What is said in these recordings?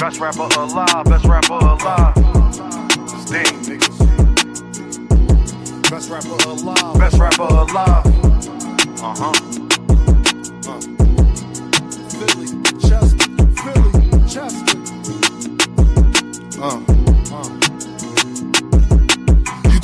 Best rapper alive, best rapper alive. Sting, niggas. Best rapper alive. Best rapper alive. Philly, Chester, Philly, Chester.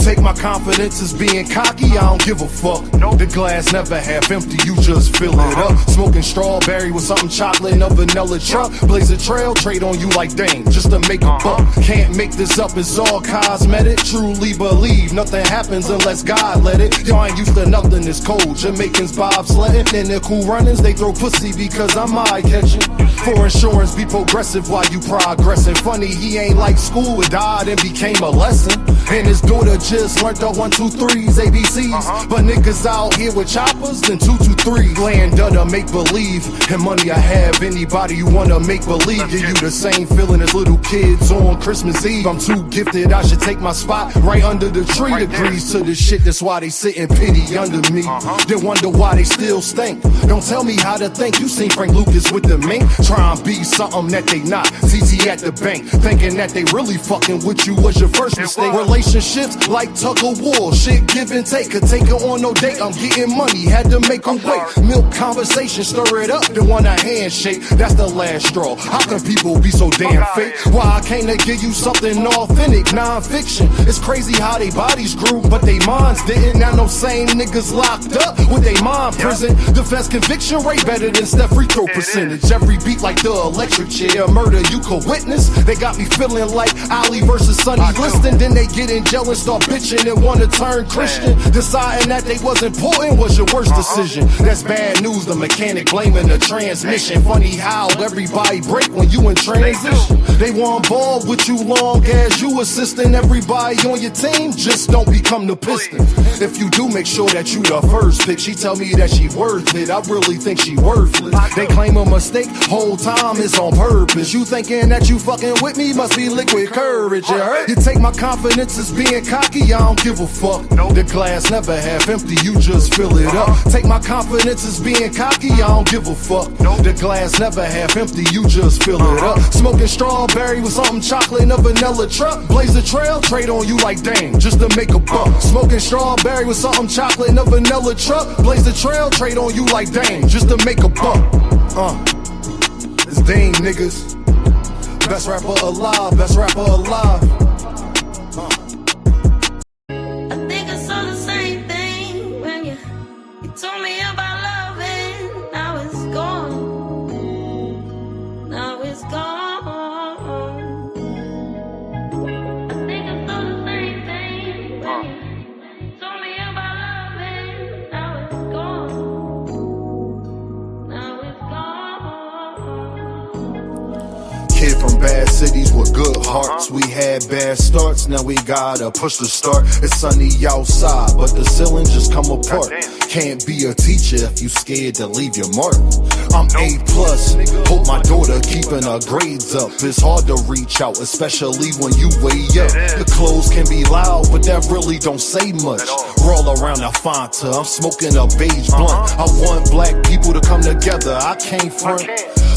Take my confidence as being cocky, I don't give a fuck. Nope. The glass never half empty, you just fill it up. Smoking strawberry with something chocolate in a vanilla truck. Blaze a trail, trade on you like dang, just to make a buck. Can't make this up, it's all cosmetic. Truly believe nothing happens unless God let it. Y'all ain't used to nothing, it's cold. Jamaicans bobsledding, and the cool runnings, they throw pussy because I'm eye-catching. For insurance, be progressive while you progressing. Funny, he ain't like school, it died and became a lesson. And his daughter just learned the 1, 2, 3s, ABCs. But niggas out here with choppers, then 2, 2, 3. Land under make believe, and money I have. Anybody you wanna make believe, give you the same feeling as little kids on Christmas Eve. I'm too gifted, I should take my spot right under the tree. Agrees to the shit, that's why they sit in pity under me. Then wonder why they still stink. Don't tell me how to think, you seen Frank Lucas with the mink. Try and be something that they not. TT at the bank, thinking that they really fucking with you was your first mistake. Relationships like tug of war, shit give and take. Could take her on no date, I'm getting money, had to make her wait. Milk conversation, stir it up, then want a handshake. That's the last straw. How can people be so damn fake? Why I came to give you something authentic, non-fiction. It's crazy how they bodies grew, but they minds didn't. Now no same niggas locked up with they mind prison. Defense conviction rate better than Steph free throw percentage. Every beat like the electric chair, murder you could witness. They got me feeling like Ali versus Sonny Liston. Then they get in jail and start bitching and wanna turn Christian. Deciding that they was important was your worst decision. That's bad news, the mechanic blaming the transmission. Funny how everybody break when you in transition. They want ball with you long as you assisting everybody on your team. Just don't become the piston. If you do, make sure that you the first pick. She tell me that she worth it, I really think she worthless. They claim a mistake, whole time it's on purpose. You thinking that you fucking with me, must be liquid courage, you heard? You take my confidence as being cocky, I don't give a fuck. The glass never half empty, you just fill it up. Take my confidence as being cocky, I don't give a fuck. The glass never half empty, you just fill it up. Smoking strawberry with something chocolate in a vanilla truck. Blaze a trail, trade on you like dang, just to make a buck. Smoking strawberry with something chocolate in a vanilla truck. Blaze a trail, trade on you like dang, just to make a buck. It's Dame, niggas. Best rapper alive, best rapper alive. I think I saw the same thing when you told me about love, and now it's gone. Now it's gone. I think I saw the same thing when you told me about love, and now it's gone. Now it's gone. Kid from bad cities with good hearts. We had bad starts, now we gotta push the start. It's sunny outside, but the ceiling just come apart. Can't be a teacher if you scared to leave your mark. I'm A+, hope my daughter keeping her grades up. It's hard to reach out, especially when you way up. The clothes can be loud, but that really don't say much. Roll around a Fanta, I'm smoking a beige blunt. I want black people to come together, I can't front.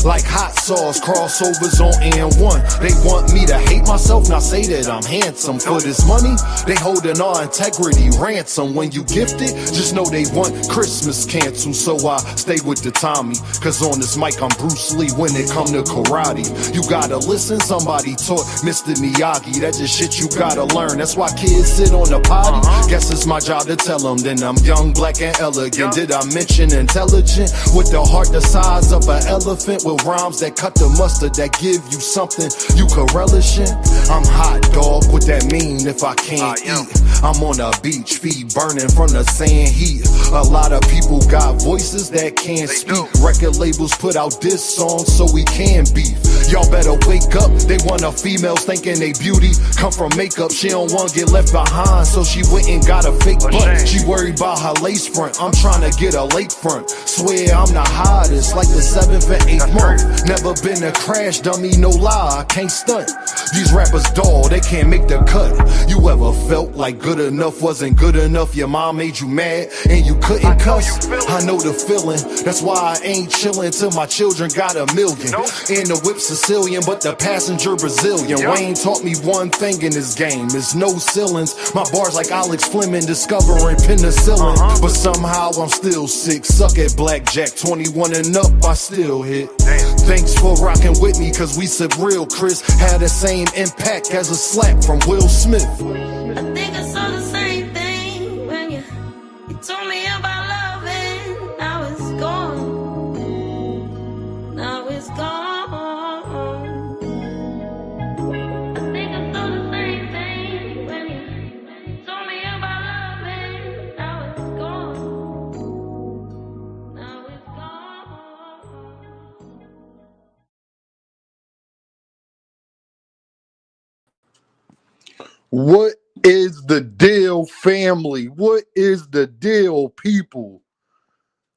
Like hot sauce, crossovers on N1. They want me to hate myself, not say that I'm handsome. For this money, they holding our integrity ransom. When you gift it, just know they want Christmas canceled. So I stay with the Tommy, cause on this mic I'm Bruce Lee when it come to karate. You gotta listen, somebody taught Mr. Miyagi. That's just shit you gotta learn, that's why kids sit on the potty. Guess it's my job to tell them, then I'm young, black and elegant. Did I mention intelligent? With the heart the size of an elephant, with rhymes that cut the mustard, that give you something you could relish in. I'm hot dog, what that mean if I can't eat? I'm on a beach, feet burning from the sand heat. A lot of people got voices that can't speak. Record labels put out diss songs so we can beef. Y'all better wake up, they want a females thinking they beauty come from makeup. She don't want to get left behind, so she went and got a fake butt. She worried about her lace front, I'm trying to get a lake front. Swear I'm the hottest, like the 7th and 8th month. Never been a crash dummy, no lie, I can't stunt. These rappers dull, they can't make the cut. You ever felt like good enough wasn't good enough? Your mom made you mad and you couldn't cuss? I know the feeling, that's why I ain't chillin' till my children got $1 million. And the whip Sicilian, but the passenger Brazilian. Wayne taught me one thing in this game, is no ceilings. My bars like Alex Fleming discovering penicillin. But somehow I'm still sick, suck at blackjack. 21 and up, I still hit. Thanks for rocking with me, cause we said real Chris had the same impact as a slap from Will Smith. I think I saw the same thing when you told me about love and now it's gone. Now it's gone. I think I saw the same thing when you told me about love and now it's gone. Now it's gone. What is the deal, family? What is the deal, people?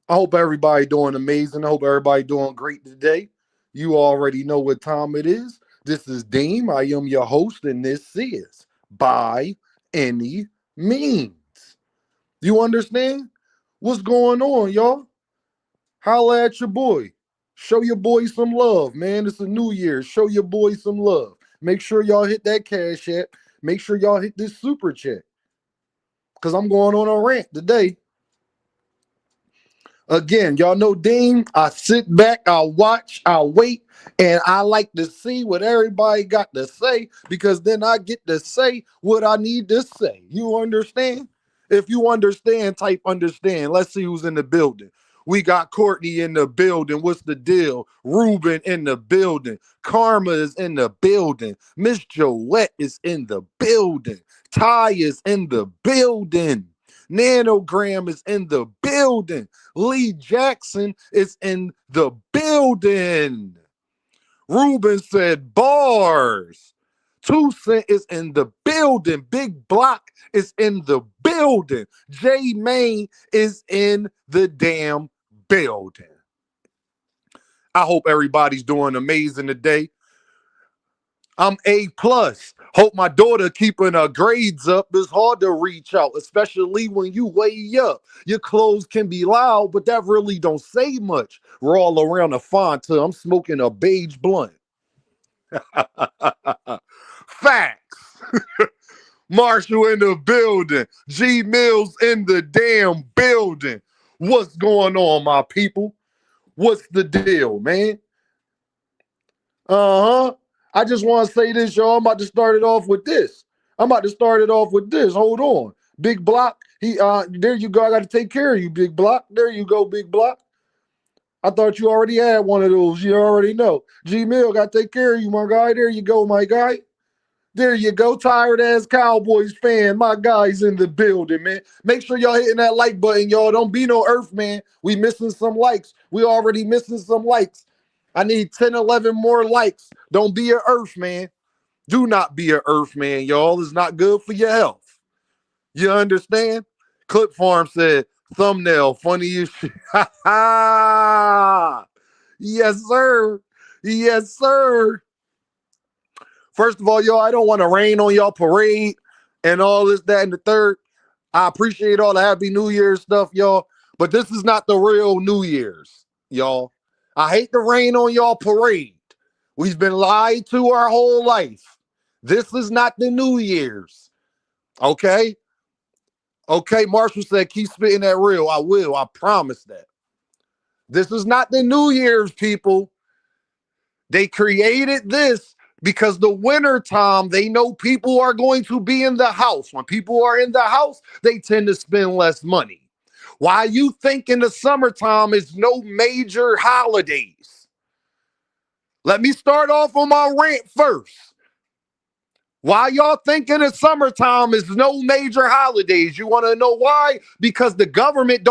I hope everybody doing amazing. I hope everybody doing great today. You already know what time it is. This is Deem. I am your host, and this is By Any Means. You understand? What's going on, y'all? Holla at your boy. Show your boy some love, man. It's a new year. Show your boy some love. Make sure y'all hit that Cash App. Make sure y'all hit this super chat, because I'm going on a rant today. Again, y'all know Dean. I sit back, I watch, I wait, and I like to see what everybody got to say, because then I get to say what I need to say. You understand? If you understand, type understand. Let's see who's in the building. We got Courtney in the building. What's the deal? Ruben in the building. Karma is in the building. Miss Joette is in the building. Ty is in the building. Nanogram is in the building. Lee Jackson is in the building. Ruben said bars. 2 Cent is in the building. Big Block is in the building. J Main is in the damn building. I hope everybody's doing amazing today. I'm A+. Hope my daughter keeping her grades up. It's hard to reach out, especially when you way up. Your clothes can be loud, but that really don't say much. We're all around the font till I'm smoking a beige blunt. Facts. Marshall in the building. G Mills in the damn building. What's going on, my people? What's the deal, man? I just want to say this, y'all. I'm about to start it off with this. Hold on. Big Block. There you go. I got to take care of you, Big Block. There you go, Big Block. I thought you already had one of those. You already know. G Mill, got to take care of you, my guy. There you go, my guy. There you go. Tired ass Cowboys fan. My guy's in the building, man. Make sure y'all hitting that like button, y'all. Don't be no Earth, man. We missing some likes. We already missing some likes. I need 10, 11 more likes. Don't be an Earth, man. Do not be an Earth, man, y'all. It's not good for your health. You understand? Clip Farm said, thumbnail, funny as shit. Yes, sir. Yes, sir. First of all, y'all, I don't want to rain on y'all parade and all this, that, and the third. I appreciate all the Happy New Year's stuff, y'all. But this is not the real New Year's, y'all. I hate to rain on y'all parade. We've been lied to our whole life. This is not the New Year's. Okay? Okay, Marshall said, keep spitting that real. I will. I promise that. This is not the New Year's, people. They created this because the winter time, they know people are going to be in the house. When people are in the house, they tend to spend less money. Why you think in the summertime is no major holidays? Let me start off on my rant first. Why y'all think in the summertime is no major holidays? You want to know why? Because the government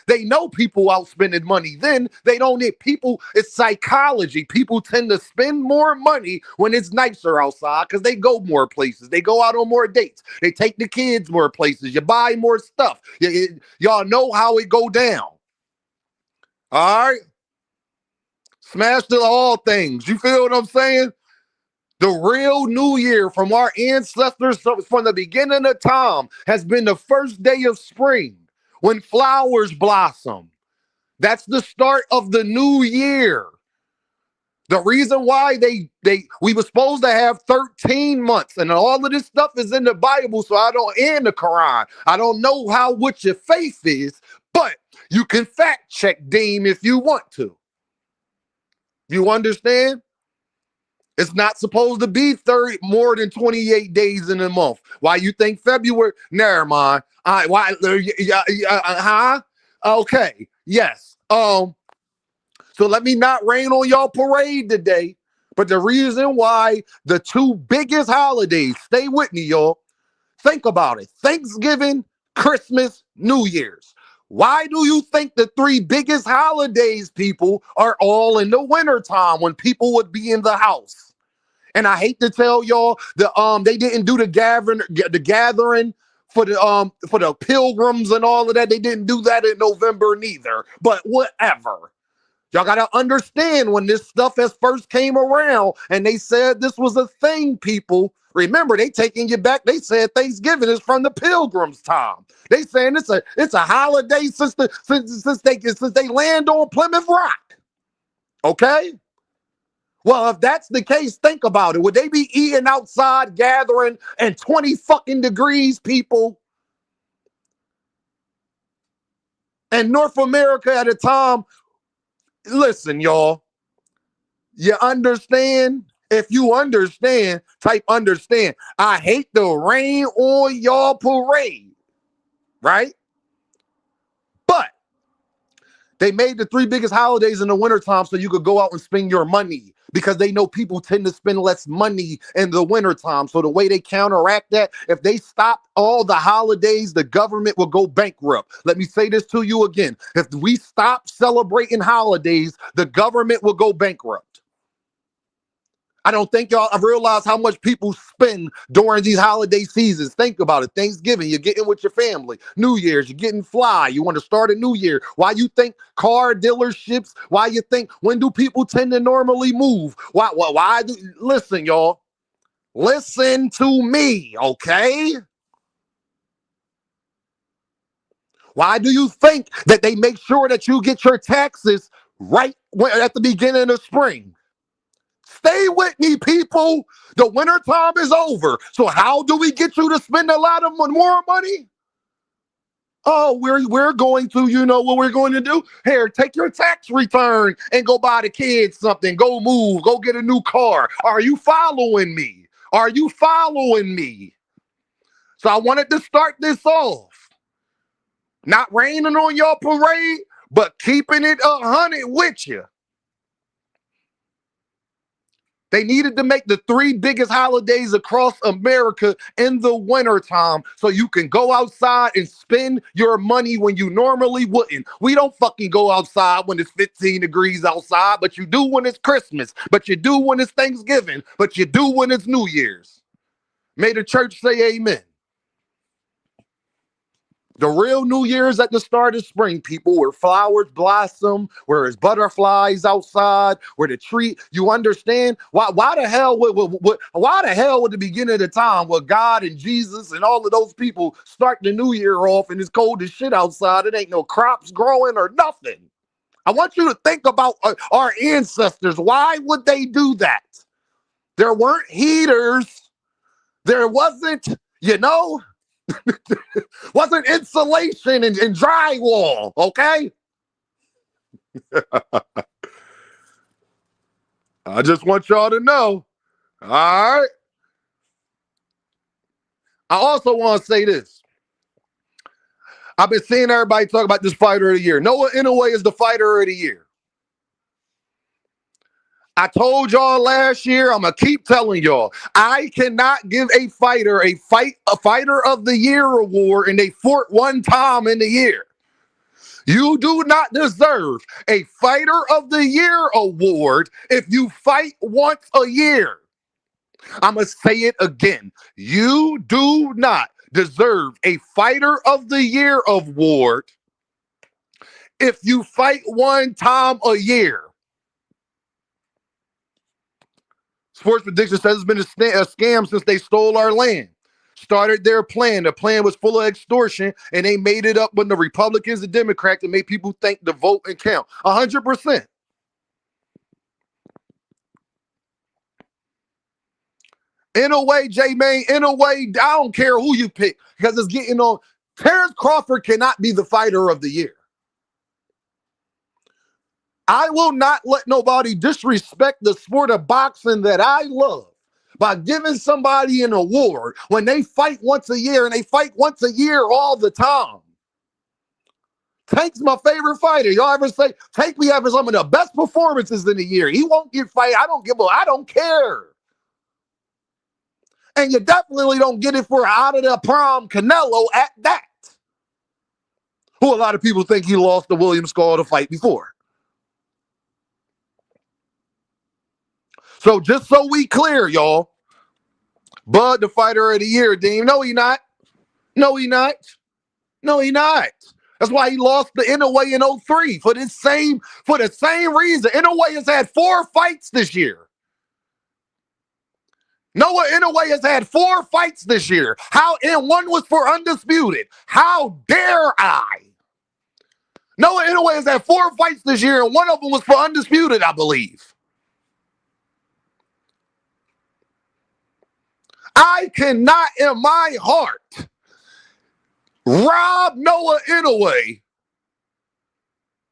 they know people out spending money. Then they don't need people. It's psychology. People tend to spend more money when it's nicer outside because they go more places. They go out on more dates. They take the kids more places. You buy more stuff. Y'all know how it go down. All right? Smash to all things. You feel what I'm saying? The real New Year from our ancestors from the beginning of time has been the first day of spring when flowers blossom. That's the start of the new year. The reason why we were supposed to have 13 months, and all of this stuff is in the Bible, so I don't in the Quran. I don't know what your faith is, but you can fact check Deem if you want to. You understand? It's not supposed to be 30 more than 28 days in a month. Why you think February? Never mind. Huh? Okay. Yes. So let me not rain on y'all parade today. But the reason why the two biggest holidays, stay with me, y'all. Think about it. Thanksgiving, Christmas, New Year's. Why do you think the three biggest holidays, people, are all in the wintertime when people would be in the house? And I hate to tell y'all they didn't do the gathering for the pilgrims and all of that. They didn't do that in November neither. But whatever. Y'all got to understand when this stuff has first came around and they said this was a thing, people. Remember, they taking you back. They said Thanksgiving is from the Pilgrims' time. They saying it's a holiday since they land on Plymouth Rock. Okay? Well, if that's the case, think about it. Would they be eating outside, gathering, and 20 fucking degrees, people? And North America at a time. Listen, y'all. You understand? If you understand, type understand. I hate the rain on y'all parade, right? But they made the three biggest holidays in the wintertime so you could go out and spend your money because they know people tend to spend less money in the wintertime. So the way they counteract that, if they stop all the holidays, the government will go bankrupt. Let me say this to you again. If we stop celebrating holidays, the government will go bankrupt. I don't think y'all have realized how much people spend during these holiday seasons. Think about it. Thanksgiving, you're getting with your family. New Year's, you're getting fly. You want to start a new year. Why you think car dealerships? Why you think, when do people tend to normally move? Listen, y'all. Listen to me, okay? Why do you think that they make sure that you get your taxes right at the beginning of spring? Stay with me, people. The winter time is over. So how do we get you to spend a lot of more money? Oh, we're going to, you know what we're going to do? Here, take your tax return and go buy the kids something. Go move. Go get a new car. Are you following me? Are you following me? So I wanted to start this off. Not raining on your parade, but keeping it 100 with you. They needed to make the three biggest holidays across America in the wintertime so you can go outside and spend your money when you normally wouldn't. We don't fucking go outside when it's 15 degrees outside, but you do when it's Christmas, but you do when it's Thanksgiving, but you do when it's New Year's. May the church say amen. The real New Year's at the start of spring, people, where flowers blossom, where there's butterflies outside, where the tree, you understand? Why the hell would the beginning of the time where God and Jesus and all of those people start the new year off and it's cold as shit outside, it ain't no crops growing or nothing. I want you to think about our ancestors. Why would they do that? There weren't heaters. There wasn't, wasn't insulation and drywall, okay? I just want y'all to know. All right. I also want to say this. I've been seeing everybody talk about this fighter of the year. Noah Inoue is the fighter of the year. I told y'all last year, I'm going to keep telling y'all, I cannot give a fighter a fighter of the year award and they fought one time in the year. You do not deserve a fighter of the year award if you fight once a year. I'm going to say it again. You do not deserve a fighter of the year award if you fight one time a year. Sports Prediction says it's been a scam since they stole our land. Started their plan. The plan was full of extortion, and they made it up when the Republicans and Democrats and made people think the vote and count. 100%. In a way, J-Main, in a way, I don't care who you pick because it's getting on. Terrence Crawford cannot be the fighter of the year. I will not let nobody disrespect the sport of boxing that I love by giving somebody an award when they fight once a year and they fight once a year all the time. Tank's my favorite fighter. Y'all ever say Tank be having some of the best performances in the year? He won't get fight. I don't care. And you definitely don't get it for out of the prom Canelo at that. Who a lot of people think he lost to William Skull to fight before. So just so we clear, y'all, Bud, the fighter of the year, Dean. No, he not. No, he not. No, he not. That's why he lost the Inoue in 03 for the same reason. Inoue has had 4 fights this year. Noah Inoue has had 4 fights this year. And one was for undisputed. How dare I? Noah Inoue has had 4 fights this year, and one of them was for undisputed, I believe. I cannot in my heart rob Noah Inoue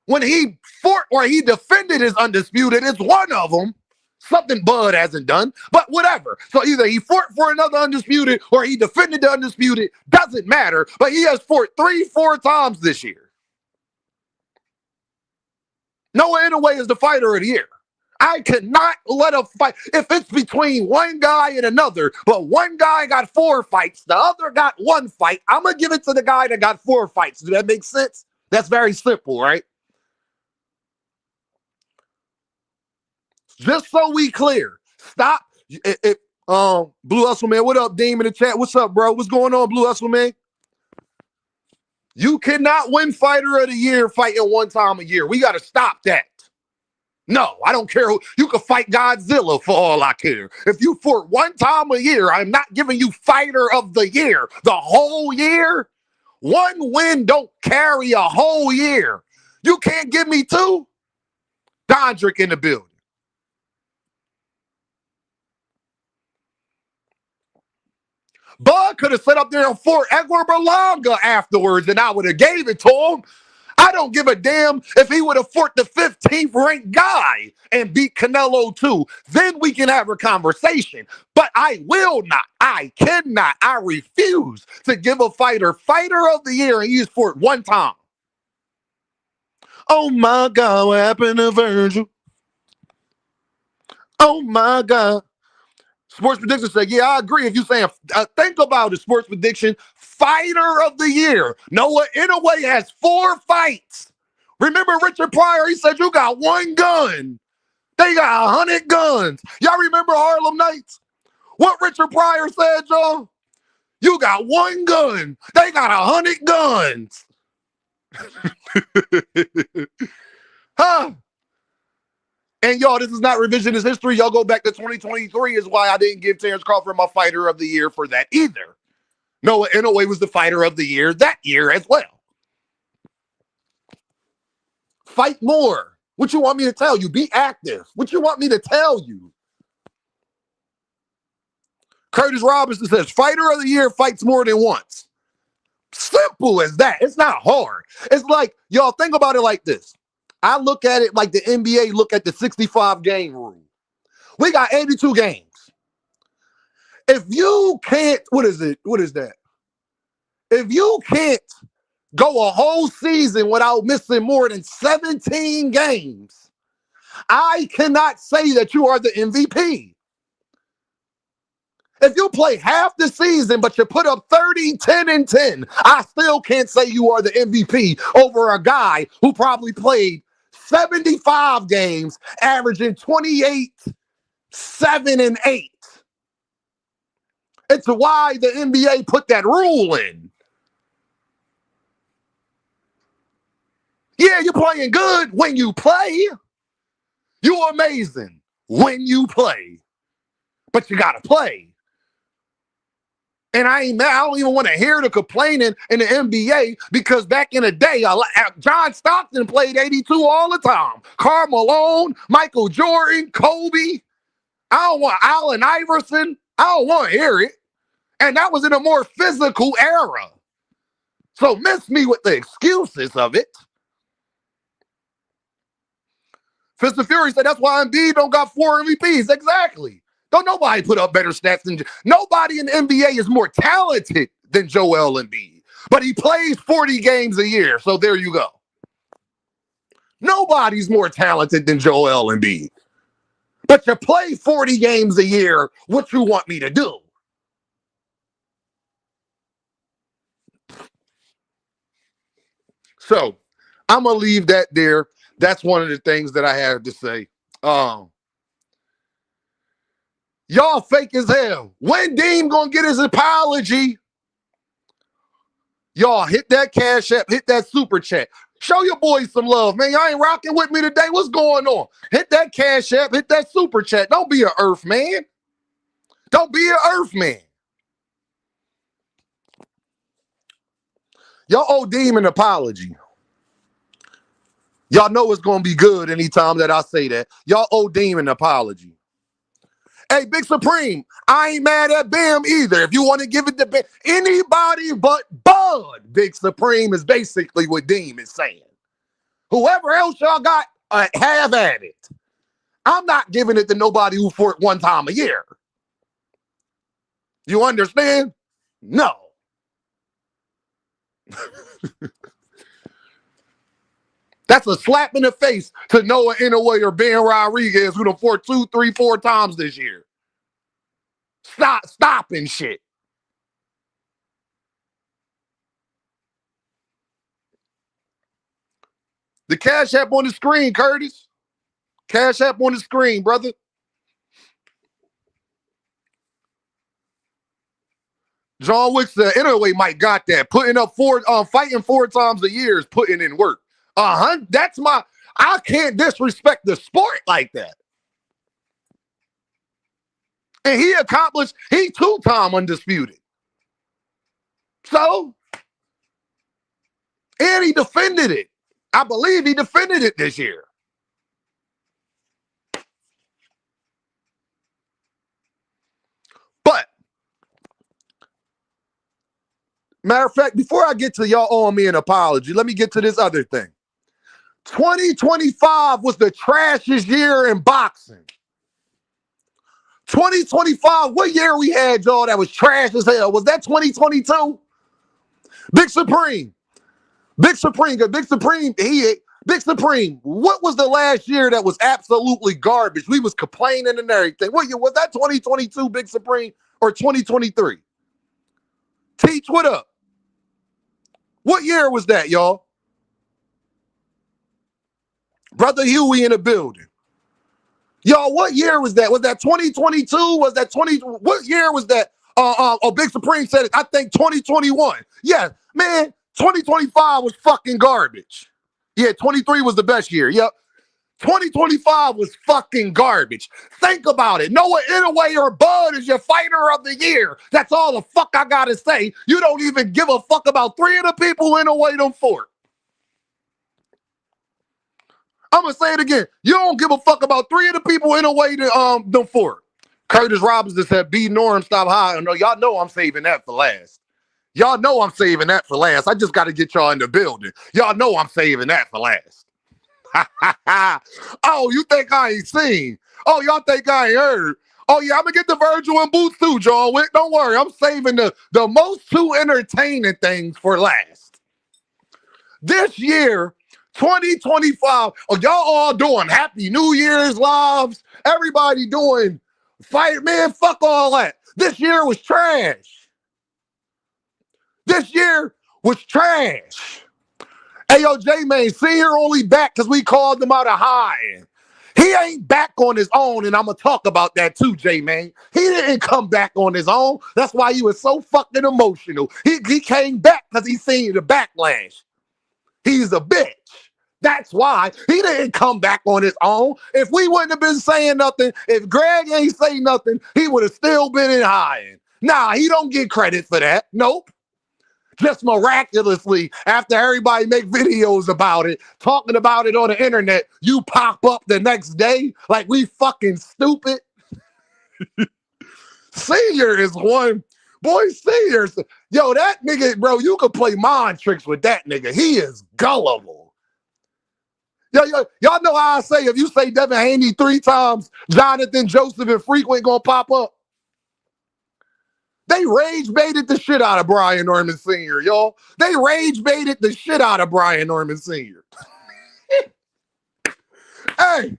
when he fought or he defended his undisputed. It's one of them. Something Bud hasn't done, but whatever. So either he fought for another undisputed or he defended the undisputed. Doesn't matter, but he has fought 3-4 times this year. Noah Inoue is the fighter of the year. I cannot let a fight. If it's between one guy and another, but one guy got 4 fights, the other got 1 fight, I'm going to give it to the guy that got 4 fights. Does that make sense? That's very simple, right? Just so we clear. Stop. Blue Hustle Man, what up, Dean in the chat? What's up, bro? What's going on, Blue Hustle Man? You cannot win fighter of the year fighting 1 time a year. We got to stop that. No, I don't care who. You can fight Godzilla for all I care. If you fought 1 time a year, I'm not giving you fighter of the year. The whole year, 1 win don't carry a whole year. You can't give me 2. Dondrick in the building. Bud could have set up there and fought Edward Berlanga afterwards, and I would have gave it to him. I don't give a damn if he would have fought the 15th ranked guy and beat Canelo too. Then we can have a conversation. But I will not. I cannot. I refuse to give a fighter of the year and he's fought 1 time. Oh my God, what happened to Virgil? Oh my God. Sports Prediction said, yeah, I agree. If you're saying, think about it, Sports Prediction, fighter of the year. Noah Inoue has 4 fights. Remember Richard Pryor? He said, you got 1 gun. They got 100 guns. Y'all remember Harlem Nights? What Richard Pryor said, y'all? You got 1 gun. They got 100 guns. Huh? And y'all, this is not revisionist history. Y'all go back to 2023 is why I didn't give Terrence Crawford my fighter of the year for that either. Noah Inoue was the fighter of the year that year as well. Fight more. What you want me to tell you? Be active. What you want me to tell you? Curtis Robinson says, fighter of the year fights more than once. Simple as that. It's not hard. It's like, y'all think about it like this. I look at it like the NBA look at the 65 game rule. We got 82 games. If you can't, what is it? What is that? If you can't go a whole season without missing more than 17 games, I cannot say that you are the MVP. If you play half the season, but you put up 30, 10, and 10, I still can't say you are the MVP over a guy who probably played 75 games, averaging 28, 7, and 8. It's why the NBA put that rule in. Yeah, you're playing good when you play. You're amazing when you play. but you gotta play. And I don't even want to hear the complaining in the NBA because back in the day, John Stockton played 82 all the time. Karl Malone, Michael Jordan, Kobe. I don't want Allen Iverson. I don't want to hear it. And that was in a more physical era. So miss me with the excuses of it. Fist of Fury said that's why Embiid don't got 4 MVPs. Exactly. Don't nobody put up better stats than nobody in the NBA is more talented than Joel Embiid. But he plays 40 games a year. So there you go. Nobody's more talented than Joel Embiid. But you play 40 games a year. What you want me to do? So I'm going to leave that there. That's one of the things that I have to say. Y'all fake as hell. When Dean gonna get his apology? Y'all hit that Cash App, hit that super chat. Show your boys some love, man. Y'all ain't rocking with me today. What's going on? Hit that Cash App, hit that super chat. Don't be an earth man. Don't be an earth man. Y'all owe Dean an apology. Y'all know it's gonna be good anytime that I say that. Y'all owe Dean an apology. Hey, Big Supreme, I ain't mad at Bam either. If you want to give it to Bam, anybody but Bud, Big Supreme is basically what Deem is saying. Whoever else y'all got, have at it. I'm not giving it to nobody who fought one time a year. You understand? No. That's a slap in the face to Noah Inoue or Ben Rodriguez, who done fought 2, 3, 4 times this year. Stopping shit. The Cash App on the screen, Curtis. Cash App on the screen, brother. John Wick said, Inoue might got that. Putting up fighting 4 times a year is putting in work. That's I can't disrespect the sport like that. And he 2-time undisputed. So, and he defended it. I believe he defended it this year. But, matter of fact, before I get to y'all owing me an apology, let me get to this other thing. 2025 was the trashiest year in boxing. 2025, what year we had, y'all, that was trash as hell? Was that 2022? Big Supreme, what was the last year that was absolutely garbage? We was complaining and everything. What year was that? 2022, Big Supreme, or 2023? Teach, what up? What year was that, y'all? Brother Huey in the building. Y'all, what year was that? Was that 2022? Was that 20? What year was that? Big Supreme said it. I think 2021. Yeah, man, 2025 was fucking garbage. Yeah, 23 was the best year. Yep. 2025 was fucking garbage. Think about it. Noah Inoue or Bud is your fighter of the year. That's all the fuck I gotta say. You don't even give a fuck about 3 of the people Inoue them fought. I'm gonna say it again. You don't give a fuck about 3 of the people in a way to them for. Curtis Robinson said, "B Norm, stop high." No, y'all know I'm saving that for last. Y'all know I'm saving that for last. I just got to get y'all in the building. Y'all know I'm saving that for last. Oh, you think I ain't seen? Oh, y'all think I ain't heard? Oh yeah, I'm gonna get the Virgil and Boots too, John Wick. Don't worry, I'm saving the most 2 entertaining things for last. This year. 2025, y'all all doing Happy New Year's lives. Everybody doing fight, man, fuck all that. This year was trash. This year was trash. Hey, yo, J-Man, Senior only back because we called him out of high. He ain't back on his own, and I'm going to talk about that too, J-Man. He didn't come back on his own. That's why he was so fucking emotional. He came back because he seen the backlash. He's a bitch. That's why he didn't come back on his own. If we wouldn't have been saying nothing, if Greg ain't say nothing, he would have still been in hiding. Nah, he don't get credit for that. Nope. Just miraculously, after everybody make videos about it, talking about it on the internet, you pop up the next day like we fucking stupid. Senior is one. Boy, Senior. Yo, that nigga, bro, you could play mind tricks with that nigga. He is gullible. Yo, y'all know how I say if you say Devin Haney 3 times, Jonathan Joseph and Frequent gonna pop up. They rage baited the shit out of Brian Norman Sr., y'all. They rage baited the shit out of Brian Norman Sr. Hey,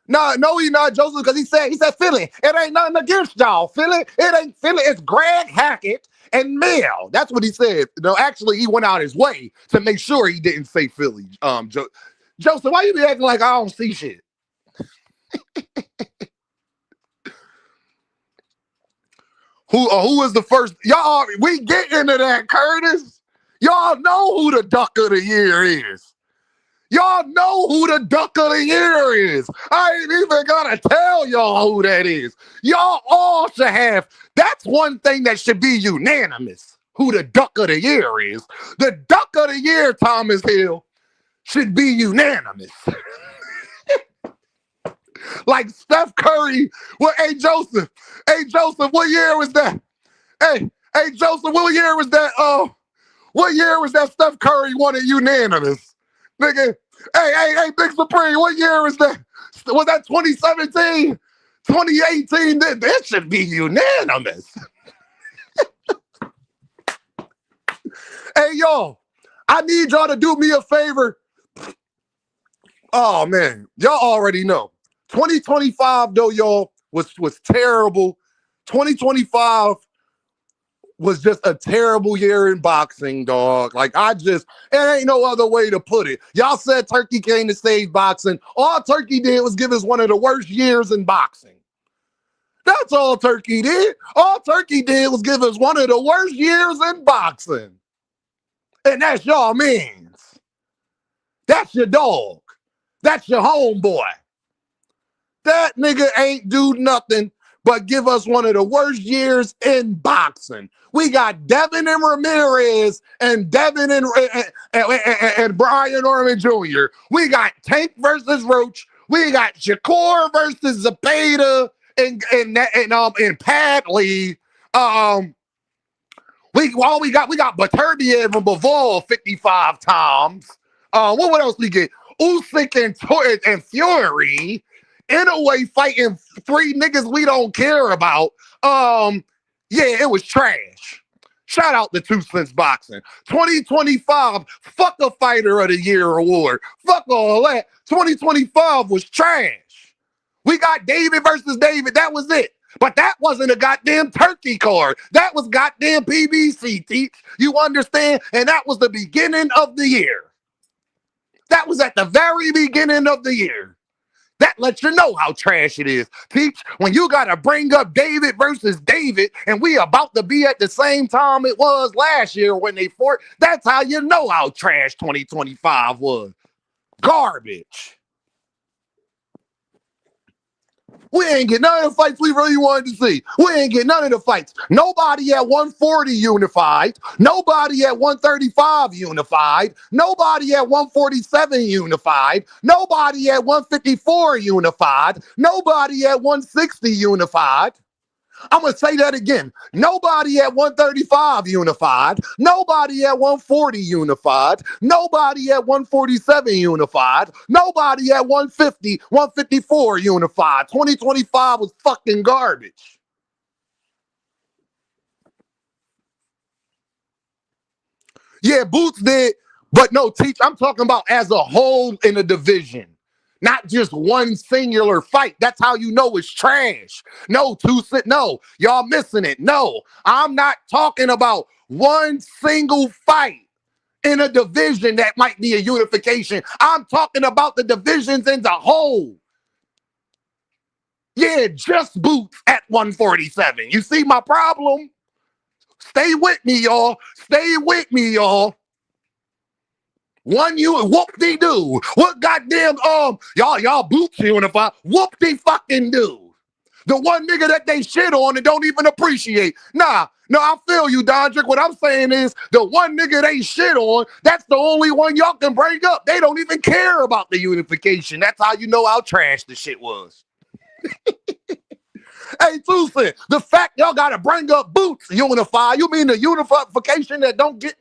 no, he not Joseph, because he said, Philly, it ain't nothing against y'all. Philly, it ain't Philly, it's Greg Hackett and Mel. That's what he said. No, actually, he went out his way to make sure he didn't say Philly. Joseph, why you be acting like I don't see shit? Who is the first? Y'all, we get into that, Curtis. Y'all know who the duck of the year is. Y'all know who the duck of the year is. I ain't even gonna tell y'all who that is. Y'all all should have. That's one thing that should be unanimous. Who the duck of the year is. The duck of the year, Thomas Hill, should be unanimous. Like Steph Curry. Well, hey Joseph, what year was that? Hey Joseph, what year was that? What year was that Steph Curry won it unanimous? Nigga, hey, Big Supreme, what year was that? Was that 2017? 2018? That should be unanimous. Hey, y'all, I need y'all to do me a favor. Oh, man, y'all already know. 2025, though, y'all, was terrible. 2025 was just a terrible year in boxing, dog. Like, it ain't no other way to put it. Y'all said Turkey came to save boxing. All Turkey did was give us one of the worst years in boxing. That's all Turkey did. All Turkey did was give us one of the worst years in boxing. And that's y'all means. That's your dog. That's your homeboy. That nigga ain't do nothing but give us one of the worst years in boxing. We got Devin and Ramirez and Devin and Brian Norman Jr. We got Tank versus Roach. We got Shakur versus Zapata and Padley. We got Beterbiev and Bivol 55 times. What else we get? Usyk and Fury. In a way, fighting 3 niggas we don't care about. Yeah, it was trash. Shout out to 2 Cents Boxing. 2025, fuck a Fighter of the Year award. Fuck all that. 2025 was trash. We got David versus David. That was it. But that wasn't a goddamn turkey card. That was goddamn PBC, Teach. You understand? And that was the beginning of the year. That was at the very beginning of the year. That lets you know how trash it is. Teach, when you got to bring up David versus David and we about to be at the same time it was last year when they fought, that's how you know how trash 2025 was. Garbage. We ain't get none of the fights we really wanted to see. We ain't get none of the fights. Nobody at 140 unified. Nobody at 135 unified. Nobody at 147 unified. Nobody at 154 unified. Nobody at 160 unified. I'm going to say that again. Nobody at 135 unified. Nobody at 140 unified. Nobody at 147 unified. Nobody at 150, 154 unified. 2025 was fucking garbage. Yeah, Boots did, but no, Teach, I'm talking about as a whole in a division. Not just one singular fight. That's how you know it's trash. No, y'all missing it. No, I'm not talking about one single fight in a division that might be a unification. I'm talking about the divisions as a whole. Yeah, just Boots at 147. You see my problem? Stay with me, y'all. Stay with me, y'all. Whoop-de-doo. What goddamn, y'all boots unified. Whoop-de-fucking-do. The one nigga that they shit on and don't even appreciate. Nah, no, I feel you, Dondrick. What I'm saying is the one nigga they shit on, that's the only one y'all can bring up. They don't even care about the unification. That's how you know how trash the shit was. Hey, Tucson, the fact y'all gotta bring up Boots Unify, you mean the unification that don't get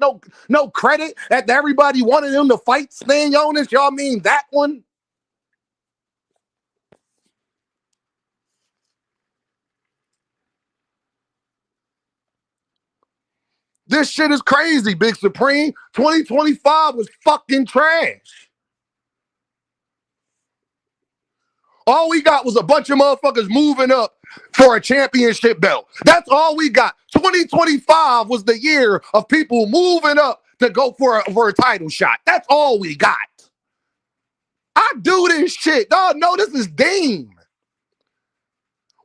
no credit that everybody wanted them to fight Stan Jonas? Y'all mean that one? This shit is crazy, Big Supreme. 2025 was fucking trash. All we got was a bunch of motherfuckers moving up for a championship belt. That's all we got. 2025 was the year of people moving up to go for a title shot. That's all we got. I do this shit. Dog, no, this is Dean.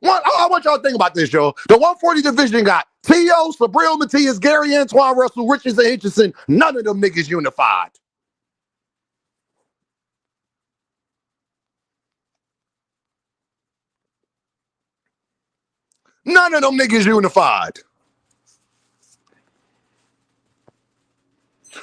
I want y'all to think about this, yo. The 140 division got T.O., Sabril Matias, Gary Antoine Russell, Richardson Hitchison. None of them niggas unified. None of them niggas unified.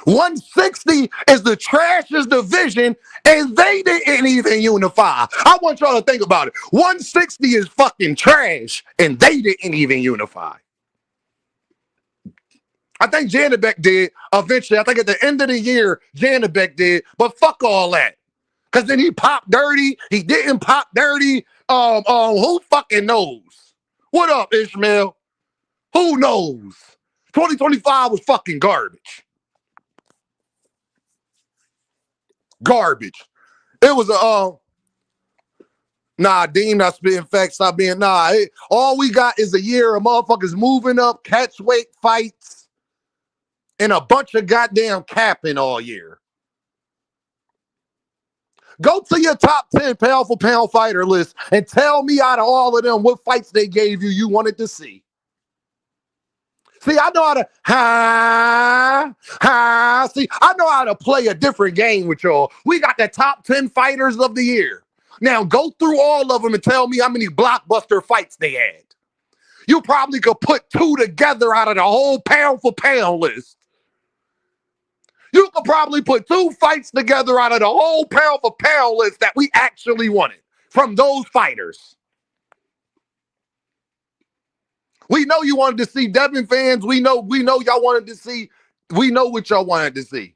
160 is the trashiest division, and they didn't even unify. I want y'all to think about it. 160 is fucking trash, and they didn't even unify. I think Janabek did eventually. I think at the end of the year, Janabek did, but fuck all that. Because then he popped dirty. He didn't pop dirty. Who fucking knows? What up, Ishmael? Who knows? 2025 was fucking garbage. Garbage. It was Dean not spitting facts, stop being, all we got is a year of motherfuckers moving up, catch weight fights, and a bunch of goddamn capping all year. Go to your top 10 pound for pound fighter list and tell me out of all of them what fights they gave you wanted to see. See, I know how to, I know how to play a different game with y'all. We got the top 10 fighters of the year. Now go through all of them and tell me how many blockbuster fights they had. You probably could put 2 together out of the whole pound for pound list. You could probably put 2 fights together out of the whole pound for pound list that we actually wanted from those fighters. We know you wanted to see Devin fans. We know y'all wanted to see. We know what y'all wanted to see.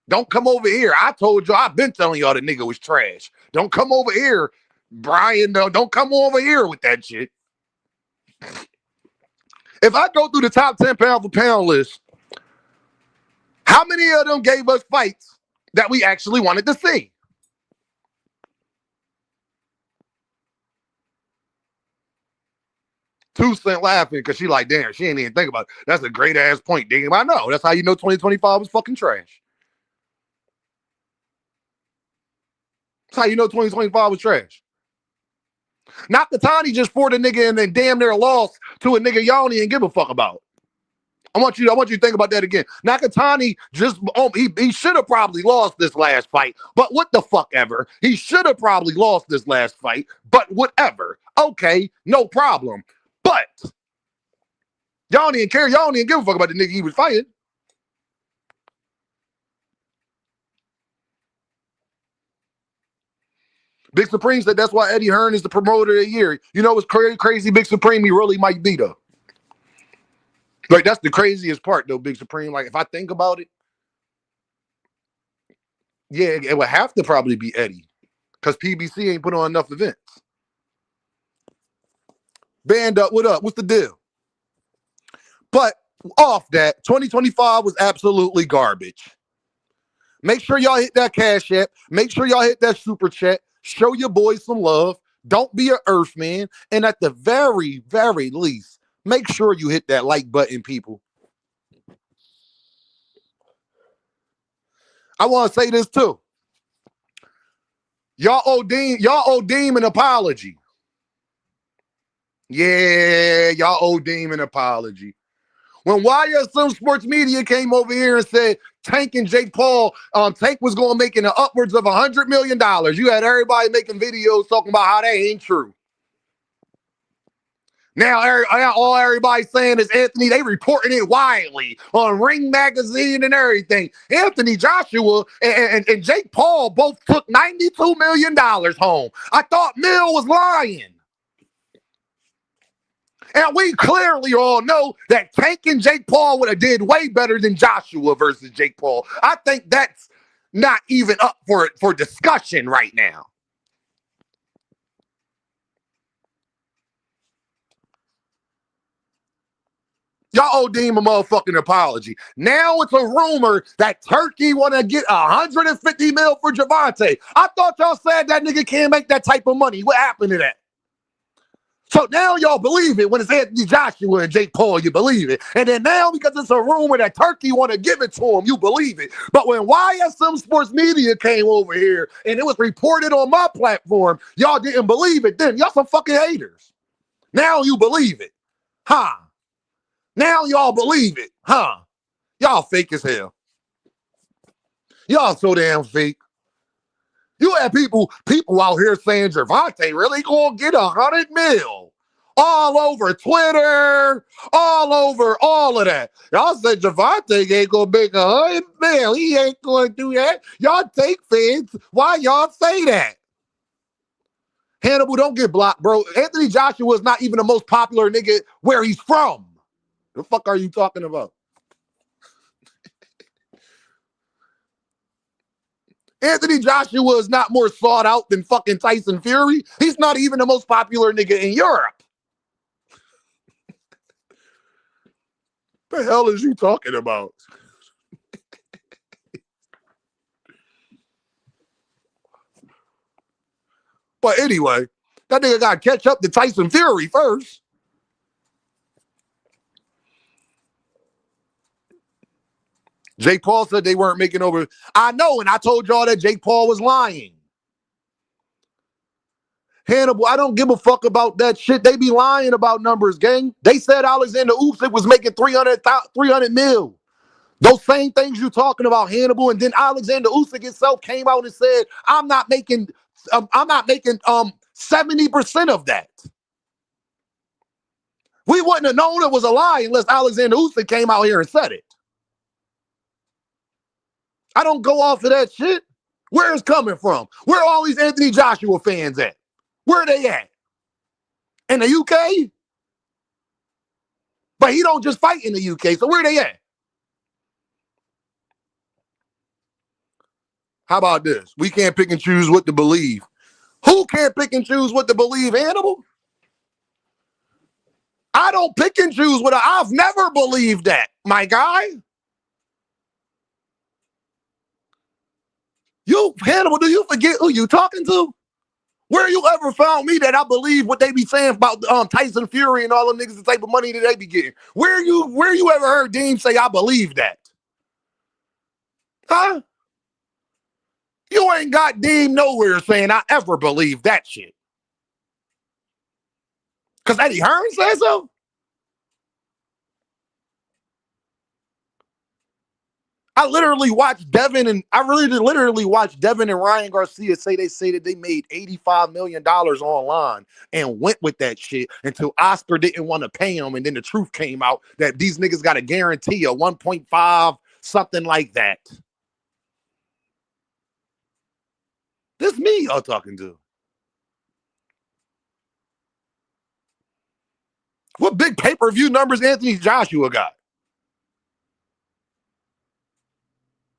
Don't come over here. I told y'all, I've been telling y'all the nigga was trash. Don't come over here, Brian. Don't come over here with that shit. If I go through the top 10 pound for pound list, how many of them gave us fights that we actually wanted to see? Tucson laughing because she like, damn, she ain't even think about it. That's a great ass point, damn. I know. That's how you know 2025 was fucking trash. That's how you know 2025 was trash. Nakatani just fought a nigga and then damn near lost to a nigga y'all didn't give a fuck about. I want you to think about that again. Nakatani just he should have probably lost this last fight, but what the fuck ever. He should have probably lost this last fight, but whatever. Okay, no problem. But y'all didn't care. Y'all didn't give a fuck about the nigga he was fighting. Big Supreme said that's why Eddie Hearn is the promoter of the year. You know what's crazy, Big Supreme? He really might be, though. Like, that's the craziest part, though, Big Supreme. Like, if I think about it, yeah, it would have to probably be Eddie. Because PBC ain't put on enough events. Band up, what up? What's the deal? But off that, 2025 was absolutely garbage. Make sure y'all hit that Cash App. Make sure y'all hit that Super Chat. Show your boys some love. Don't be an Earthman. And at the very, very least, make sure you hit that like button, people. I want to say this too. Y'all owe Deem an apology. Yeah, y'all owe Deem an apology. When YSM Sports Media came over here and said Tank and Jake Paul, Tank was going to make in the upwards of $100 million, you had everybody making videos talking about how that ain't true. Now, all everybody's saying is Anthony, they reporting it widely on Ring Magazine and everything. Anthony Joshua and Jake Paul both took $92 million home. I thought Mill was lying. And we clearly all know that Tank and Jake Paul would have did way better than Joshua versus Jake Paul. I think that's not even up for discussion right now. Y'all owe Dean a motherfucking apology. Now it's a rumor that Turkey want to get $150 million for Javante. I thought y'all said that nigga can't make that type of money. What happened to that? So now y'all believe it when it's Anthony Joshua and Jake Paul, you believe it. And then now because it's a rumor that Turkey want to give it to him, you believe it. But when YSM Sports Media came over here and it was reported on my platform, y'all didn't believe it then. Y'all some fucking haters. Now you believe it. Huh? Now y'all believe it. Huh? Y'all fake as hell. Y'all so damn fake. You had people out here saying Javante really gonna get $100 million. All over Twitter, all over all of that. Y'all said Javante ain't gonna make $100 million. He ain't gonna do that. Y'all take fans. Why y'all say that? Hannibal, don't get blocked, bro. Anthony Joshua is not even the most popular nigga where he's from. The fuck are you talking about? Anthony Joshua is not more sought out than fucking Tyson Fury. He's not even the most popular nigga in Europe. The hell is you talking about? But anyway, that nigga got to catch up to Tyson Fury first. Jake Paul said they weren't making over. I know, and I told y'all that Jake Paul was lying. Hannibal, I don't give a fuck about that shit. They be lying about numbers, gang. They said Alexander Usyk was making 300 mil. Those same things you talking about, Hannibal, and then Alexander Usyk himself came out and said, I'm not making 70% of that. We wouldn't have known it was a lie unless Alexander Usyk came out here and said it. I don't go off of that shit. Where it's coming from? Where are all these Anthony Joshua fans at? Where are they at? In the UK? But he don't just fight in the UK, so where are they at? How about this? We can't pick and choose what to believe. Who can't pick and choose what to believe, Hannibal? I don't pick and choose what I've never believed that, my guy. You, Hannibal, do you forget who you talking to? Where you ever found me that I believe what they be saying about Tyson Fury and all them niggas, the type of money that they be getting? Where you ever heard Dean say I believe that? Huh? You ain't got Dean nowhere saying I ever believe that shit. Because Eddie Hearn says so? I literally watched Devin and Ryan Garcia say that they made $85 million online and went with that shit until Oscar didn't want to pay them. And then the truth came out that these niggas got a guarantee of 1.5, something like that. This me y'all talking to. What big pay-per-view numbers Anthony Joshua got?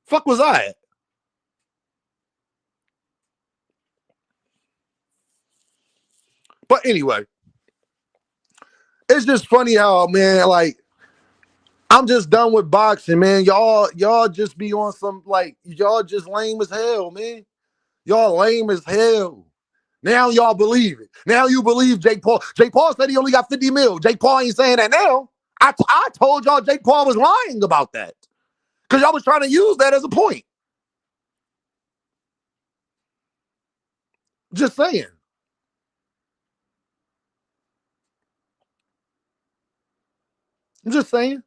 Fuck was I at? But anyway, it's just funny how, man, like, I'm just done with boxing, man. Y'all just be on some, like, y'all just lame as hell, man. Y'all lame as hell. Now y'all believe it. Now you believe Jake Paul. Jake Paul said he only got 50 mil. Jake Paul ain't saying that now. I told y'all Jake Paul was lying about that. Because y'all was trying to use that as a point. Just saying. I'm just saying.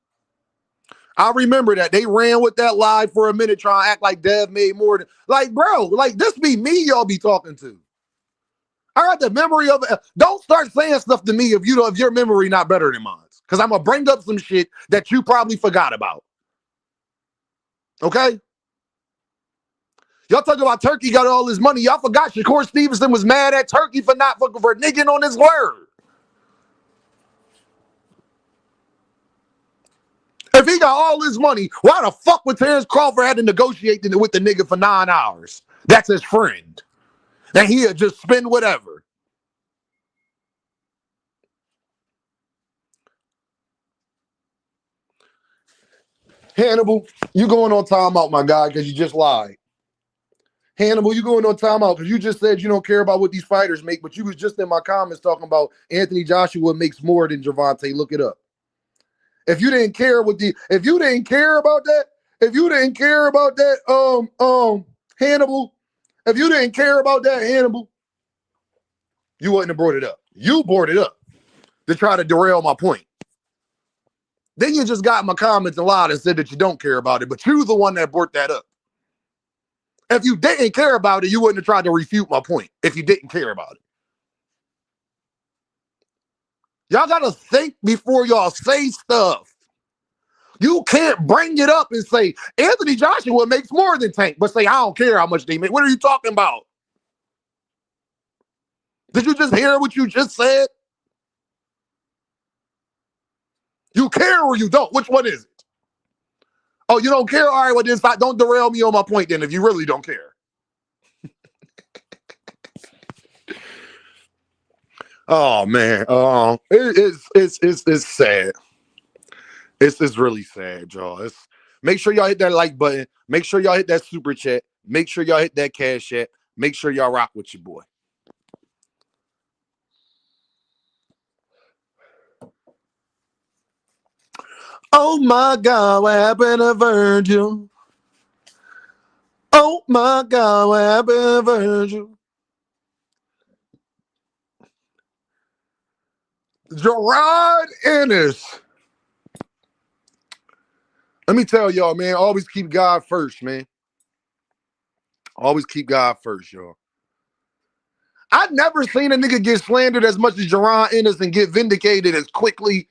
I remember that. They ran with that lie for a minute trying to act like Dev made more than, like, bro, like, this be me y'all be talking to. I got the memory of it. Don't start saying stuff to me if your memory not better than mine. Because I'm going to bring up some shit that you probably forgot about. Okay? Y'all talking about Turkey got all his money. Y'all forgot Shakur Stevenson was mad at Turkey for not fucking for nigging on his word. If he got all his money, why the fuck would Terrence Crawford had to negotiate with the nigga for 9 hours? That's his friend. And he'll just spend whatever. Hannibal, you going on timeout, my guy, because you just lied. Hannibal, you going on timeout because you just said you don't care about what these fighters make, but you was just in my comments talking about Anthony Joshua makes more than Gervonta. Look it up. If you didn't care about that, Hannibal, if you didn't care about that, Hannibal, you wouldn't have brought it up. You brought it up to try to derail my point. Then you just got in my comments and lied and said that you don't care about it, but you're the one that brought that up. If you didn't care about it, you wouldn't have tried to refute my point if you didn't care about it. Y'all got to think before y'all say stuff. You can't bring it up and say, Anthony Joshua makes more than Tank, but say, I don't care how much they make. What are you talking about? Did you just hear what you just said? You care or you don't? Which one is it? Oh, you don't care? All right, well, then don't derail me on my point then if you really don't care. Oh, man. It's sad. It's really sad, y'all. Make sure y'all hit that like button. Make sure y'all hit that super chat. Make sure y'all hit that cash app. Make sure y'all rock with your boy. Oh my God, what happened to Virgil? Oh my God, what happened to Virgil? Gerard Ennis. Let me tell y'all, man, always keep God first, man. Always keep God first, y'all. I've never seen a nigga get slandered as much as Gerard Ennis and get vindicated as quickly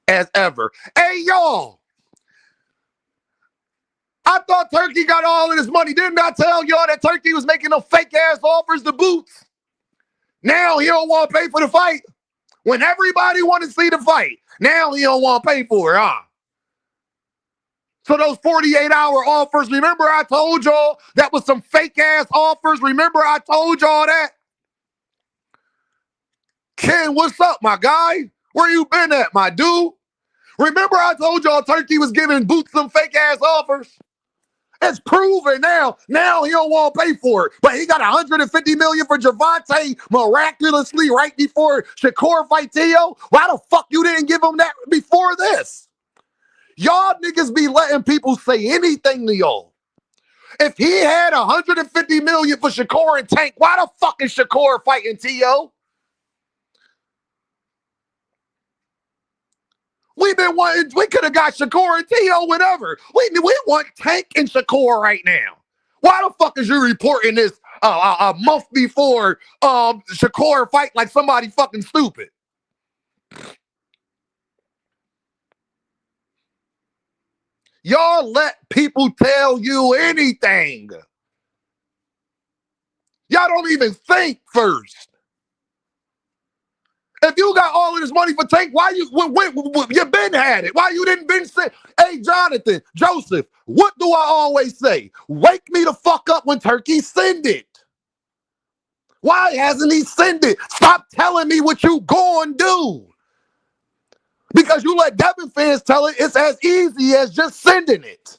as ever. Hey, y'all. I thought Turkey got all of his money. Didn't I tell y'all that Turkey was making no fake-ass offers to Boots? Now he don't want to pay for the fight. When everybody want to see the fight, now he don't want to pay for it, huh? So those 48-hour offers, remember I told y'all that was some fake-ass offers? Remember I told y'all that? Ken, what's up, my guy? Where you been at, my dude? Remember I told y'all Turkey was giving Boots some fake-ass offers? It's proven now. Now he don't want to pay for it. But he got $150 million for Gervonta miraculously right before Shakur fight Tio. Why the fuck you didn't give him that before this? Y'all niggas be letting people say anything to y'all. If he had $150 million for Shakur and Tank, why the fuck is Shakur fighting Tio? We could have got Shakur and Tio, whatever. We want Tank and Shakur right now. Why the fuck is you reporting this a month before Shakur fight like somebody fucking stupid? Y'all let people tell you anything. Y'all don't even think first. If you got all of this money for Tank, why you been had it? Why you didn't been say, hey, Jonathan, Joseph, what do I always say? Wake me the fuck up when Turkey send it. Why hasn't he sent it? Stop telling me what you going to do. Because you let Devin fans tell it, it's as easy as just sending it.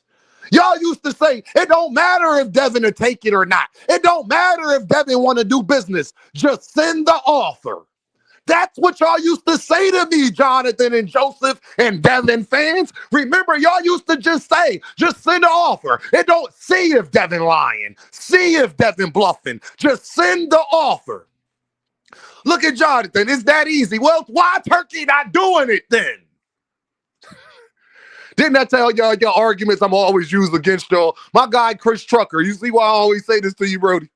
Y'all used to say, it don't matter if Devin will take it or not. It don't matter if Devin want to do business. Just send the offer. That's what y'all used to say to me, Jonathan and Joseph and Devin fans. Remember, y'all used to just say, just send an offer. It don't see if Devin lying. See if Devin bluffing. Just send the offer. Look at Jonathan. It's that easy. Well, why Turkey not doing it then? Didn't I tell y'all your arguments I'm always used against y'all? My guy, Chris Trucker. You see why I always say this to you, Brody?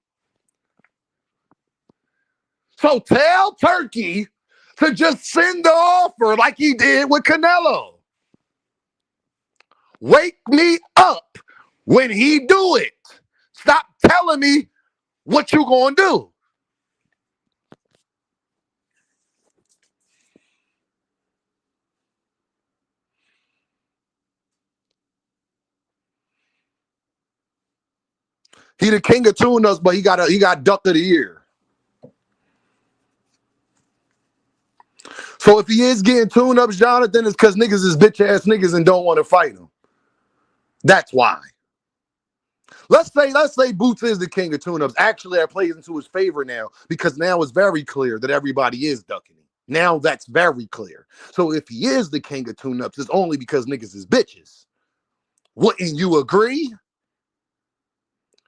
So tell Turkey to just send the offer like he did with Canelo. Wake me up when he do it. Stop telling me what you gonna do. He the king of tune-ups, but he got duck of the year. So if he is getting tune-ups, Jonathan, it's because niggas is bitch-ass niggas and don't want to fight him. That's why. Let's say Boots is the king of tune-ups. Actually, that plays into his favor now because now it's very clear that everybody is ducking him. Now that's very clear. So if he is the king of tune-ups, it's only because niggas is bitches. Wouldn't you agree?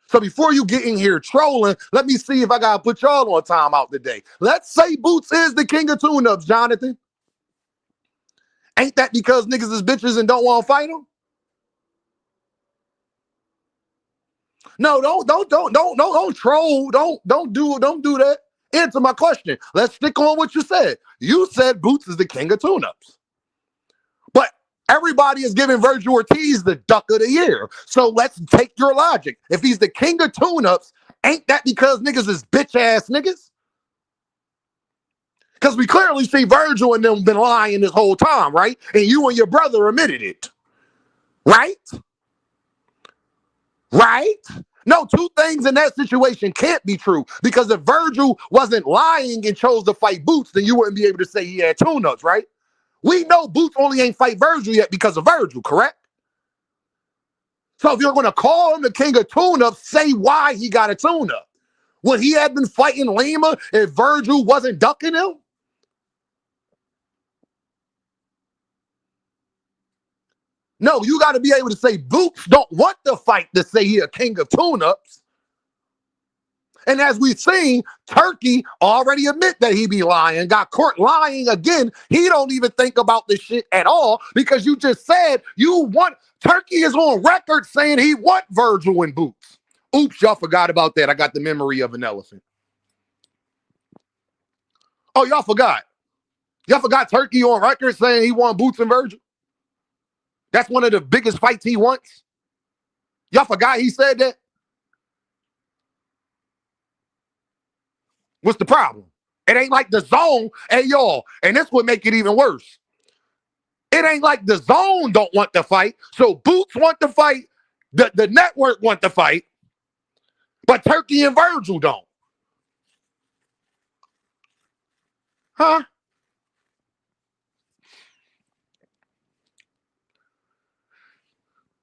So before you get in here trolling, let me see if I gotta put y'all on timeout today. Let's say Boots is the king of tune-ups, Jonathan. Ain't that because niggas is bitches and don't want to fight them? No, don't troll. Don't do that. Answer my question. Let's stick on what you said. You said Boots is the king of tune-ups. But everybody is giving Virgil Ortiz the duck of the year. So let's take your logic. If he's the king of tune-ups, ain't that because niggas is bitch-ass niggas? Because we clearly see Virgil and them been lying this whole time, right? And you and your brother admitted it. Right? Right? No, two things in that situation can't be true. Because if Virgil wasn't lying and chose to fight Boots, then you wouldn't be able to say he had tune-ups, right? We know Boots only ain't fight Virgil yet because of Virgil, correct? So if you're going to call him the king of tune-ups, say why he got a tune-up. Would he have been fighting Lima if Virgil wasn't ducking him? No, you got to be able to say Boots don't want the fight to say he a king of tune-ups. And as we've seen, Turkey already admit that he be lying, got caught lying again. He don't even think about this shit at all because you just said you want, Turkey is on record saying he want Virgil and Boots. Oops, y'all forgot about that. I got the memory of an elephant. Oh, y'all forgot. Y'all forgot Turkey on record saying he want Boots and Virgil? That's one of the biggest fights he wants. Y'all forgot he said that? What's the problem? It ain't like the zone. Hey, y'all, and this would make it even worse. It ain't like the zone don't want to fight. So Boots want to fight. The network want to fight. But Turkey and Virgil don't. Huh?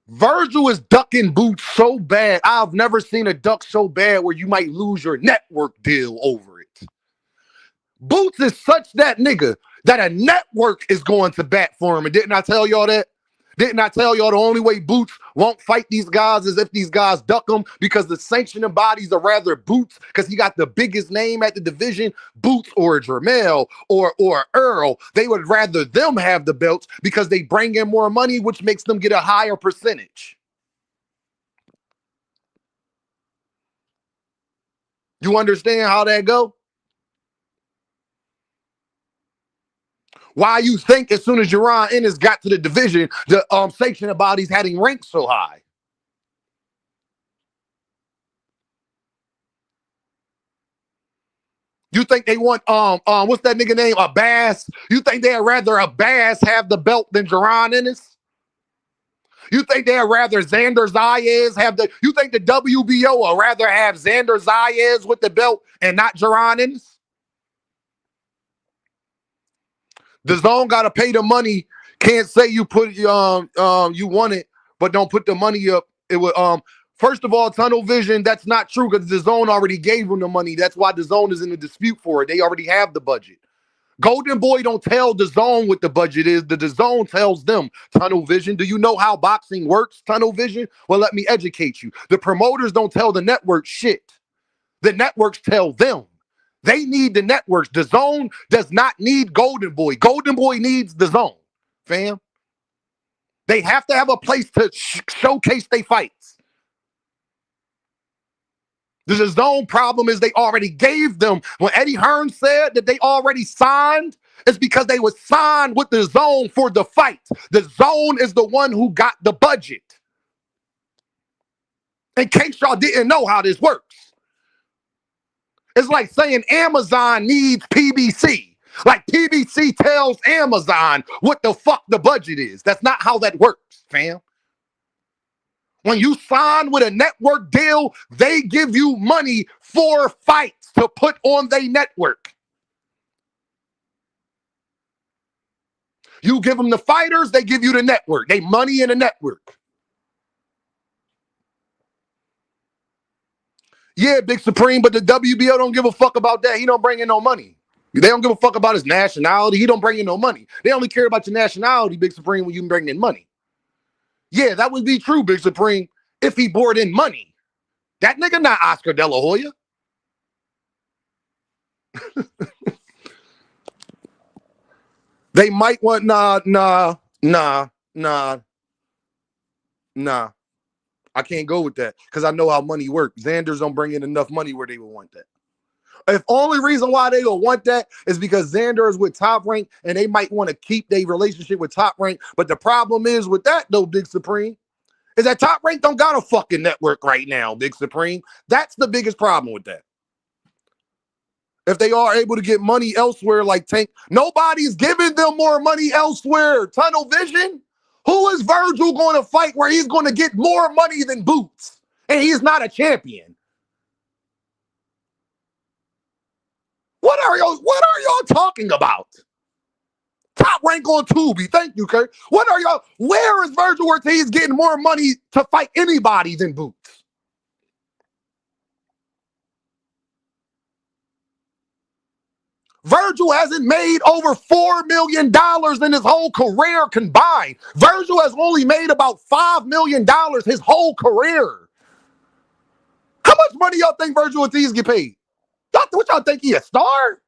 Virgil is ducking Boots so bad. I've never seen a duck so bad where you might lose your network deal over it. Boots is such that nigga that a network is going to bat for him. And didn't I tell y'all that? Didn't I tell y'all the only way Boots won't fight these guys is if these guys duck him because the sanctioning bodies are rather Boots because he got the biggest name at the division, Boots or Jermell or Earl. They would rather them have the belts because they bring in more money, which makes them get a higher percentage. You understand how that go? Why you think as soon as Jaron Ennis got to the division, the sanctioning bodies had him ranked so high? You think they want what's that nigga name? Abbas? You think they'd rather Abbas have the belt than Jaron Ennis? You think they'd rather Xander Zayas have the? You think the WBO would rather have Xander Zayas with the belt and not Jaron Ennis? The zone got to pay the money. Can't say you put you want it, but don't put the money up. It would first of all, Tunnel Vision. That's not true because the zone already gave them the money. That's why the zone is in a dispute for it. They already have the budget. Golden Boy don't tell the zone what the budget is. The zone tells them. Tunnel Vision. Do you know how boxing works? Tunnel Vision. Well, let me educate you. The promoters don't tell the network shit. The networks tell them. They need the networks. The zone does not need Golden Boy. Golden Boy needs the zone, fam. They have to have a place to showcase their fights. The zone problem is they already gave them. When Eddie Hearn said that they already signed, it's because they were signed with the zone for the fight. The zone is the one who got the budget. In case y'all didn't know how this works. It's like saying Amazon needs PBC. Like PBC tells Amazon what the fuck the budget is. That's not how that works, fam. When you sign with a network deal, they give you money for fights to put on their network. You give them the fighters, they give you the network. They money in the network. Yeah, Big Supreme, but the WBO don't give a fuck about that. He don't bring in no money. They don't give a fuck about his nationality. He don't bring in no money. They only care about your nationality, Big Supreme, when you bring in money. Yeah, that would be true, Big Supreme, if he brought in money. That nigga not Oscar De La Hoya. They might want, nah. I can't go with that because I know how money works. Xanders don't bring in enough money where they would want that. If only reason why they will want that is because Xander is with Top Rank and they might want to keep their relationship with Top Rank. But the problem is with that, though, Big Supreme, is that Top Rank don't got a fucking network right now, Big Supreme. That's the biggest problem with that. If they are able to get money elsewhere like Tank, nobody's giving them more money elsewhere. Tunnel Vision? Who is Virgil going to fight where he's going to get more money than Boots? And he's not a champion. What are y'all talking about? Top Rank on Tubi. Thank you, Kurt. Where is Virgil Ortiz getting more money to fight anybody than Boots? Virgil hasn't made over $4 million in his whole career combined. Virgil has only made about $5 million his whole career. How much money y'all think Virgil Ortiz get paid? What y'all think, he a star?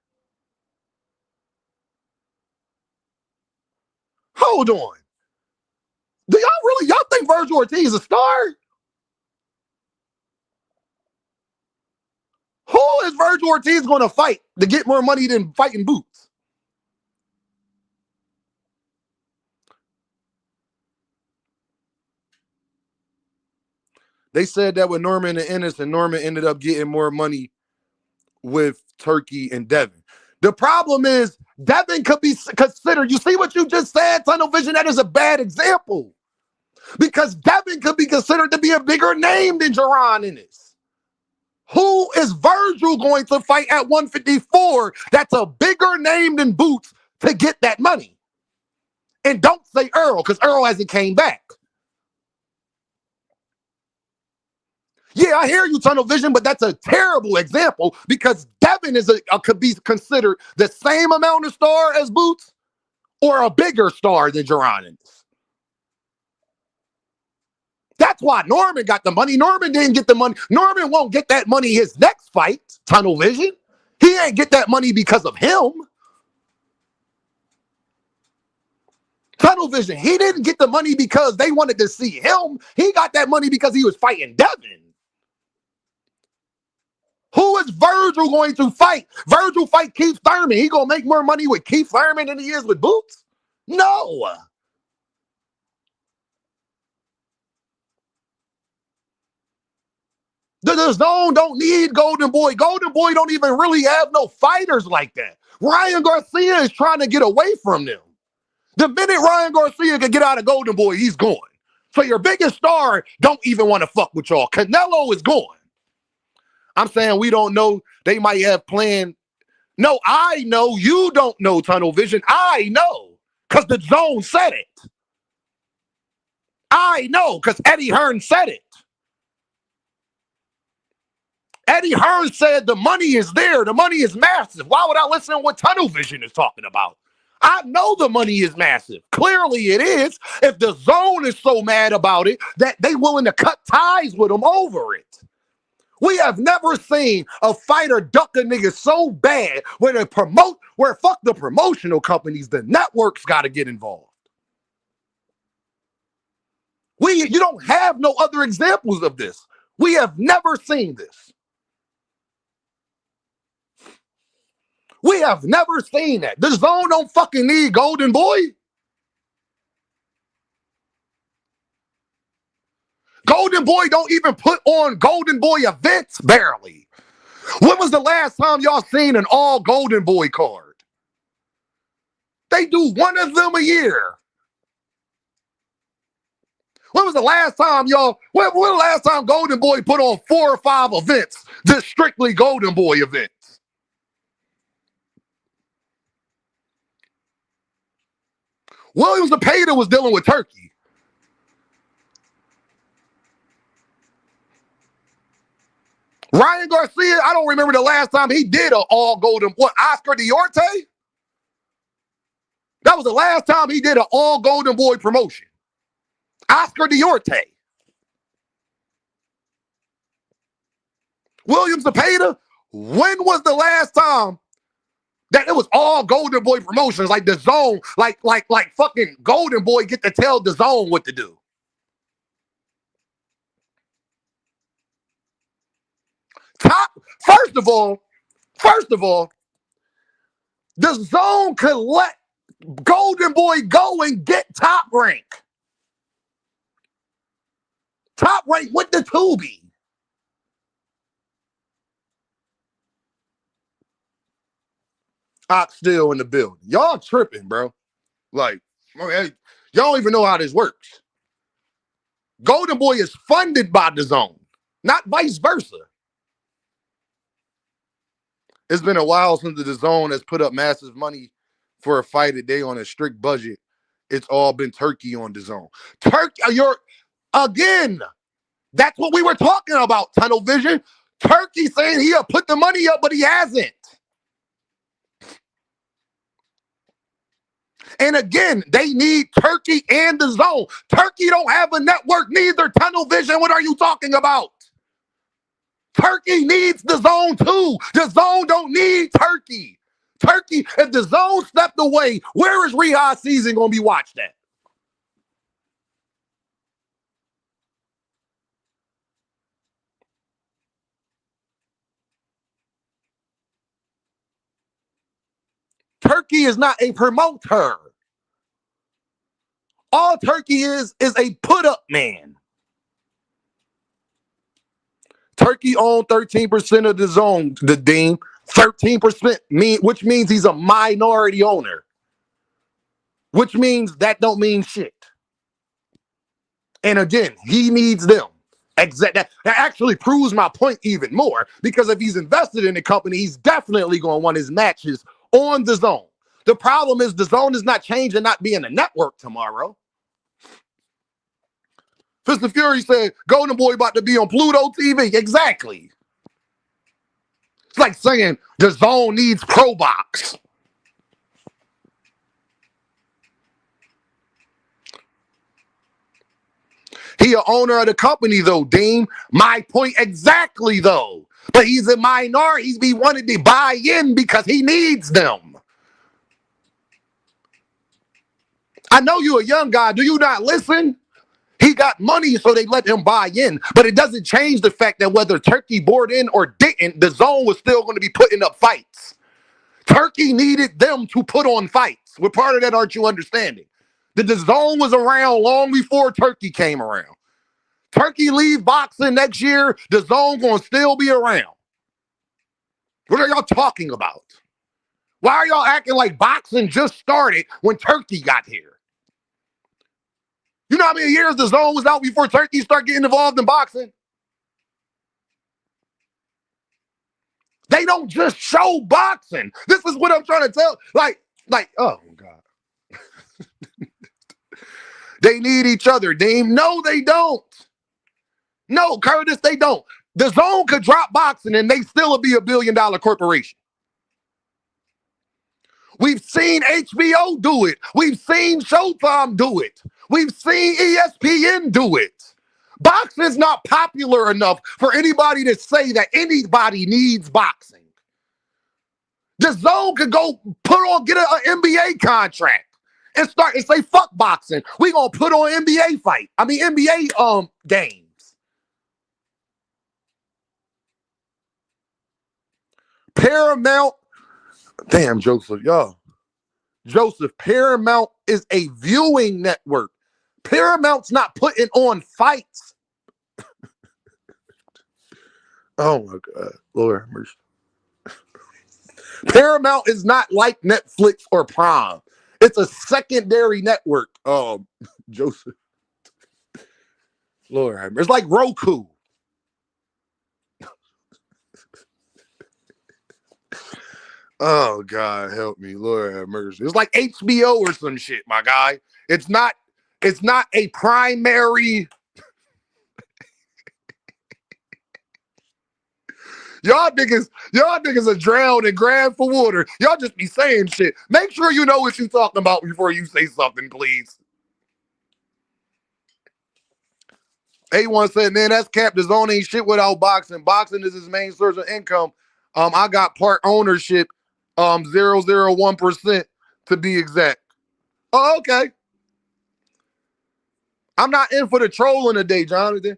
Hold on. Do y'all think Virgil Ortiz is a star? Who is Virgil Ortiz going to fight to get more money than fighting Boots? They said that with Norman and Ennis, and Norman ended up getting more money with Turkey and Devin. The problem is Devin could be considered, you see what you just said, Tunnel Vision? That is a bad example. Because Devin could be considered to be a bigger name than Jaron Ennis. Who is Virgil going to fight at 154 that's a bigger name than Boots to get that money? And don't say Earl, because Earl hasn't came back. Yeah, I hear you, Tunnel Vision, but that's a terrible example because Devin could be considered the same amount of star as Boots or a bigger star than Jaron Ennis. That's why Norman got the money. Norman didn't get the money. Norman won't get that money his next fight, Tunnel Vision. He ain't get that money because of him. Tunnel Vision, he didn't get the money because they wanted to see him. He got that money because he was fighting Devin. Who is Virgil going to fight? Virgil fight Keith Thurman. He going to make more money with Keith Thurman than he is with Boots? No. The zone don't need Golden Boy. Golden Boy don't even really have no fighters like that. Ryan Garcia is trying to get away from them. The minute Ryan Garcia can get out of Golden Boy, he's gone. So your biggest star don't even want to fuck with y'all. Canelo is gone. I'm saying we don't know. They might have planned. No, I know. You don't know, Tunnel Vision. I know. Because the zone said it. I know. Because Eddie Hearn said it. Eddie Hearn said the money is there. The money is massive. Why would I listen to what Tunnel Vision is talking about? I know the money is massive. Clearly it is. If the zone is so mad about it that they willing to cut ties with them over it. We have never seen a fighter duck a nigga so bad where fuck the promotional companies, the networks got to get involved. You don't have no other examples of this. We have never seen this. We have never seen that. The Zone don't fucking need Golden Boy. Golden Boy don't even put on Golden Boy events, barely. When was the last time y'all seen an all Golden Boy card? They do one of them a year. When was the last time when the last time Golden Boy put on 4 or 5 events, just strictly Golden Boy events? Williams Zepeda was dealing with Turkey. Ryan Garcia, I don't remember the last time he did an all Golden Boy. Oscar Diorte? That was the last time he did an all Golden Boy promotion. Oscar Diorte. Williams Zepeda, when was the last time that it was all Golden Boy promotions? Like the Zone, like fucking Golden Boy get to tell the Zone what to do. First of all, the Zone could let Golden Boy go and get Top Rank. Top Rank with the Tubi. Ox still in the building. Y'all tripping, bro. Like, y'all don't even know how this works. Golden Boy is funded by the Zone, not vice versa. It's been a while since the Zone has put up massive money for a fight a day on a strict budget. It's all been Turkey on the Zone. Turkey, again, that's what we were talking about, tunnel vision. Turkey saying he'll put the money up, but he hasn't. And again, they need Turkey and the Zone. Turkey don't have a network neither, tunnel vision. What are you talking about? Turkey needs the Zone too. The Zone don't need Turkey. Turkey, if the Zone stepped away, where is Riyadh season going to be watched at? Turkey is not a promoter. All Turkey is a put-up man. Turkey owned 13% of the Zone, the Dean. 13% which means he's a minority owner. Which means that don't mean shit. And again, he needs them. That actually proves my point even more, because if he's invested in the company, he's definitely going to want his matches on the Zone. The problem is the Zone is not changing, not being a network tomorrow. Fist of Fury said Golden Boy about to be on Pluto TV. Exactly. It's like saying the Zone needs Pro Box. He an owner of the company, though, Dean. My point exactly, though. But he's a minority. He wanted to buy in because he needs them. I know you're a young guy. Do you not listen? He got money, so they let him buy in. But it doesn't change the fact that whether Turkey bought in or didn't, the Zone was still going to be putting up fights. Turkey needed them to put on fights. What part of that aren't you understanding? The Zone was around long before Turkey came around. Turkey leave boxing next year, the Zone going to still be around. What are y'all talking about? Why are y'all acting like boxing just started when Turkey got here? You know how many years the Zone was out before Turkey started getting involved in boxing? They don't just show boxing. This is what I'm trying to tell. Like, oh God. They need each other, Dean. No, they don't. No, Curtis, they don't. The Zone could drop boxing and they still would be $1 billion corporation. We've seen HBO do it. We've seen Showtime do it. We've seen ESPN do it. Boxing's not popular enough for anybody to say that anybody needs boxing. The Zone could go get an NBA contract and start and say fuck boxing. We gonna put on NBA fight. I mean NBA games. Paramount. Damn, Joseph, y'all. Joseph, Paramount is a viewing network. Paramount's not putting on fights. Oh my God, Lord have mercy. Paramount is not like Netflix or Prime. It's a secondary network. Joseph. Lord have mercy. It's like Roku. Oh God, help me, Lord have mercy. It's like HBO or some shit, my guy. It's not a primary. Y'all niggas are drowned and grab for water. Y'all just be saying shit. Make sure you know what you're talking about before you say something, please. A1 said, man, that's cap. DAZN ain't shit without boxing. Boxing is his main source of income. I got part ownership, 0.001% to be exact. Oh, okay. I'm not in for the trolling today, Jonathan.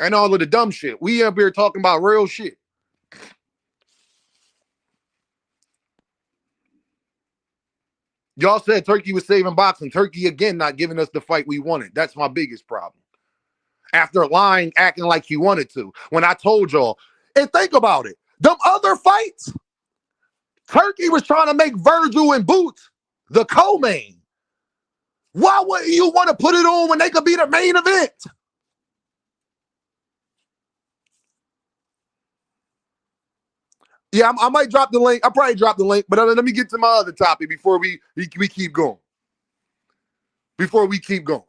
And all of the dumb shit. We up here talking about real shit. Y'all said Turkey was saving boxing. Turkey, again, not giving us the fight we wanted. That's my biggest problem. After lying, acting like he wanted to. When I told y'all, and think about it, them other fights, Turkey was trying to make Virgil and Boots the co-main. Why wouldn't you want to put it on when they could be the main event? Yeah, I might drop the link. I'll probably drop the link, but let me get to my other topic before we keep going. Before we keep going.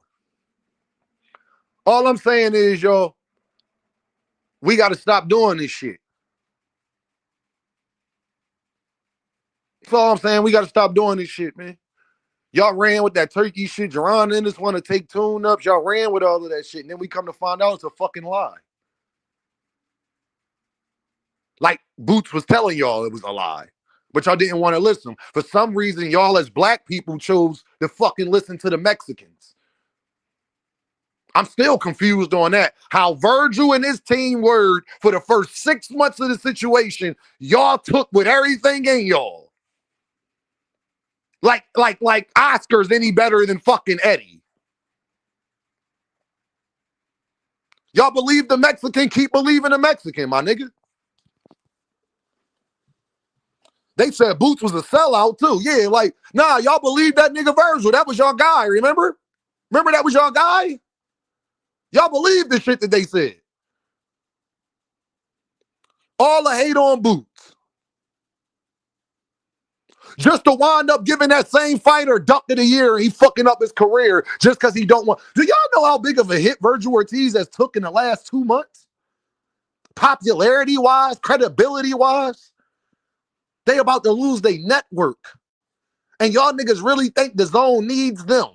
All I'm saying is, y'all, we got to stop doing this shit. That's all I'm saying. We got to stop doing this shit, man. Y'all ran with that Turkey shit. Jerron and this want to take tune-ups. Y'all ran with all of that shit, and then we come to find out it's a fucking lie. Like Boots was telling y'all it was a lie, but y'all didn't want to listen. For some reason, y'all as black people chose to fucking listen to the Mexicans. I'm still confused on that. How Virgil and his team word for the first 6 months of the situation, y'all took with everything in y'all. Like Oscar's any better than fucking Eddie. Y'all believe the Mexican, keep believing the Mexican, my nigga. They said Boots was a sellout too. Yeah, like, nah, y'all believe that nigga Virgil. That was your guy, remember? Remember that was your guy? Y'all believe the shit that they said. All the hate on Boots. Just to wind up giving that same fighter duck of the year and he fucking up his career just because he don't want. Do y'all know how big of a hit Virgil Ortiz has took in the last 2 months? Popularity-wise, credibility-wise? They about to lose their network. And y'all niggas really think DAZN needs them.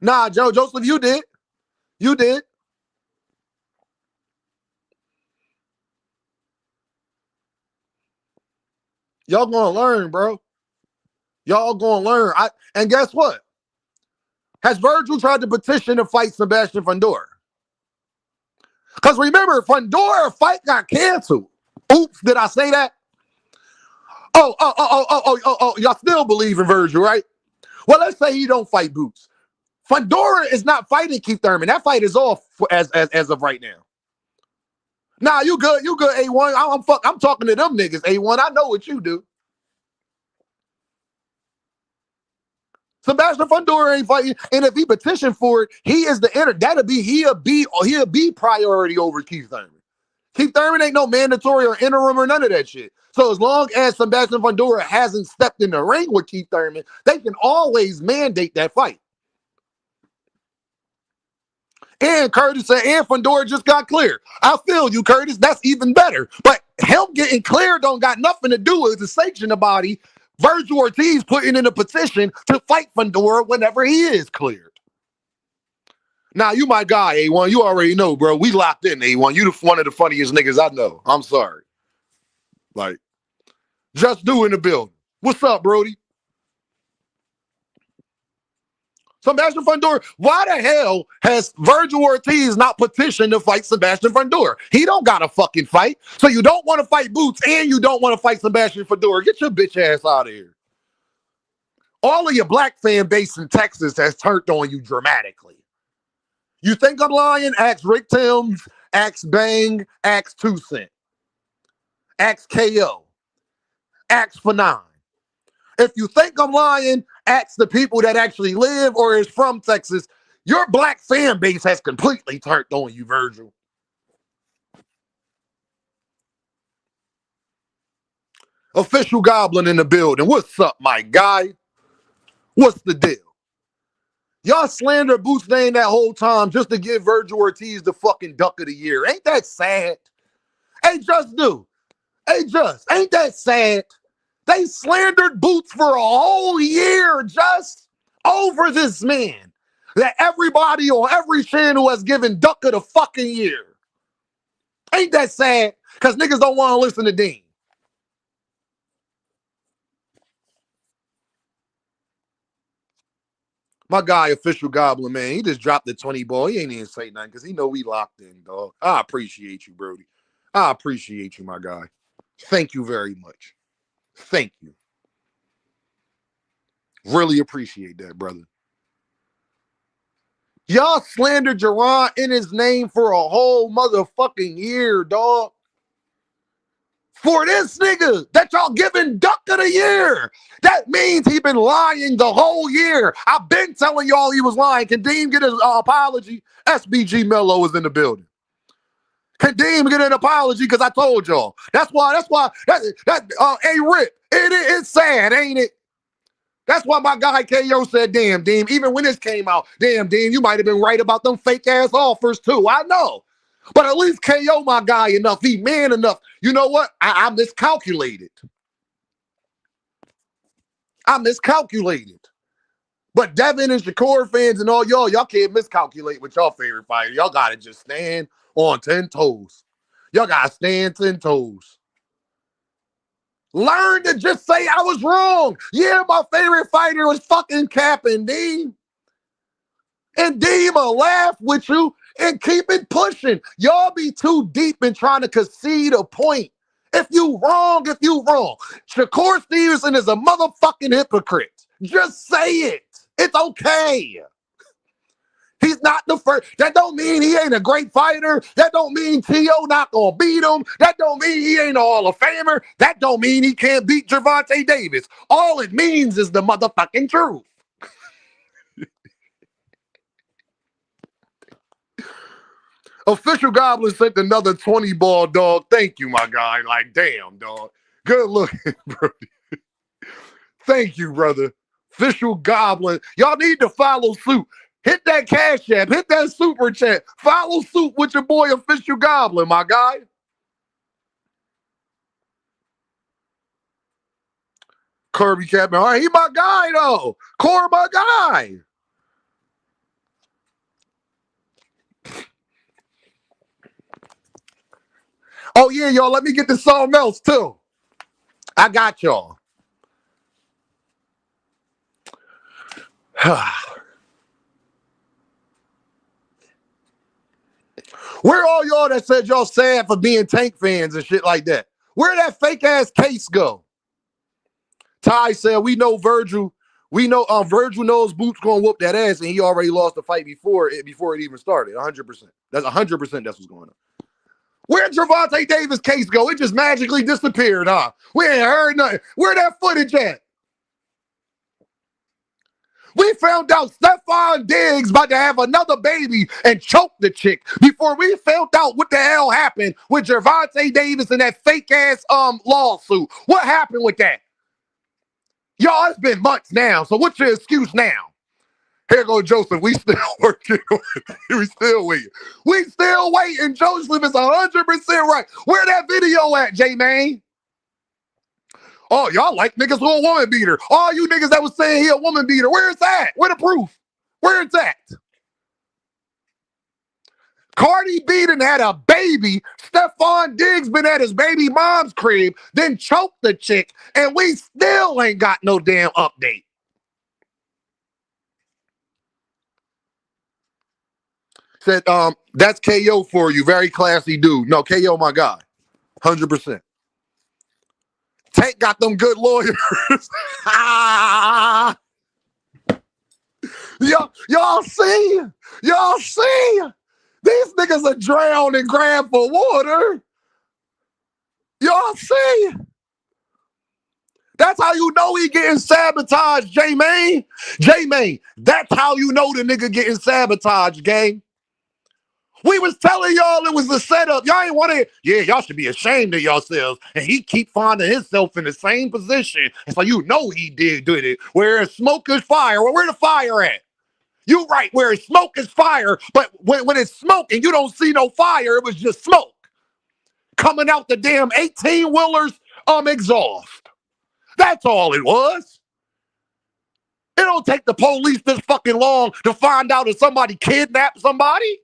Nah, Joseph, you did. You did. Y'all gonna learn, bro. Y'all gonna learn. And guess what? Has Virgil tried to petition to fight Sebastian Fundora? Because remember, Fundora fight got canceled. Oops, did I say that? Oh, y'all still believe in Virgil, right? Well, let's say he don't fight Boots. Fundora is not fighting Keith Thurman. That fight is off as of right now. Nah, you good, A1. I'm talking to them niggas, A1. I know what you do. Sebastian Fundora ain't fighting, and if he petitioned for it, he is the he'll be priority over Keith Thurman. Keith Thurman ain't no mandatory or interim or none of that shit. So as long as Sebastian Fundora hasn't stepped in the ring with Keith Thurman, they can always mandate that fight. And Curtis said, and Fundora just got cleared. I feel you, Curtis. That's even better. But him getting cleared don't got nothing to do with the sanction body. Virgil Ortiz putting in a petition to fight Fundora whenever he is cleared. Now, you my guy, A1. You already know, bro. We locked in, A1. You one of the funniest niggas I know. I'm sorry. Like, Just Do in the building. What's up, Brody? Sebastian Fundora. Why the hell has Virgil Ortiz not petitioned to fight Sebastian Fundora? He don't got to fucking fight. So you don't want to fight Boots and you don't want to fight Sebastian Fundora. Get your bitch ass out of here. All of your black fan base in Texas has turned on you dramatically. You think I'm lying? Ask Rick Timms, ask Bang, ask 2 Cent, ask KO, ask Fanon. If you think I'm lying, ask the people that actually live or is from Texas. Your black fan base has completely turned on you, Virgil. Official Goblin in the building. What's up, my guy? What's the deal? Y'all slander Boots' name that whole time just to give Virgil Ortiz the fucking Duck of the Year. Ain't that sad? Hey, Just Do. Hey, Just. Ain't that sad? They slandered Boots for a whole year just over this man that everybody on every channel has given Duck of the fucking Year. Ain't that sad? Because niggas don't want to listen to Dean. My guy, Official Goblin, man, he just dropped the 20 ball. He ain't even say nothing because he know we locked in, dog. I appreciate you, Brody. I appreciate you, my guy. Thank you very much. Thank you. Really appreciate that, brother. Y'all slandered Jerron in his name for a whole motherfucking year, dog. For this nigga that y'all giving Duck of the Year. That means he been lying the whole year. I've been telling y'all he was lying. Can Dean get his apology? SBG Mello is in the building. Can Dean get an apology? Because I told y'all. That's why, hey, Rip, it's sad, ain't it? That's why my guy KO said, damn, Dean, even when this came out, damn, Dean, you might have been right about them fake-ass offers, too. I know. But at least KO my guy enough. He man enough. You know what? I miscalculated. I miscalculated. But Devin and Shakur fans and all y'all can't miscalculate with y'all favorite fighter. Y'all got to just stand on 10 toes. Y'all got to stand 10 toes. Learn to just say I was wrong. Yeah, my favorite fighter was fucking capping, Dean. And Dean will laugh with you and keep it pushing. Y'all be too deep in trying to concede a point. If you wrong, you wrong. Shakur Stevenson is a motherfucking hypocrite. Just say it. It's okay. He's not the first. That don't mean he ain't a great fighter. That don't mean T.O. not gonna beat him. That don't mean he ain't a Hall of Famer. That don't mean he can't beat Gervonta Davis. All it means is the motherfucking truth. Official Goblin sent another 20 ball, dog. Thank you, my guy. Like, damn, dog. Good looking, bro. Thank you, brother. Official Goblin. Y'all need to follow suit. Hit that Cash App. Hit that super chat. Follow suit with your boy, Official Goblin, my guy. Kirby Captain. All right, he my guy, though. Core, my guy. Oh, yeah, y'all, let me get to something else, too. I got y'all. Where all y'all that said y'all sad for being Tank fans and shit like that? Where that fake-ass case go? Ty said, we know Virgil. We know Virgil knows Boots gonna whoop that ass, and he already lost the fight before it even started. 100%. That's 100%. That's what's going on. Where'd Gervonta Davis case go? It just magically disappeared, huh? We ain't heard nothing. Where that footage at? We found out Stephon Diggs about to have another baby and choke the chick before we found out what the hell happened with Gervonta Davis and that fake-ass lawsuit. What happened with that? Y'all, it's been months now, so what's your excuse now? Here go Joseph. We still working on it. We still waiting. We still waiting. Joseph is 100% right. Where that video at, J-Man? Oh, y'all like niggas who a woman beater. All you niggas that was saying he a woman beater. Where is that? Where the proof? Where is that? Cardi B done had a baby. Stephon Diggs been at his baby mom's crib, then choked the chick, and we still ain't got no damn update. Said, that's KO for you. Very classy dude. No, KO my guy. 100%. Tank got them good lawyers. Y'all see? Y'all see? These niggas are drowned and grab for water. Y'all see? That's how you know he getting sabotaged, J-Main. J-Main, that's how you know the nigga getting sabotaged, gang. We was telling y'all it was the setup. Y'all ain't want to. Yeah, y'all should be ashamed of yourselves. And he keep finding himself in the same position. And so you know he did it. Where smoke is fire. Well, where the fire at? You right, where smoke is fire. But when it's smoke and you don't see no fire, it was just smoke coming out the damn 18-wheelers exhaust. That's all it was. It don't take the police this fucking long to find out if somebody kidnapped somebody.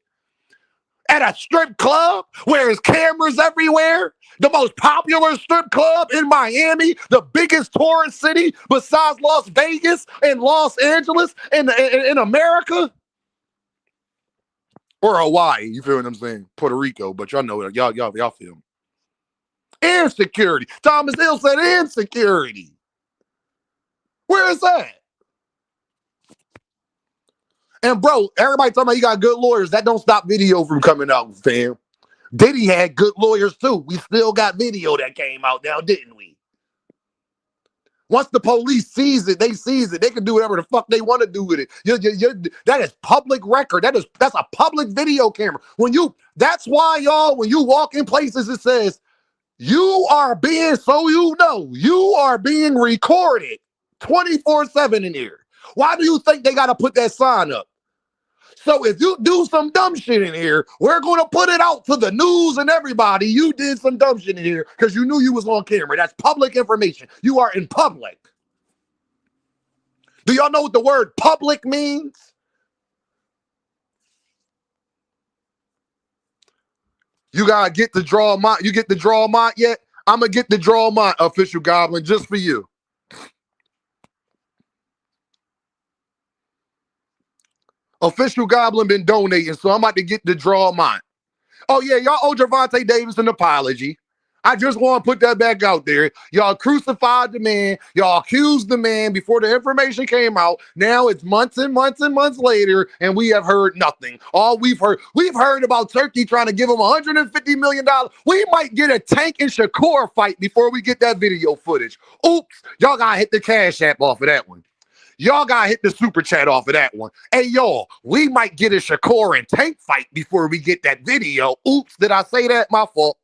At a strip club where there's cameras everywhere, the most popular strip club in Miami, the biggest tourist city besides Las Vegas and Los Angeles in America, or Hawaii. You feel what I'm saying? Puerto Rico, but y'all know it. Y'all feel me. Insecurity. Thomas Hill said insecurity. Where is that? And bro, everybody talking about you got good lawyers. That don't stop video from coming out, fam. Diddy had good lawyers too. We still got video that came out now, didn't we? Once the police sees it, they seize it. They can do whatever the fuck they want to do with it. That is public record. That's a public video camera. That's why y'all, when you walk in places, it says you are being, so you know, you are being recorded 24/7 in here. Why do you think they got to put that sign up? So if you do some dumb shit in here, we're going to put it out to the news and everybody. You did some dumb shit in here because you knew you was on camera. That's public information. You are in public. Do y'all know what the word public means? You got to get the draw mine. You get the draw mine yet? I'm going to get the draw mine, Official Goblin, just for you. Official Goblin been donating, so I'm about to get the draw mine. Oh, yeah, y'all owe Gervonta Davis an apology. I just want to put that back out there. Y'all crucified the man. Y'all accused the man before the information came out. Now it's months and months and months later, and we have heard nothing. All we've heard about Turkey trying to give him $150 million. We might get a Tank and Shakur fight before we get that video footage. Oops, y'all got to hit the Cash App off of that one. Y'all got to hit the super chat off of that one. Hey, y'all, we might get a Shakur and Tank fight before we get that video. Oops, did I say that? My fault.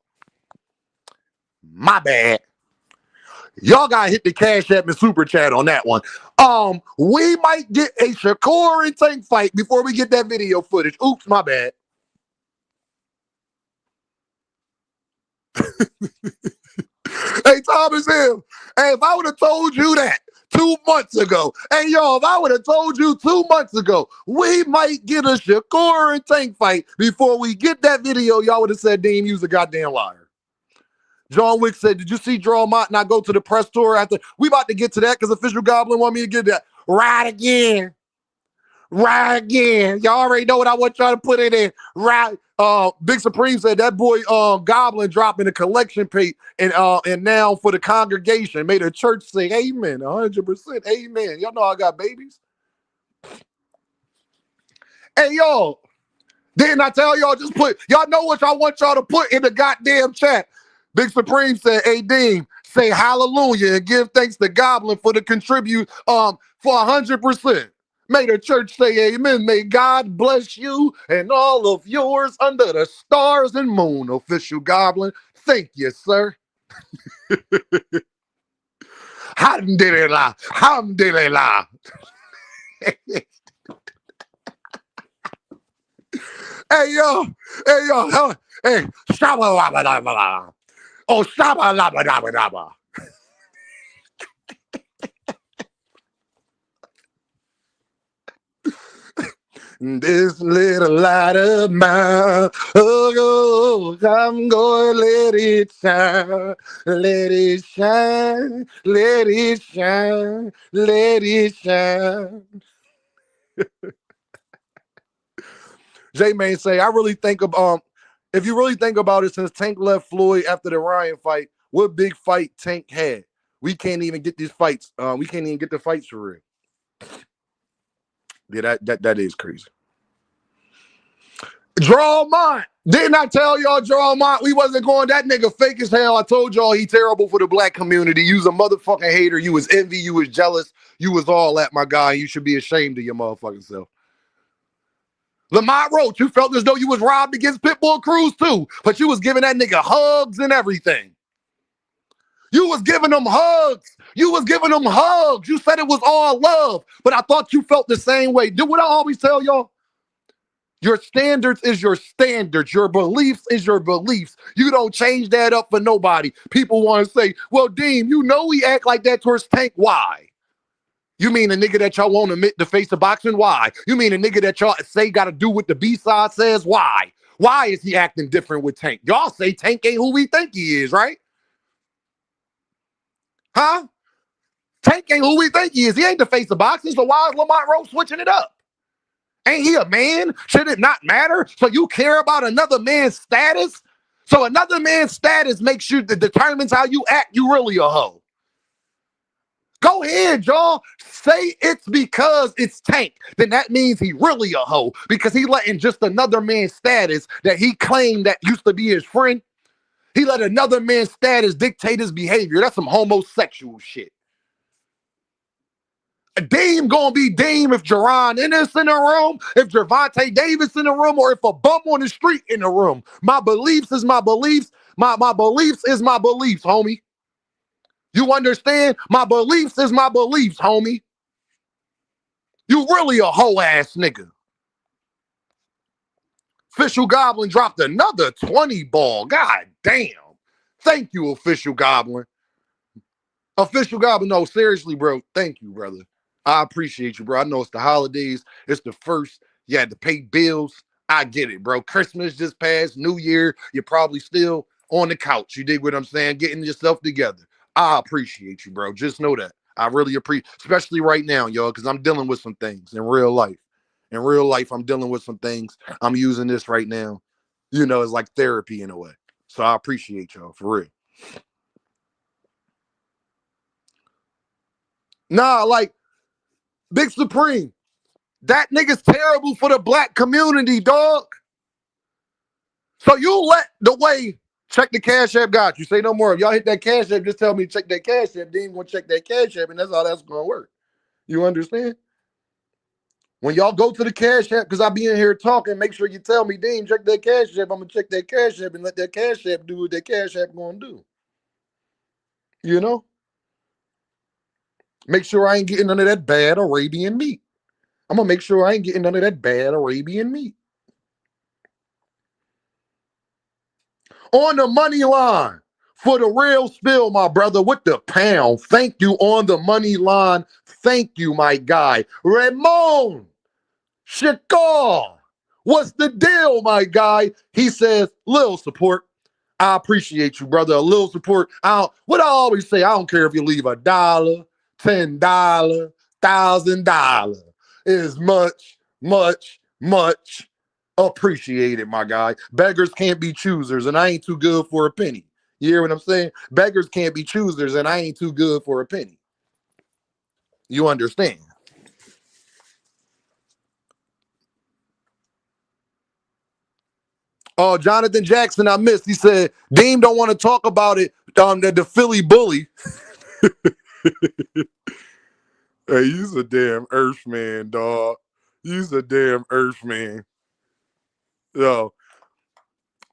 My bad. Y'all got to hit the Cash App and super chat on that one. We might get a Shakur and Tank fight before we get that video footage. Oops, my bad. Hey, Thomas Hill. Hey, if I would have told you that 2 months ago, hey, y'all, if I would have told you 2 months ago, we might get a Shakur and Tank fight before we get that video, y'all would have said, Dean, you's a goddamn liar. John Wick said, did you see Draw Mott not go to the press tour after? We about to get to that because Official Goblin want me to get that. Right again. Right again. Y'all already know what I want y'all to put it in. Right. Big Supreme said that boy Goblin dropping a collection plate and now for the congregation made a church say amen. 100% amen. Y'all know I got babies. Hey, y'all. Didn't I tell y'all y'all know what I want y'all to put in the goddamn chat. Big Supreme said, hey, Dean, say hallelujah and give thanks to Goblin for the contribute for 100%. May the church say amen. May God bless you and all of yours under the stars and moon, Official Goblin. Thank you, sir. Alhamdulillah. Alhamdulillah. Hey, yo. Hey, shabba-labba-dabba-dabba. Oh, shabba-labba-dabba-dabba. This little light of mine, oh, I'm going to let it shine, let it shine, let it shine, let it shine. J-Man say, I really think of if you really think about it, since Tank left Floyd after the Ryan fight, what big fight Tank had? We can't even get these fights. We can't even get the fights for real. Yeah, that is crazy. Draw Mont. Didn't I tell y'all Draw Mont? We wasn't going. That nigga fake as hell. I told y'all he terrible for the black community. You was a motherfucking hater. You was envy. You was jealous. You was all that, my guy. You should be ashamed of your motherfucking self. Lamont Roach, you felt as though you was robbed against Pitbull Cruz too, but you was giving that nigga hugs and everything. You was giving them hugs. You was giving them hugs. You said it was all love, but I thought you felt the same way. Do what I always tell y'all. Your standards is your standards. Your beliefs is your beliefs. You don't change that up for nobody. People want to say, well, Deem, you know we act like that towards Tank. Why? You mean a nigga that y'all won't admit the face of boxing? Why? You mean a nigga that y'all say got to do what the B-side says? Why? Why is he acting different with Tank? Y'all say Tank ain't who we think he is, right? Huh? Tank ain't who we think he is. He ain't the face of boxing, so why is Lamont Roach switching it up? Ain't he a man? Should it not matter? So you care about another man's status? So another man's status makes you, determines how you act. You really a hoe. Go ahead, y'all. Say it's because it's Tank. Then that means he really a hoe because he letting just another man's status that he claimed that used to be his friend. He let another man's status dictate his behavior. That's some homosexual shit. Dame gonna be Dame if Jaron Ennis in the room, if Gervonta Davis in the room, or if a bum on the street in the room. My beliefs is my beliefs. My beliefs is my beliefs, homie. You understand? My beliefs is my beliefs, homie. You really a hoe ass nigga. Official Goblin dropped another 20 ball. God damn. Thank you, Official Goblin. Official Goblin, no, seriously, bro. Thank you, brother. I appreciate you, bro. I know it's the holidays. It's the first. You had to pay bills. I get it, bro. Christmas just passed. New Year. You're probably still on the couch. You dig what I'm saying? Getting yourself together. I appreciate you, bro. Just know that. I really appreciate, especially right now, y'all, because I'm dealing with some things in real life. In real life, I'm dealing with some things. I'm using this right now. You know, it's like therapy in a way. So I appreciate y'all, for real. Nah, like, Big Supreme, that nigga's terrible for the black community, dog. So you let the way, check the Cash App, got you. Say no more. If y'all hit that Cash App, just tell me to check that Cash App. Then gonna check that Cash App, and that's how that's gonna work. You understand? When y'all go to the Cash App, because I be in here talking, make sure you tell me, Dean, check that Cash App. I'm gonna check that Cash App and let that Cash App do what that Cash App gonna do. You know? Make sure I ain't getting none of that bad Arabian meat. I'm gonna make sure I ain't getting none of that bad Arabian meat. On the money line for the real spill, my brother, with the pound. Thank you on the money line. Thank you, my guy. Ramon Shakar. What's the deal, my guy? He says, little support. I appreciate you, brother. A little support. What I always say, I don't care if you leave $1, $10, $1,000. It is much, much, much appreciated, my guy. Beggars can't be choosers, and I ain't too good for a penny. You hear what I'm saying? Beggars can't be choosers, and I ain't too good for a penny. You understand? Oh, Jonathan Jackson, I missed. He said, Dean don't want to talk about it. The Philly bully. Hey, you's a damn Earthman, dog. You's a damn Earthman. Yo.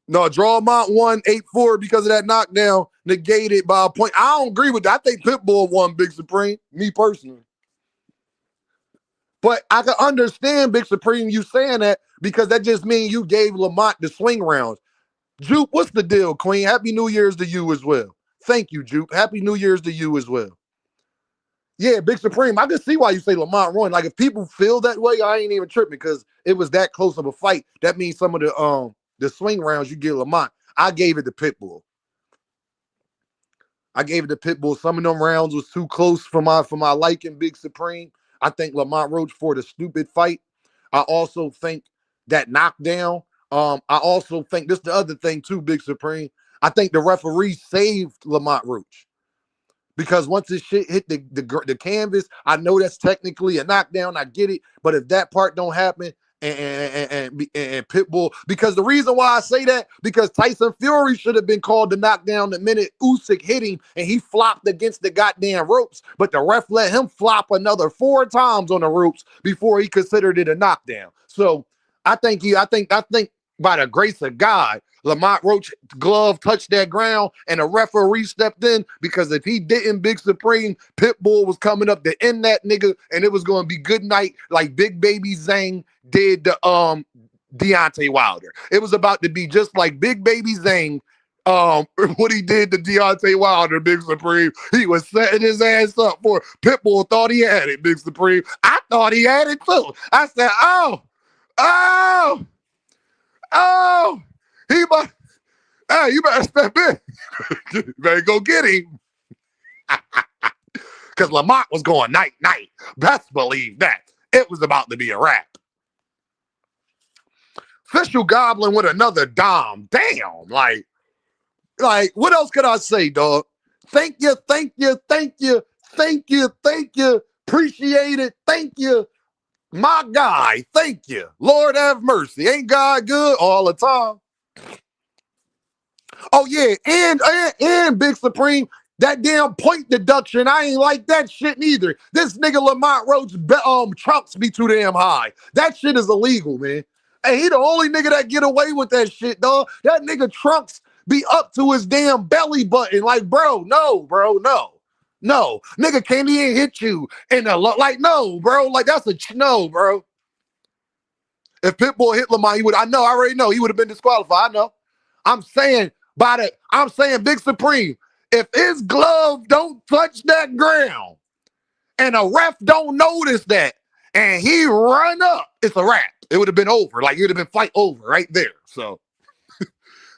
No, Draw Mont won 8-4 because of that knockdown, negated by a point. I don't agree with that. I think Pitbull won, Big Supreme, me personally. But I can understand, Big Supreme, you saying that because that just means you gave Lamont the swing rounds. Jupe, what's the deal, Queen? Happy New Year's to you as well. Thank you, Jupe. Happy New Year's to you as well. Yeah, Big Supreme. I can see why you say Lamont won. Like if people feel that way, I ain't even tripping because it was that close of a fight. That means some of the swing rounds you give Lamont. I gave it to Pitbull. I gave it to Pitbull. Some of them rounds was too close for my liking, Big Supreme. I think Lamont Roach for the stupid fight. I also think that knockdown. I also think this the other thing too, Big Supreme. I think the referee saved Lamont Roach because once this shit hit the canvas, I know that's technically a knockdown. I get it, but if that part don't happen, and Pitbull, because the reason why I say that, because Tyson Fury should have been called to knock down the minute Usyk hit him and he flopped against the goddamn ropes, but the ref let him flop another 4 times on the ropes before he considered it a knockdown. So I think by the grace of God, Lamont Roach glove touched that ground and a referee stepped in, because if he didn't, Big Supreme, Pitbull was coming up to end that nigga and it was going to be good night like Big Baby Zane did to Deontay Wilder. It was about to be just like Big Baby Zane what he did to Deontay Wilder, Big Supreme. He was setting his ass up for Pitbull. Thought he had it, Big Supreme. I thought he had it too. I said, oh, he must, hey, you better step in. You better go get him. Because Lamont was going night. Best believe that. It was about to be a wrap. Official Goblin with another dom. Damn, like, what else could I say, dog? Thank you. Appreciate it. Thank you. My guy, thank you. Lord have mercy. Ain't God good all the time? Oh, yeah, and Big Supreme, that damn point deduction, I ain't like that shit neither. This nigga Lamont Roach trumps be too damn high. That shit is illegal, man. Hey, he the only nigga that get away with that shit, dog. That nigga Trunks be up to his damn belly button. Like, no. No, nigga can't even hit you in the like, no, bro. Like, that's no, bro. If Pitbull hit Lamont, I already know he would have been disqualified. I know. I'm saying Big Supreme, if his glove don't touch that ground and a ref don't notice that and he run up, it's a wrap. It would have been over. Like, it would have been fight over right there. So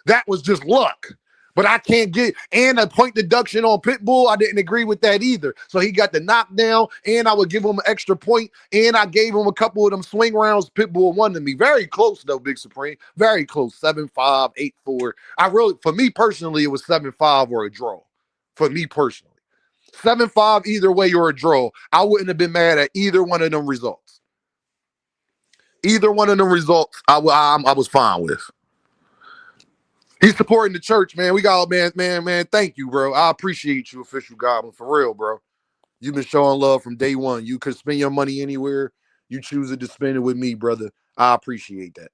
that was just luck. But I can't get, and a point deduction on Pitbull, I didn't agree with that either. So he got the knockdown, and I would give him an extra point, and I gave him a couple of them swing rounds. Pitbull won to me. Very close, though, Big Supreme. Very close. 7-5, 8-4. For me personally, it was 7-5 or a draw. For me personally. 7-5 either way or a draw. I wouldn't have been mad at either one of them results. Either one of them results, I was fine with. He's supporting the church, man. We got, man. Thank you, bro. I appreciate you, Official Goblin, for real, bro. You've been showing love from day one. You could spend your money anywhere. You choose to spend it with me, brother. I appreciate that.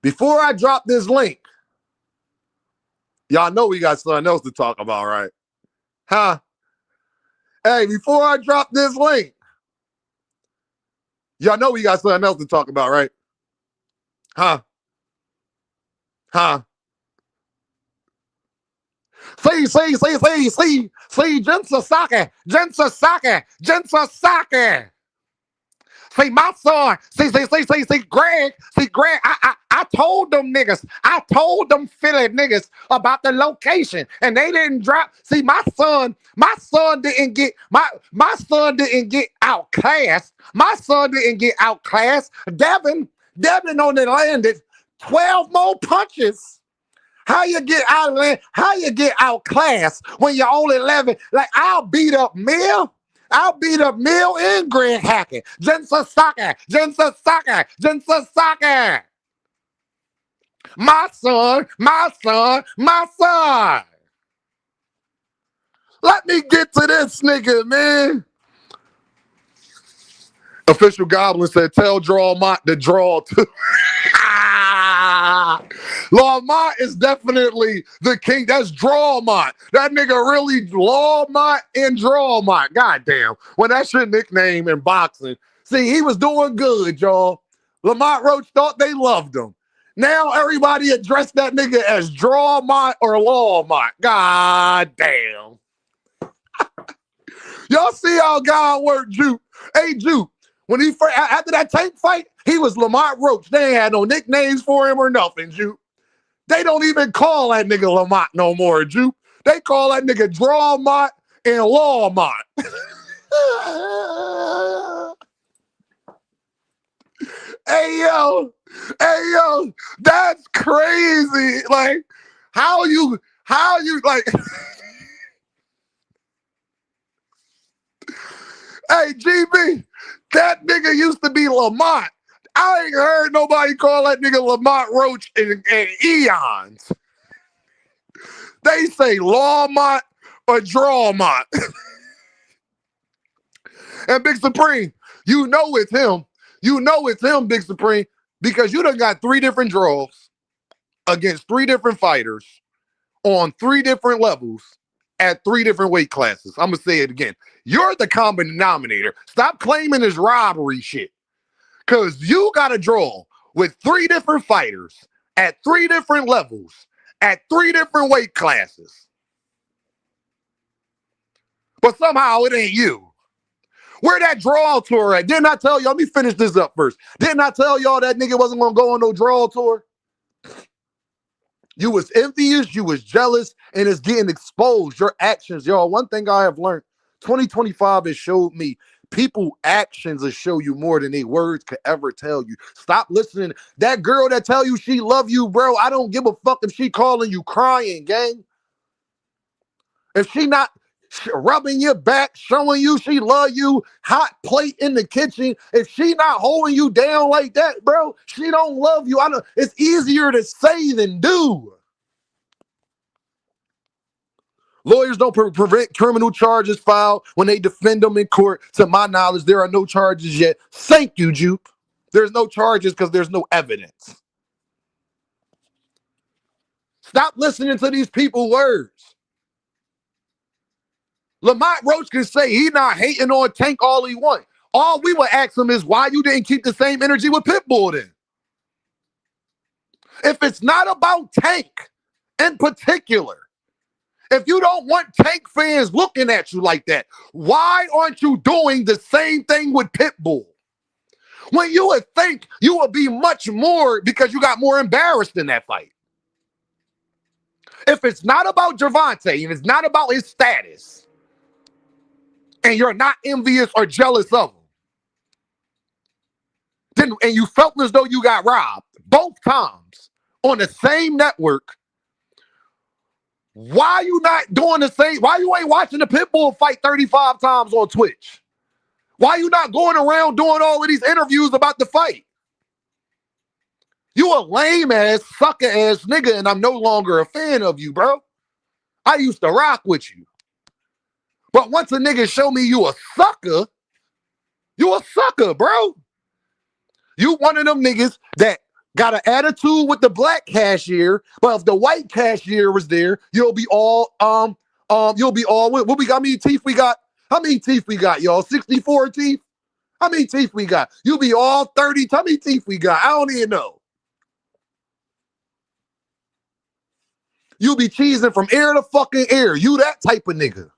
Before I drop this link, y'all know we got something else to talk about, right? Huh? Hey, before I drop this link, y'all know we got something else to talk about, right? Huh? See, Jensa Sake. See, my son, see, Greg, I told them niggas, I told them Philly niggas about the location, and they didn't drop. See, my son didn't get outclassed. My son didn't get outclassed. Devin only landed 12 more punches. How you get outclassed when you're only 11? Like, I'll beat up Mill and Greg Hackett. Jensa Sake. My son. Let me get to this nigga, man. Official Goblin said, tell Drawmont to draw too. Lawmont is definitely the king. That's Drawmont. That nigga really Lawmont and Drawmont. Goddamn. When that's your nickname in boxing. See, he was doing good, y'all. Lamont Roach thought they loved him. Now everybody address that nigga as Drawmont or Lawmont. God damn. Y'all see how God worked, Juke? Hey, Juke, when he first, after that Tank fight, he was Lamont Roach. They ain't had no nicknames for him or nothing, Juke. They don't even call that nigga Lamont no more, Juke. They call that nigga Drawmont and Lawmont. Hey yo, that's crazy. Like, how you like? Hey, GB, that nigga used to be Lamont. I ain't heard nobody call that nigga Lamont Roach in eons. They say Lawmont or Drawmont. And Big Supreme, you know it's him. You know it's him, Big Supreme, because you done got 3 different draws against 3 different fighters on 3 different levels at 3 different weight classes. I'm going to say it again. You're the common denominator. Stop claiming this robbery shit. Because you got a draw with 3 different fighters at 3 different levels at 3 different weight classes. But somehow it ain't you. Where that draw tour at? Didn't I tell y'all? Let me finish this up first. Didn't I tell y'all that nigga wasn't going to go on no draw tour? You was envious, you was jealous, and it's getting exposed. Your actions, y'all. One thing I have learned, 2025 has showed me people actions will show you more than their words could ever tell you. Stop listening. That girl that tell you she love you, bro, I don't give a fuck if she calling you crying, gang. If she not rubbing your back, showing you she love you, hot plate in the kitchen, if she not holding you down like that, bro, she don't love you. I know it's easier to say than do. Lawyers don't prevent criminal charges filed when they defend them in court. To my knowledge, there are no charges yet. Thank you, Jupe. There's no charges because there's no evidence. Stop listening to these people's words. Lamont Roach can say he not hating on Tank all he want. All we would ask him is why you didn't keep the same energy with Pitbull then. If it's not about Tank in particular, if you don't want Tank fans looking at you like that, why aren't you doing the same thing with Pitbull? When you would think you would be much more because you got more embarrassed in that fight. If it's not about Gervonta and it's not about his status, and you're not envious or jealous of him, then, and you felt as though you got robbed both times on the same network, why you not doing the same? Why you ain't watching the Pitbull fight 35 times on Twitch? Why you not going around doing all of these interviews about the fight? You a lame ass, sucker ass nigga, and I'm no longer a fan of you, bro. I used to rock with you. But once a nigga show me you a sucker, bro. You one of them niggas that got an attitude with the black cashier, but if the white cashier was there, you'll be all what we got? How many teeth we got? How many teeth we got, y'all? 64 teeth? How many teeth we got? You'll be all 30. How many teeth we got? I don't even know. You'll be cheesing from ear to fucking ear. You that type of nigga.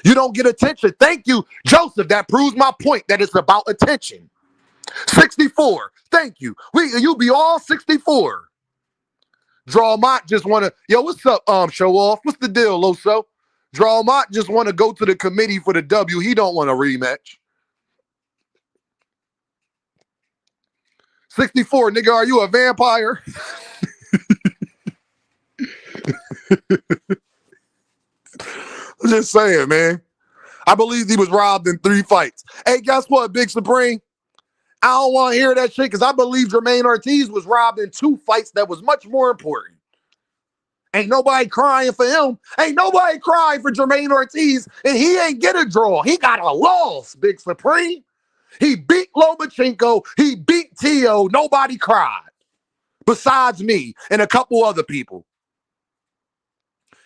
You don't get attention. Thank you, Joseph. That proves my point that it's about attention. 64. Thank you. You be all 64. Drawmont just want to, yo, what's up, show off? What's the deal, Loso? Drawmont just want to go to the committee for the W. He don't want a rematch. 64, nigga, are you a vampire? I'm just saying, man. I believe he was robbed in 3 fights. Hey, guess what, Big Supreme? I don't want to hear that shit because I believe Jermaine Ortiz was robbed in 2 fights that was much more important. Ain't nobody crying for him. Ain't nobody crying for Jermaine Ortiz, and he ain't get a draw. He got a loss, Big Supreme. He beat Lomachenko. He beat Tio. Nobody cried besides me and a couple other people.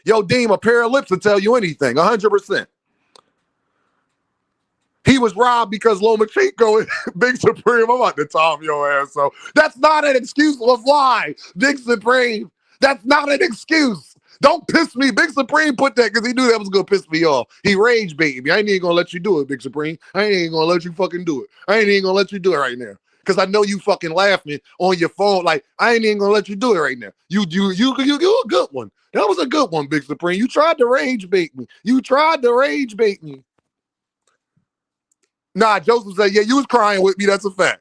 Yo, Deem, a pair of lips will tell you anything, 100%. He He was robbed because Lomachenko and Big Supreme. I'm about to tom your ass. So that's not an excuse of why, Big Supreme. That's not an excuse. Don't piss me. Big Supreme put that because he knew that was gonna piss me off. He rage baited me. I ain't even gonna let you do it, Big Supreme. I ain't even gonna let you fucking do it. I ain't even gonna let you do it right now. Because I know you fucking laughing on your phone. Like, I ain't even gonna let you do it right now. You a good one. That was a good one, Big Supreme. You tried to rage bait me. You tried to rage bait me. Nah, Joseph said, yeah, you was crying with me. That's a fact.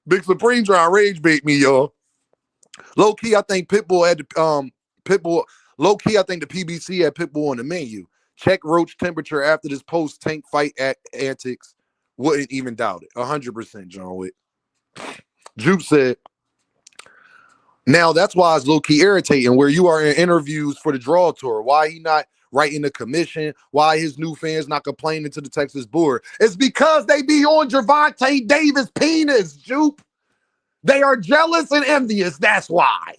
Big Supreme trying to rage bait me, y'all. Low key, I think Pitbull had Pitbull. Low key, I think the PBC had Pitbull on the menu. Check Roach temperature after this post tank fight at antics. Wouldn't even doubt it. 100%, John Wick. Jupe said, now that's why it's low key irritating where you are in interviews for the Draw Tour. Why he not writing the commission? Why his new fans not complaining to the Texas board? It's because they be on Gervonta Davis' penis, Jupe. They are jealous and envious. That's why.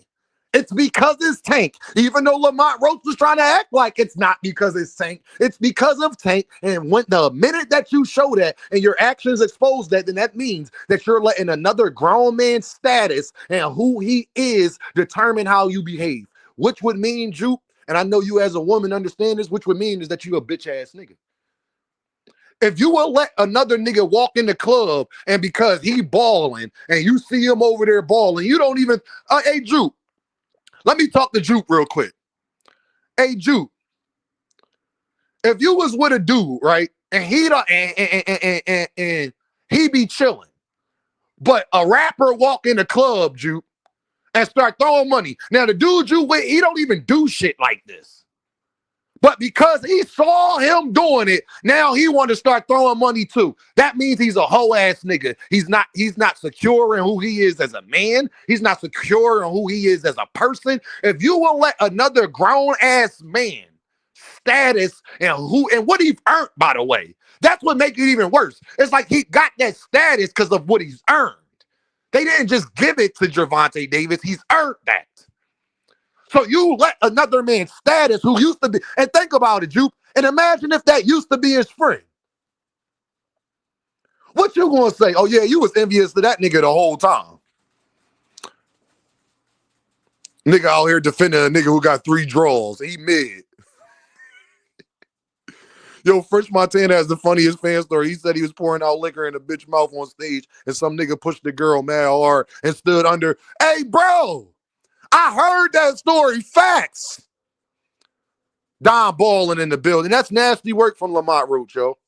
It's because it's Tank. Even though Lamont Roach was trying to act like it's not because it's Tank, it's because of Tank. And when the minute that you show that and your actions expose that, then that means that you're letting another grown man's status and who he is determine how you behave. Which would mean, Jupe, and I know you as a woman understand this, which would mean is that you a bitch ass nigga. If you will let another nigga walk in the club and because he balling and you see him over there balling, you don't even, hey, Jupe, let me talk to Jupe real quick. Hey, Jupe, if you was with a dude, right, and he and he be chilling, but a rapper walk in the club, Jupe, and start throwing money. Now, the dude you with, he don't even do shit like this. But because he saw him doing it, now he want to start throwing money too. That means he's a hoe ass nigga. He's not secure in who he is as a man. He's not secure in who he is as a person. If you will let another grown ass man status and what he's earned, by the way, that's what makes it even worse. It's like he got that status because of what he's earned. They didn't just give it to Gervonta Davis. He's earned that. So you let another man's status who used to be, and think about it, Jupe, and imagine if that used to be his friend. What you gonna say? Oh yeah, you was envious to that nigga the whole time. Nigga out here defending a nigga who got 3 draws. He mid. Yo, Fresh Montana has the funniest fan story. He said he was pouring out liquor in a bitch mouth on stage and some nigga pushed the girl mad hard and stood under. Hey, bro! I heard that story. Facts. Don balling in the building. That's nasty work from Lamont Roach, yo.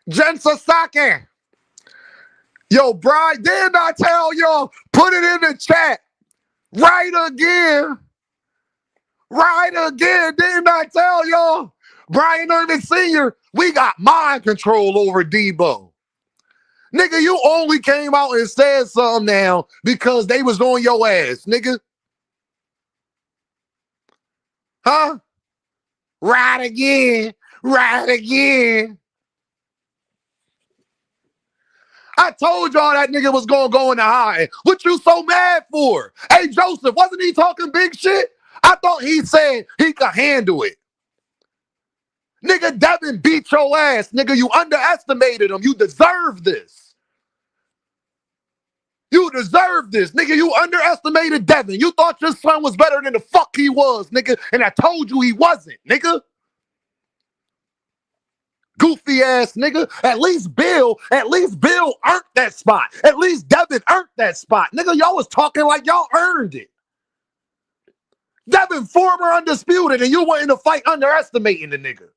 Jen Sasaki. Yo, Brian, didn't I tell y'all? Put it in the chat. Right again. Right again. Didn't I tell y'all? Brian Irvin Sr., we got mind control over Debo. Nigga, you only came out and said something now because they was on your ass, nigga. Huh? Right again. Right again. I told y'all that nigga was going to go in the high. What you so mad for? Hey, Joseph, wasn't he talking big shit? I thought he said he could handle it. Nigga, Devin beat your ass. Nigga, you underestimated him. You deserve this. You deserve this. Nigga, you underestimated Devin. You thought your son was better than the fuck he was, nigga. And I told you he wasn't, nigga. Goofy ass nigga. At least Bill earned that spot. At least Devin earned that spot. Nigga, y'all was talking like y'all earned it. Devin, former undisputed, and you went in the fight underestimating the nigga.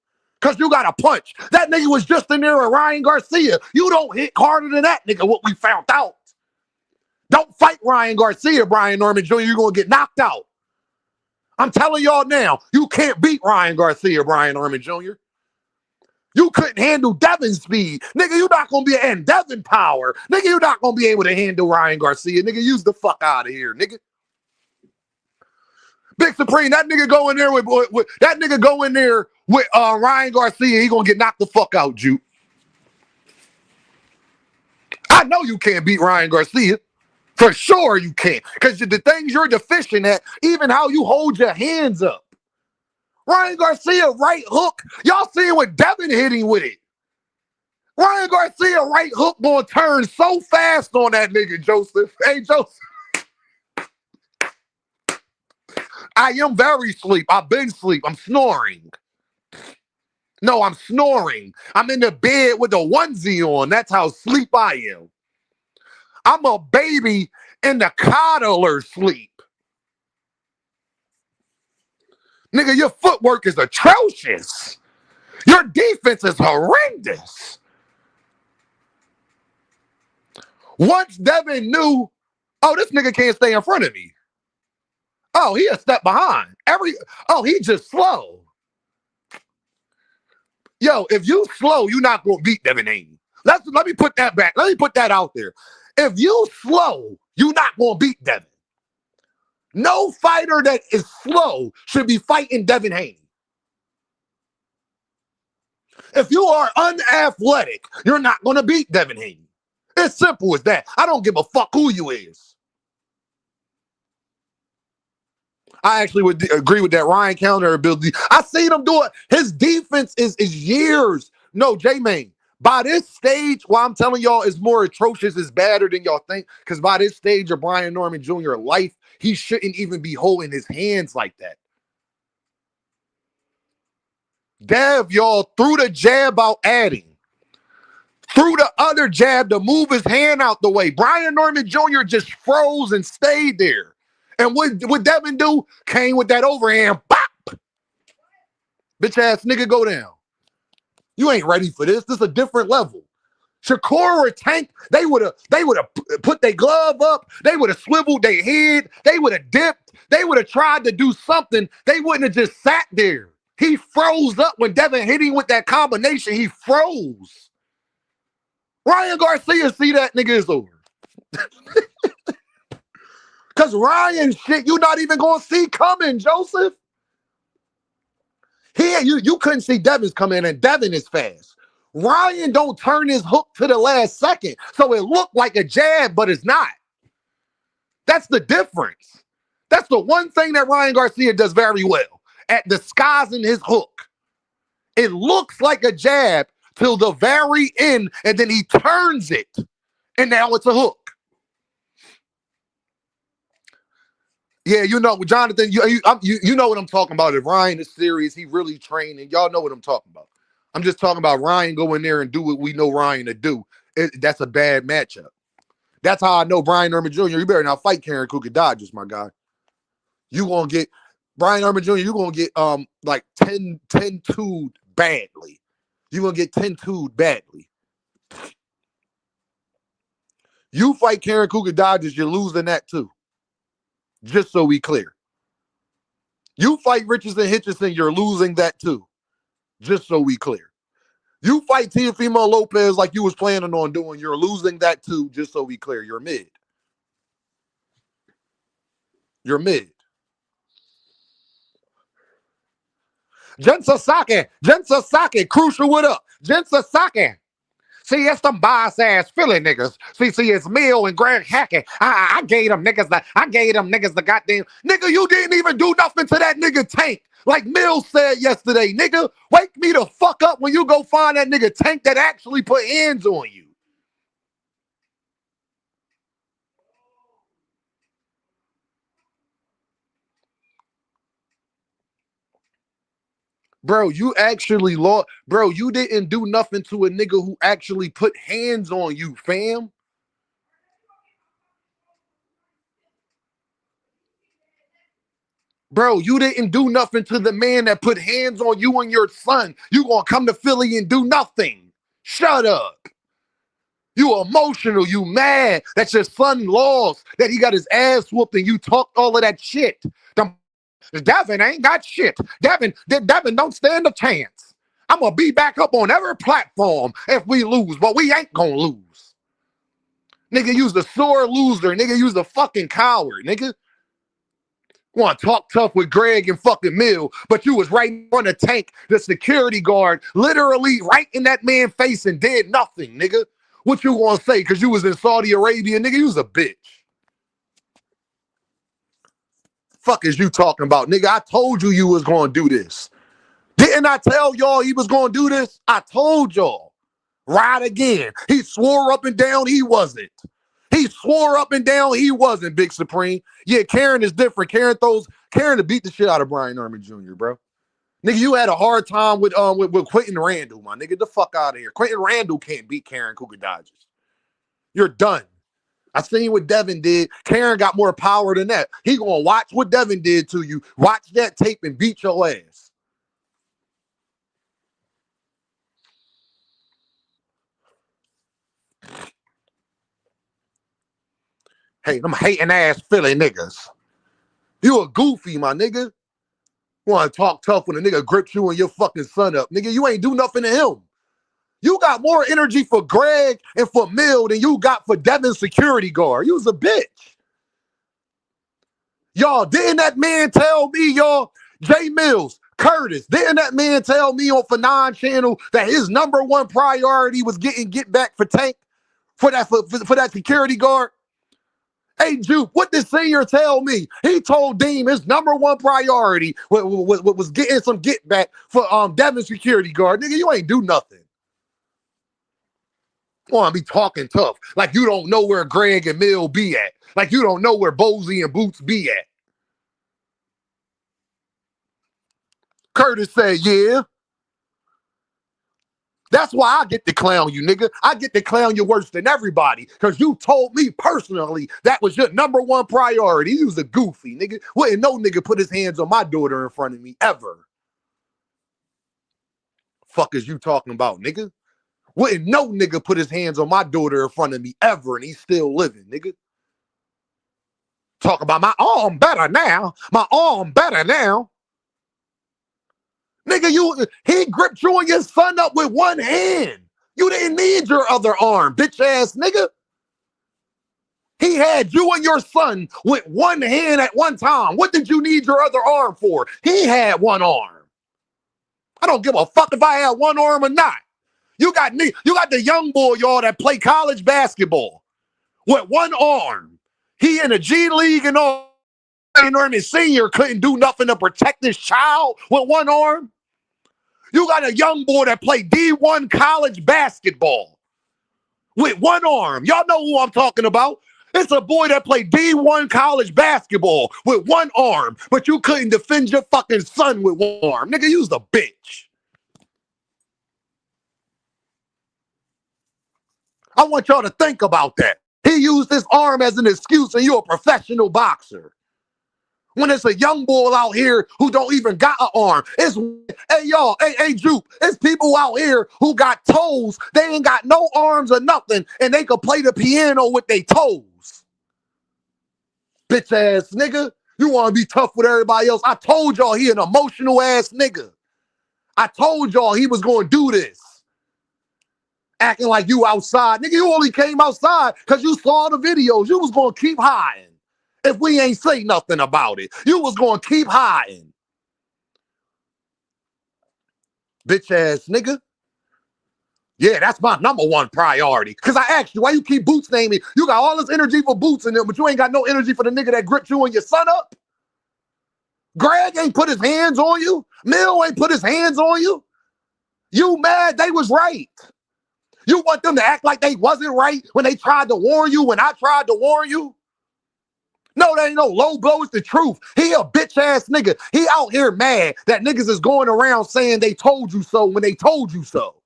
Because you got a punch. That nigga was just in there with Ryan Garcia. You don't hit harder than that nigga, what we found out. Don't fight Ryan Garcia, Brian Norman Jr. You're going to get knocked out. I'm telling y'all now, you can't beat Ryan Garcia, Brian Norman Jr. You couldn't handle Devin's speed. Nigga, you're not going to be, and Devin power. Nigga, you're not going to be able to handle Ryan Garcia. Nigga, use the fuck out of here, nigga. Big Supreme, that nigga go in there with Ryan Garcia, he going to get knocked the fuck out, Juke. I know you can't beat Ryan Garcia. For sure you can't. Because the things you're deficient at, even how you hold your hands up. Ryan Garcia right hook. Y'all seeing what Devin hit him with it. Ryan Garcia right hook gonna turn so fast on that nigga, Joseph. Hey, Joseph. I am very sleep. I've been sleep. I'm snoring. No, I'm snoring. I'm in the bed with a onesie on. That's how sleep I am. I'm a baby in the coddler sleep. Nigga, your footwork is atrocious. Your defense is horrendous. Once Devin knew, oh, this nigga can't stay in front of me. Oh, he a step behind. He just slow. Yo, if you slow, you're not gonna beat Devin Haney. Let me put that back. Let me put that out there. If you slow, you're not gonna beat Devin. No fighter that is slow should be fighting Devin Haney. If you are unathletic, you're not gonna beat Devin Haney. It's simple as that. I don't give a fuck who you is. I actually would agree with that Ryan counter ability. I seen him do it. His defense is years. No, J-Main. By this stage, what I'm telling y'all is more atrocious, is badder than y'all think. Because by this stage of Brian Norman Jr. life, he shouldn't even be holding his hands like that. Dev, y'all, threw the jab out adding. Threw the other jab to move his hand out the way. Brian Norman Jr. just froze and stayed there. And what Devin do? Came with that overhand. Bop! Bitch ass nigga, go down. You ain't ready for this. This is a different level. Shakur or Tank, they would have put their glove up. They would have swiveled their head. They would have dipped. They would have tried to do something. They wouldn't have just sat there. He froze up when Devin hit him with that combination. He froze. Ryan Garcia, see that nigga is over. Because Ryan shit, you're not even going to see coming, Joseph. Here, you couldn't see Devin's coming, and Devin is fast. Ryan don't turn his hook to the last second, so it looked like a jab, but it's not. That's the difference. That's the one thing that Ryan Garcia does very well, at disguising his hook. It looks like a jab till the very end, and then he turns it, and now it's a hook. Yeah, you know, Jonathan, you know what I'm talking about. If Ryan is serious, he really trained, and y'all know what I'm talking about. I'm just talking about Ryan go in there and do what we know Ryan to do. That's a bad matchup. That's how I know Brian Norman Jr. You better not fight Karen Kukadodges, my guy. You gonna get Brian Norman Jr. You gonna get like 10-2 badly. You gonna get 10-2 badly. You fight Karen Kukadodges, you're losing that too. Just so we clear. You fight Richardson Hitchison, you're losing that too. Just so we clear. You fight Teofimo Lopez like you was planning on doing, you're losing that too. Just so we clear. You're mid. You're mid. Jen Sasaki, crucial, what up? Jen Sasaki. See, it's them boss ass Philly niggas. See, it's Mill and Greg Hackett. I gave them niggas the goddamn nigga. You didn't even do nothing to that nigga Tank. Like Mill said yesterday, nigga, wake me the fuck up when you go find that nigga Tank that actually put hands on you. Bro, you actually lost. Bro, you didn't do nothing to a nigga who actually put hands on you, fam. Bro, you didn't do nothing to the man that put hands on you and your son. You gonna come to Philly and do nothing. Shut up. You emotional. You mad that your son lost, that he got his ass whooped and you talked all of that shit. Devin ain't got shit. Devin don't stand a chance. I'm going to be back up on every platform if we lose, but we ain't going to lose. Nigga, you's the sore loser. Nigga, you's the fucking coward, nigga. Want to talk tough with Greg and fucking Mill, but you was right in front of Tank, the security guard, literally right in that man's face and did nothing, nigga. What you going to say? Because you was in Saudi Arabia, nigga, you was a bitch. Fuck is you talking about, nigga? I told you was going to do this. Didn't I tell y'all he was going to do this? I told y'all. Right again. He swore up and down he wasn't. He swore up and down he wasn't, Big Supreme. Yeah, Karen is different. Karen to beat the shit out of Brian Norman Jr., bro. Nigga, you had a hard time with Quentin Randall, my nigga. The fuck out of here. Quentin Randall can't beat Karen Cougar Dodges. You're done. I seen what Devin did. Karen got more power than that. He gonna watch what Devin did to you. Watch that tape and beat your ass. Hey, them hating ass Philly niggas. You a goofy, my nigga. Want to talk tough when a nigga grips you and your fucking son up. Nigga, you ain't do nothing to him. You got more energy for Greg and for Mill than you got for Devin's security guard. You was a bitch. Y'all, didn't that man tell me, y'all, Jay Mills, Curtis, didn't that man tell me on Fanon channel that his number one priority was get back for Tank for that security guard? Hey, Juke, what did Senior tell me? He told Deem his number one priority was getting some get back for Devin's security guard. Nigga, you ain't do nothing. Want to be talking tough like you don't know where Greg and Mill be at, like you don't know where Bozy and Boots be at. Curtis said, yeah. That's why I get to clown you, nigga. I get to clown you worse than everybody because you told me personally that was your number one priority. You was a goofy, nigga. Wouldn't no nigga put his hands on my daughter in front of me ever. Fuck is you talking about, nigga? Wouldn't no nigga put his hands on my daughter in front of me ever, and he's still living, nigga. Talk about my arm better now. My arm better now. Nigga, he gripped you and your son up with one hand. You didn't need your other arm, bitch ass nigga. He had you and your son with one hand at one time. What did you need your other arm for? He had one arm. I don't give a fuck if I had one arm or not. You got the young boy, y'all, that play college basketball with one arm. He in the G League and all. And his senior couldn't do nothing to protect his child with one arm. You got a young boy that played D1 college basketball with one arm. Y'all know who I'm talking about. It's a boy that played D1 college basketball with one arm, but you couldn't defend your fucking son with one arm. Nigga, you's a bitch. I want y'all to think about that. He used his arm as an excuse and you're a professional boxer. When it's a young boy out here who don't even got an arm. Hey, Juke, it's people out here who got toes. They ain't got no arms or nothing, and they could play the piano with their toes. Bitch ass nigga. You want to be tough with everybody else. I told y'all he an emotional ass nigga. I told y'all he was going to do this. Acting like you outside. Nigga, you only came outside because you saw the videos. You was going to keep hiding. If we ain't say nothing about it, you was going to keep hiding. Bitch ass nigga. Yeah, that's my number one priority. Because I asked you, why you keep Boots naming? You got all this energy for Boots in them, but you ain't got no energy for the nigga that gripped you and your son up. Greg ain't put his hands on you. Mill ain't put his hands on you. You mad they was right. You want them to act like they wasn't right when they tried to warn you, when I tried to warn you? No, that ain't no low blow. It's the truth. He a bitch ass nigga. He out here mad that niggas is going around saying they told you so when they told you so.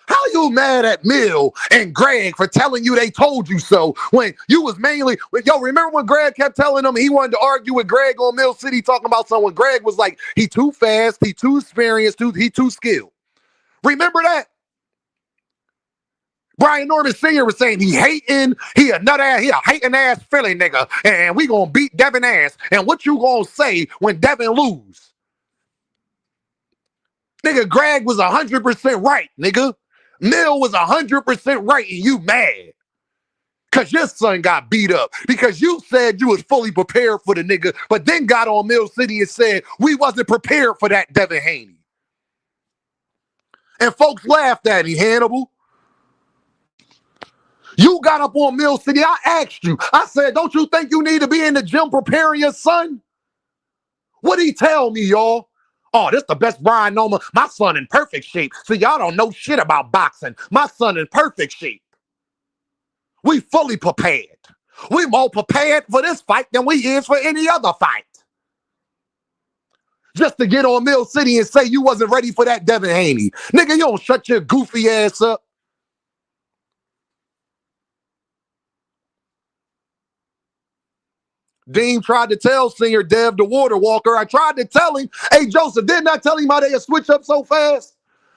How you mad at Mill and Greg for telling you they told you so when you was mainly, yo, remember when Greg kept telling him he wanted to argue with Greg on Mill City talking about someone? Greg was like, he too fast, he too experienced, he too skilled. Remember that? Brian Norman Sr. was saying he a nut ass, he a hating ass Philly nigga, and we gonna beat Devin ass. And what you gonna say when Devin lose? Nigga, Greg was 100% right, nigga. Mill was 100% right, and you mad. Cause your son got beat up. Because you said you was fully prepared for the nigga, but then got on Mill City and said we wasn't prepared for that Devin Haney. And folks laughed at him, Hannibal. You got up on Mill City. I asked you. I said, don't you think you need to be in the gym preparing your son? What'd he tell me, y'all? Oh, this the best Brian Noma. My son in perfect shape. So y'all don't know shit about boxing. My son in perfect shape. We fully prepared. We more prepared for this fight than we is for any other fight. Just to get on Mill City and say you wasn't ready for that Devin Haney. Nigga, you don't shut your goofy ass up. Dean tried to tell Senior Dev the Water Walker. I tried to tell him, hey, Joseph, didn't I tell him how they switch up so fast?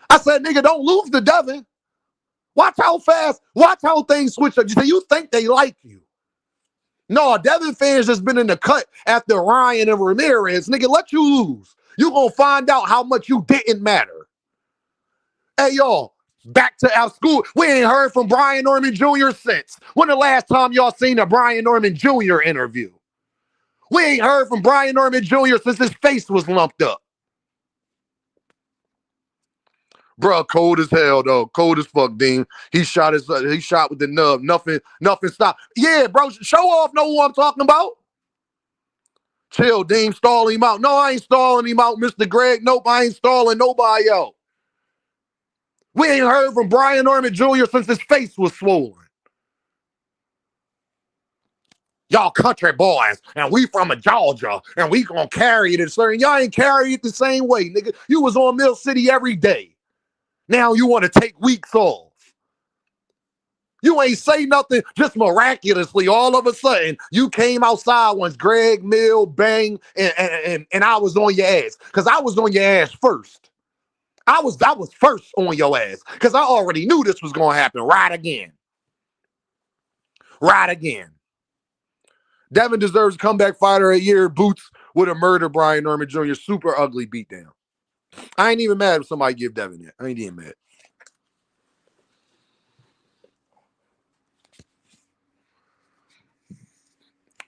I said, nigga, don't lose to Devin. Watch how fast, watch how things switch up. You think they like you. No, Devin fans just been in the cut after Ryan and Ramirez. Nigga, let you lose. You gonna find out how much you didn't matter. Hey, y'all, back to our school. We ain't heard from Brian Norman Jr. since. When the last time y'all seen a Brian Norman Jr. interview? We ain't heard from Brian Norman Jr. since his face was lumped up. Bruh, cold as hell, though. Cold as fuck, Dean. He shot with the nub. Nothing stopped. Yeah, bro, show off know who I'm talking about. Chill, Dean, stall him out. No, I ain't stalling him out, Mr. Greg. Nope, I ain't stalling nobody out. We ain't heard from Brian Norman Jr. since his face was swollen. Y'all country boys, and we from Georgia, and we gonna carry it. And y'all ain't carry it the same way, nigga. You was on Mill City every day. Now you want to take weeks off. You ain't say nothing, just miraculously, all of a sudden, you came outside once Greg, Mill, Bang, and I was on your ass. Because I was on your ass first. I was first on your ass. Because I already knew this was going to happen. Right again. Right again. Devin deserves comeback fighter of the year. Boots would have murdered Brian Norman Jr. Super ugly beatdown. I ain't even mad if somebody give Devin that. I ain't even mad.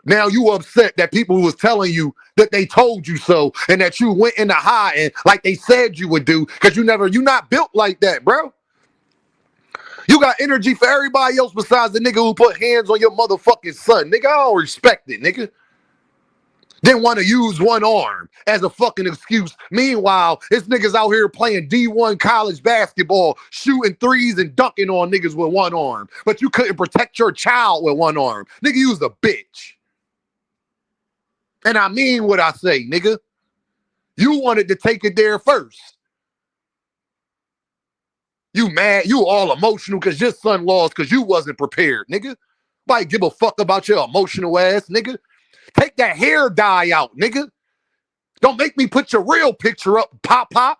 Now you upset that people was telling you that they told you so and that you went into hiding like they said you would do because you not built like that, bro. You got energy for everybody else besides the nigga who put hands on your motherfucking son. Nigga, I don't respect it, nigga. Didn't want to use one arm as a fucking excuse. Meanwhile, this niggas out here playing D1 college basketball, shooting threes and dunking on niggas with one arm. But you couldn't protect your child with one arm. Nigga, you was a bitch. And I mean what I say, nigga. You wanted to take it there first. You mad, you all emotional because your son lost because you wasn't prepared, nigga. Nobody give a fuck about your emotional ass, nigga. Take that hair dye out, nigga. Don't make me put your real picture up, pop.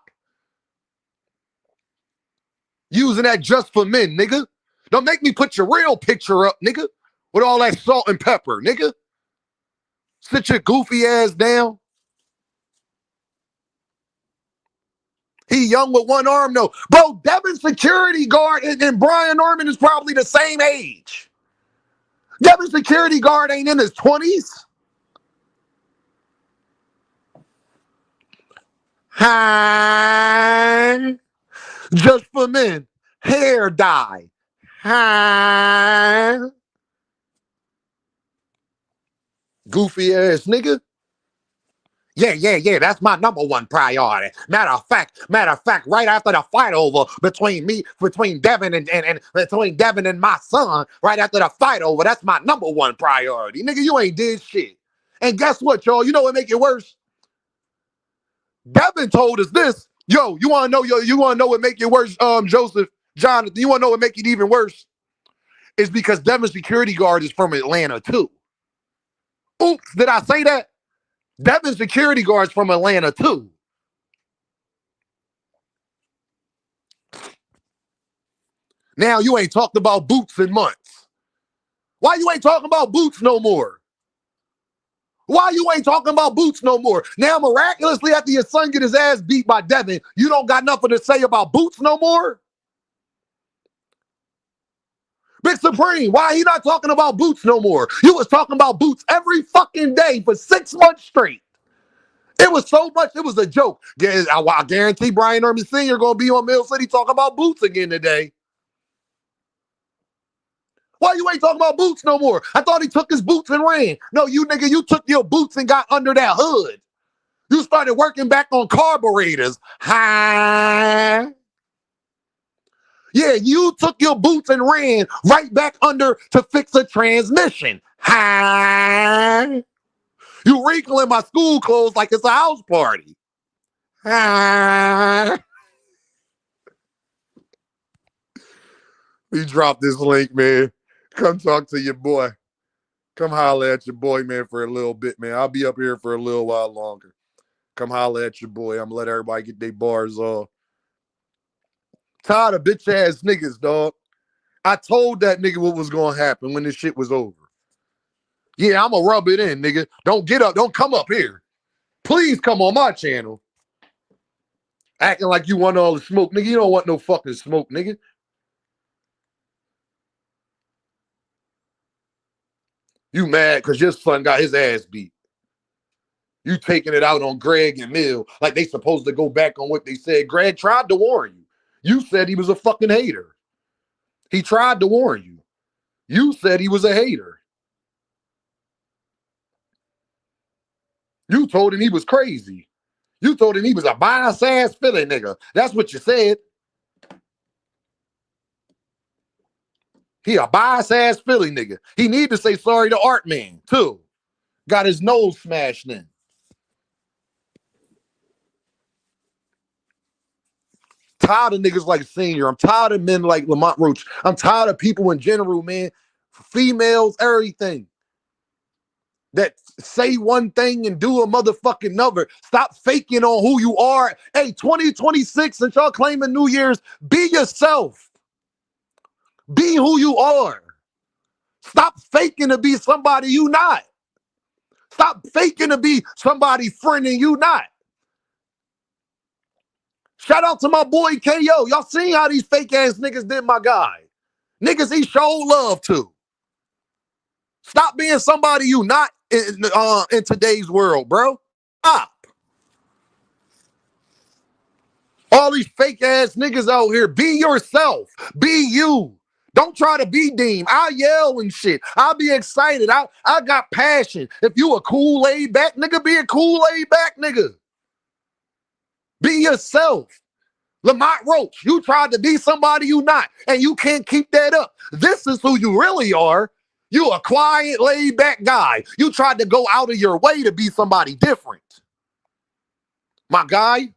Using that just for men, nigga. Don't make me put your real picture up, nigga. With all that salt and pepper, nigga. Sit your goofy ass down. He young with one arm, though. Bro, Devin's security guard and Brian Norman is probably the same age. Devin's security guard ain't in his 20s. Hi. Just for men. Hair dye. Hi. Goofy ass nigga. Yeah, that's my number one priority. Matter of fact, right after the fight over between Devin and between Devin and my son, right after the fight over, that's my number one priority. Nigga, you ain't did shit. And guess what, y'all? You know what make it worse? Devin told us this. You wanna know what make it worse, Joseph, Jonathan, you wanna know what make it even worse? It's because Devin's security guard is from Atlanta too. Oops, did I say that? Devin's security guard's from Atlanta too. Now you ain't talked about Boots in months. Why you ain't talking about Boots no more? Why you ain't talking about Boots no more? Now miraculously after your son get his ass beat by Devin, you don't got nothing to say about Boots no more? Big Supreme, why he not talking about Boots no more? You was talking about Boots every fucking day for 6 months straight. It was so much, it was a joke. I guarantee Brian Norman Sr. gonna be on Mill City talking about Boots again today. Why you ain't talking about Boots no more? I thought he took his boots and ran. No, you nigga, you took your boots and got under that hood. You started working back on carburetors. Hi. Yeah, you took your boots and ran right back under to fix a transmission. Hi. You wrinkling my school clothes like it's a house party. Hi. We dropped this link, man. Come talk to your boy. Come holler at your boy, man, for a little bit, man. I'll be up here for a little while longer. Come holler at your boy. I'm gonna let everybody get their bars off. Tired of bitch ass niggas, dog. I told that nigga what was gonna happen when this shit was over. Yeah, I'm gonna rub it in, nigga. Don't get up. Don't come up here. Please come on my channel. Acting like you want all the smoke, nigga. You don't want no fucking smoke, nigga. You mad because your son got his ass beat. You taking it out on Greg and Mill like they supposed to go back on what they said. Greg tried to warn you. You said he was a fucking hater. He tried to warn you. You said he was a hater. You told him he was crazy. You told him he was a bias ass Philly nigga. That's what you said. He a bias ass Philly nigga. He need to say sorry to Art Man too. Got his nose smashed in. Tired of niggas like Senior. I'm tired of men like Lamont Roach. I'm tired of people in general, man. Females, everything. That say one thing and do a motherfucking another. Stop faking on who you are. Hey, 2026, since y'all claiming New Year's, be yourself. Be who you are. Stop faking to be somebody you not. Stop faking to be somebody friend and you not. Shout out to my boy KO. Y'all seen how these fake ass niggas did my guy. Niggas he showed love to. Stop being somebody you not in today's world, bro. Stop. All these fake ass niggas out here, be yourself. Be you. Don't try to be Dean. I yell and shit. I'll be excited. I got passion. If you a cool laid back nigga, be a cool laid back nigga. Be yourself. Lamont Roach, you tried to be somebody you not, and you can't keep that up. This is who you really are. You a quiet, laid back guy. You tried to go out of your way to be somebody different. My guy,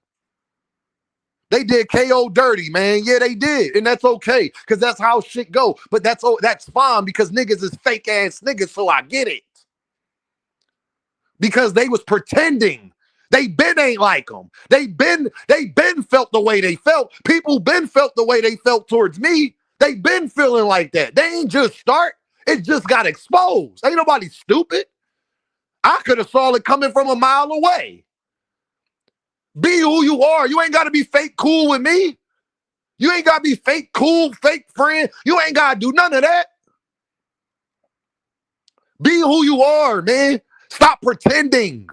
they did KO dirty, man. Yeah, they did. And that's okay, because that's how shit go. But that's fine, because niggas is fake ass niggas, so I get it. Because they was pretending. They been ain't like them. They been felt the way they felt. People been felt the way they felt towards me. They been feeling like that. They ain't just start. It just got exposed. Ain't nobody stupid. I could have saw it coming from a mile away. Be who you are. You ain't got to be fake cool with me. You ain't got to be fake cool, fake friend. You ain't got to do none of that. Be who you are, man. Stop pretending.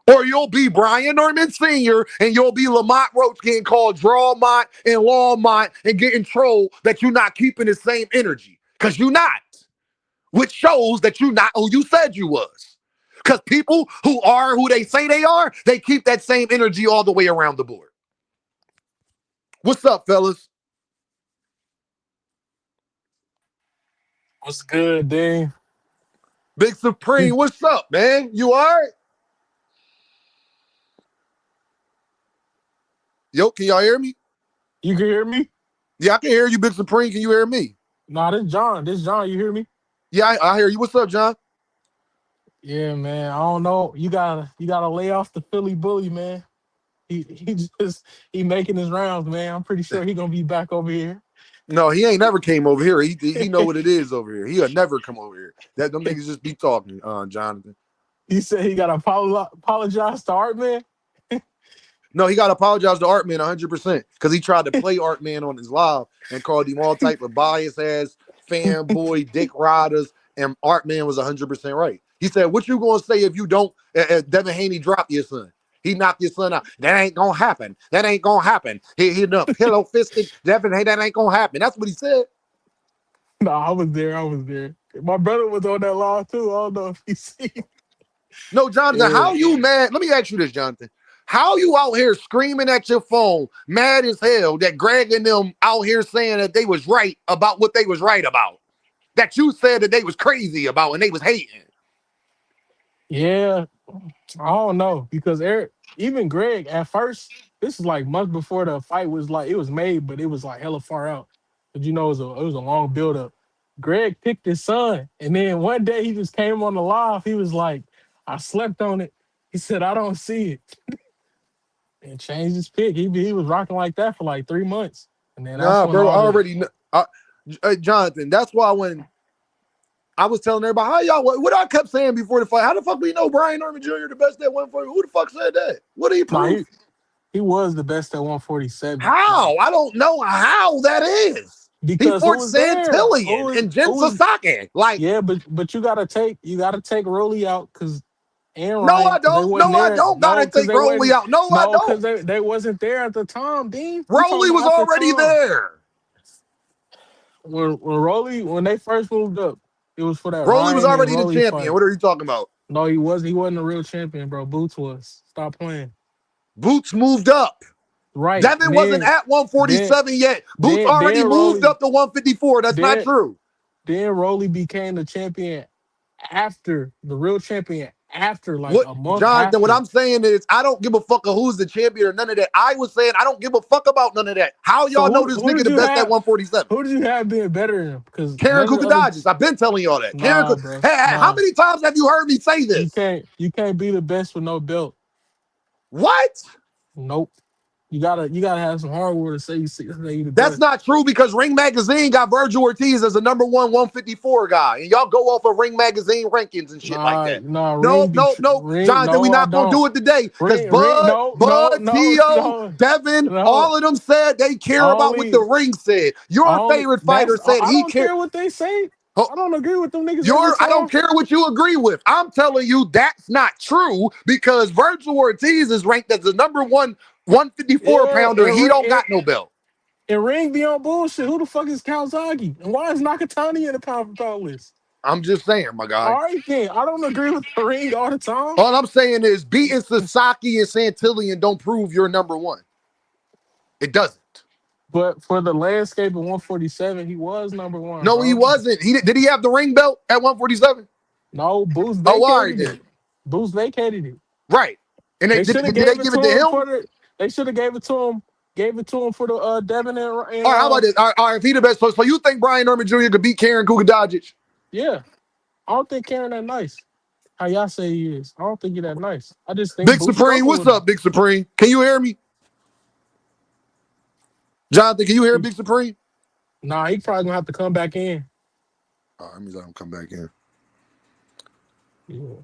Or you'll be Brian Norman Sr. and you'll be Lamont Roach getting called Drawmont and Lawmont and getting trolled that you're not keeping the same energy. Because you're not. Which shows that you're not who you said you was. Because people who are who they say they are, they keep that same energy all the way around the board. What's up, fellas? What's good, Dean? Big Supreme, what's up, man? You all right? Yo, can y'all hear me? You can hear me? Yeah, I can hear you, Big Supreme. Can you hear me? Nah, this John. This John, you hear me? Yeah, I hear you. What's up, John? Yeah, man. I don't know. You gotta lay off the Philly bully, man. He making his rounds, man. I'm pretty sure he gonna be back over here. No, he ain't never came over here. He know what it is over here. He'll never come over here. That them niggas just be talking, Jonathan. He said he gotta apologize to Art Man. No, he got to apologize to Artman 100% because he tried to play Artman on his live and called him all type of bias ass fanboy, dick riders, and Artman was 100% right. He said, "What you gonna say if you don't? Devin Haney drop your son? He knocked your son out. That ain't gonna happen. That ain't gonna happen. He done pillow fisted Devin Haney. That ain't gonna happen." That's what he said. No, I was there. My brother was on that live too. I don't know if he seen. No, Jonathan, Yeah. how you mad? Let me ask you this, Jonathan. How you out here screaming at your phone, mad as hell that Greg and them out here saying that they was right about what they was right about? That you said that they was crazy about and they was hating. Yeah, I don't know because Eric, even Greg, at first, this is like months before the fight was like it was made, but it was like hella far out. But you know, it was a long build up. Greg picked his son, and then one day he just came on the live. He was like, "I slept on it." He said, "I don't see it," and changed his pick. He was rocking like that for like 3 months, and then that's Nah, when bro, I all the already know. Jonathan, that's why when I was telling everybody, how y'all, what I kept saying before the fight, how the fuck we know Brian Norman Jr. the best at 140? Who the fuck said that? What did he nah, prove? he was the best at 147. Like, How? I don't know how that is. He because who fought was there? Santillion and Jin Who was Sasaki. Like, Yeah, but you gotta take Rolly out because and no, Ryan I because they don't. wasn't No, I there. don't gotta No, because take they Rolly wasn't. out. No, I No, because don't. they wasn't there at the time. Dean, we talking Rolly was about at the already time there. when they first moved up, it was for that Rolly was Ryan and already the Rolly champion. fight. What are you talking about? No, he was. He wasn't a real champion, bro. Boots was. Stop playing. Boots moved up. Right. Devin wasn't at Then 147 yet. Boots then already then moved Rolly up to 154. That's not then true. then Rolly became the champion after the real champion after like What, a month Jonathan, what after. I'm saying is I don't give a fuck of who's the champion or none of that. I was saying I don't give a fuck about none of that. How So y'all know who this who nigga did the you best at have? 147? Who did you have being better than him? Because Karen none of the other. Kukadajis. I've been telling y'all that. Nah, bro. Hey, how Nah. many times have you heard me say You this? can't. You can't be the best with no belt. What? Nope. You gotta have some hardware to say you the That's best. not true because Ring Magazine got Virgil Ortiz as the number one 154 guy, and y'all go off of Ring Magazine rankings and shit like that. Nah. Nope, Ring be nope, nope. ring. Jonathan, we No, I not gonna don't. do it today because Ring. No. No. No. Tio, No. Devin, No. all of them said they care about what the Only. ring said. Your Only. favorite That's. fighter said I he don't cared. care what they say. Oh, I don't agree with them niggas every I don't time. care what you agree with. I'm telling you that's not true because Virgil Ortiz is ranked as the number one 154 Yeah. pounder. He don't got no belt. And Ring be on bullshit. Who the fuck is Calzaghe? And why is Nakatani in the pound for pound list? I'm just saying, my guy. All right, then. I don't agree with the Ring all the time. All I'm saying is beating Sasaki and Santillion don't prove you're number one. It doesn't. But for the landscape of 147, he was number one, No, he bro. wasn't. Did he have the ring belt at 147? No, Boost Oh, all right vacated then. it. Boost vacated it. Right. And They did should have they gave it give to it to him him? for the. They should have gave it to him. Gave it to him for the Devin and All right, how about this? All right, if he the best, so you think Brian Norman Jr. could beat Karen Kukadajich? yeah. I don't think Karen that nice. How y'all say he is? I don't think he that nice. I just think Big Boost Supreme, rougher what's with him. up, Big Supreme? Can you hear me? Jonathan, can you hear Big Supreme? Nah, he probably gonna have to come back in. All right, let me let him come back in. Yeah.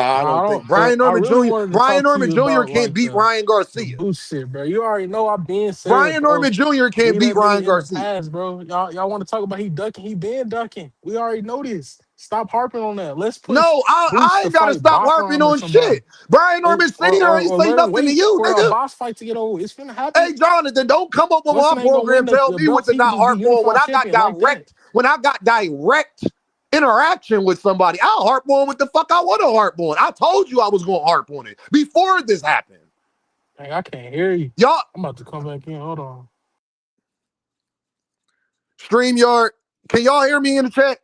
I don't think Brian I Norman really Jr. wanted to Brian talk to Norman you Jr. about can't like beat the Ryan the Garcia. boost shit, bro. You already know I've been said, Brian bro. Norman Jr. can't Leave beat that Ryan nigga in the Garcia. past, bro. Y'all want to talk about he ducking? He been ducking. We already know this. Stop harping on that. Let's push No, I Boost to ain't gotta fight stop harping Baccaram or on somebody, shit. Brian Norman Senior ain't or say let him nothing to wait you, for a nigga. boss fight to get over. It's finna happen. Hey, Jonathan, don't come up on What's my the name gonna program win tell the me what belts? to He can not just be harp on unified champion like that. when I got direct interaction with somebody. I'll harp on what the fuck I want to harp on. I told you I was gonna harp on it before this happened. Hey, I can't hear you. Y'all, I'm about to come back in. Hold on. StreamYard, can y'all hear me in the chat?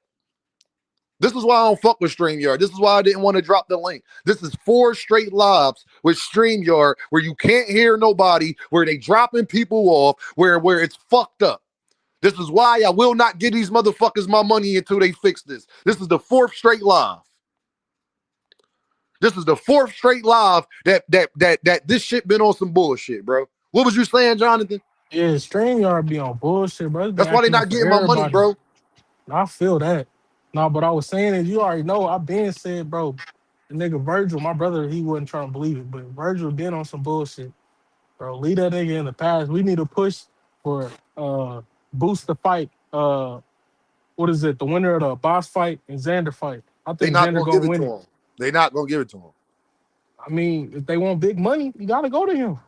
This is why I don't fuck with StreamYard. This is why I didn't want to drop the link. This is 4 straight lives with StreamYard where you can't hear nobody, where they dropping people off, where it's fucked up. This is why I will not give these motherfuckers my money until they fix this. This is the 4th straight live. This is the 4th straight live that this shit been on some bullshit, bro. What was you saying, Jonathan? Yeah, StreamYard be on bullshit, bro. It's been That's why they acting up not for getting my money, everybody. bro. I feel that. No, but I was saying is you already know I've been said, bro. The nigga Virgil, my brother, he wasn't trying to believe it, but Virgil been on some bullshit. Bro, leave that nigga in the past. We need to push for Boost the fight. What is it? The winner of the boss fight and Xander fight. I They think not Xander gonna give gonna it win to it. him. They not gonna give it to him. I mean, if they want big money, you gotta go to him.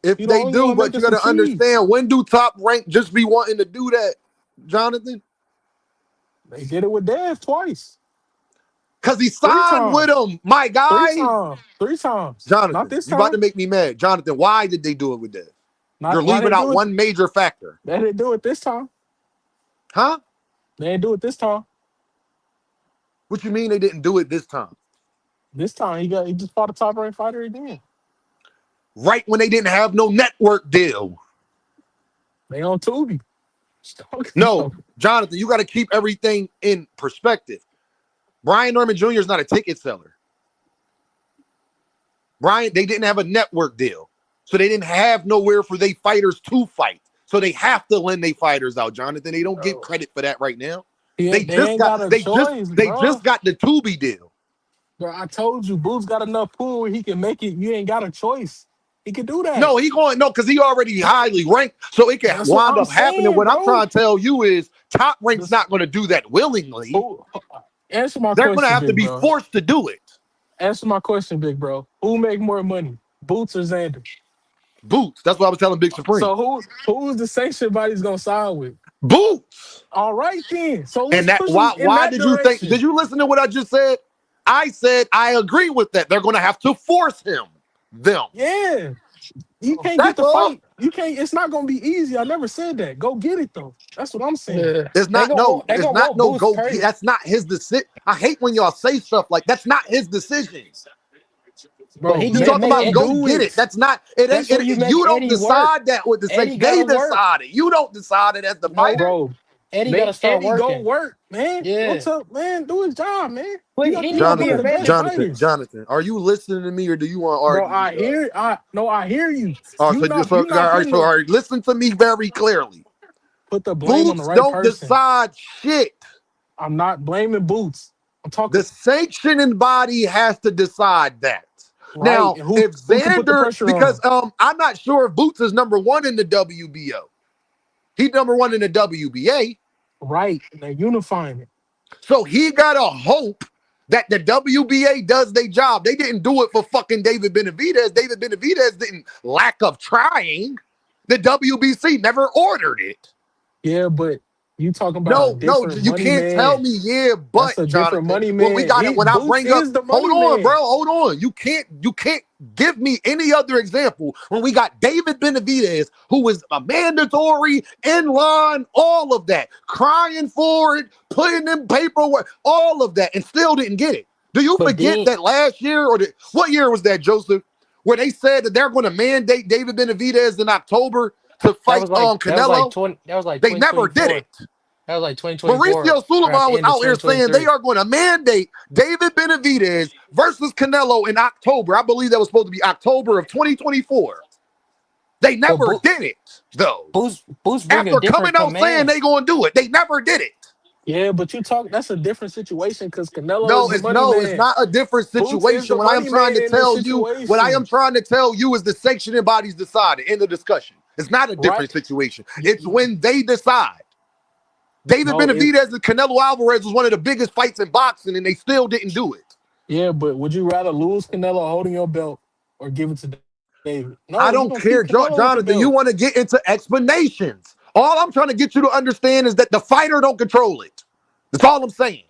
If He the they only do, one but making you some gotta cheese. understand, when do Top Rank just be wanting to do that, Jonathan? They did it with Dev twice. Because he 3 signed with times. him, my 3 guy. times. 3 times. Not Jonathan, this you about to time. make me mad. Jonathan, why did they do it with this? You're Why leaving they out do it? one major factor. They didn't do it this time. Huh? They didn't do it this time. What you mean they didn't do it this time? This time he just fought a top ranked fighter again. Right when they didn't have no network deal. They on Tubi. No, Jonathan, you got to keep everything in perspective. Brian Norman Jr. is not a ticket seller. They didn't have a network deal. So they didn't have nowhere for their fighters to fight. So they have to lend their fighters out, Jonathan. They don't get credit for that right now. They just got the Tubi deal. Bro, I told you, Boots got enough pool where he can make it. You ain't got a choice. He can do that. No, because he already highly ranked, so it can wind up happening. What I'm trying to tell you is Top Rank's not going to do that willingly. Answer my question. They're going to have to be forced to do it. Answer my question, big bro. Who make more money, Boots or Xander? Boots. That's what I was telling Big Supreme. So who's the sanction body's going to side with? Boots. All right then. So let's and that push why did you think? Did you listen to what I just said? I said I agree with that. They're going to have to force them. Yeah. You can't get the fight. You can't. It's not going to be easy. I never said that. Go get it though. That's what I'm saying. Yeah. It's not no. It's not no go. That's not his decision. I hate when y'all say stuff like that's not his decision. Bro, you talking about go get it. That's not. It ain't. You don't decide that with the section. They decide it. You don't decide it as the fighter. Bro. Eddie got to start working. Go work, man. Yeah. What's up, man? Do his job, man. Jonathan, are you listening to me or do you want to argue? Bro, I hear you. All right, listen to me very clearly. Put the blame on the right don't person. Decide shit. I'm not blaming Boots. I'm talking. The sanctioning body has to decide that. Right. Now, if Xander, because I'm not sure if Boots is number 1 in the WBO. He's number 1 in the WBA. Right. They're unifying it. So he got to hope that the WBA does their job. They didn't do it for fucking David Benavidez. David Benavidez didn't lack of trying. The WBC never ordered it. Yeah, but you talking about you can't tell me but that's a different money man. Well, we got it when I bring up hold on. You can't give me any other example when we got David Benavidez, who was a mandatory in line, all of that, crying for it, putting in paperwork, all of that, and still didn't get it. Do you forget that last year what year was that, Joseph? Where they said that they're going to mandate David Benavidez in October to fight Canelo. They never did it. That was like 2024. Mauricio Sulaiman was out here saying they are going to mandate David Benavidez versus Canelo in October. I believe that was supposed to be October of 2024. They never did it, though. Boots after coming out saying they going to do it, they never did it. Yeah, but that's a different situation because Canelo it's not a different situation. What I am trying to tell you is the sanctioning bodies decided in the discussion. It's not a different situation. It's when they decide. David Benavidez and Canelo Alvarez was one of the biggest fights in boxing, and they still didn't do it. Yeah, but would you rather lose Canelo holding your belt or give it to David? No, I don't care, Jonathan. You want to get into explanations. All I'm trying to get you to understand is that the fighter don't control it. That's all I'm saying.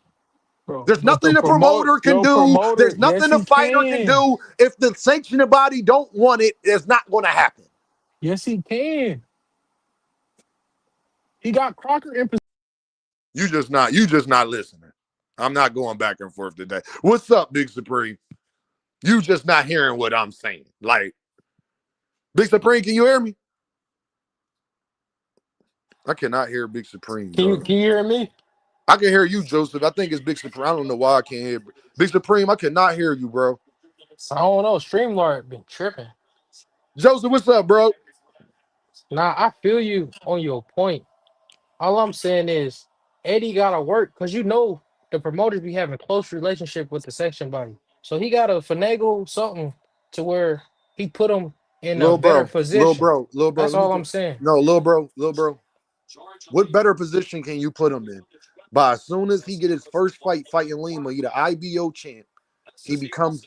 Bro, there's nothing the promoter can do. There's nothing the fighter can do. If the sanctioning body don't want it, it's not going to happen. Yes, he can. He got Crocker in position. You just not listening. I'm not going back and forth today. What's up, Big Supreme? You just not hearing what I'm saying. Like, Big Supreme, can you hear me? I cannot hear Big Supreme. Can you hear me? I can hear you, Joseph. I think it's Big Supreme. I don't know why I can't hear Big Supreme. I cannot hear you, bro. I don't know. StreamYard been tripping. Joseph, what's up, bro? Nah, I feel you on your point. All I'm saying is Eddie gotta work because the promoters be having close relationship with the section body. So he gotta finagle something to where he put them in a better position. Little bro. That's all I'm saying. No, little bro. What better position can you put him in? By as soon as he get his first fight fighting Lima, he the IBO champ. He becomes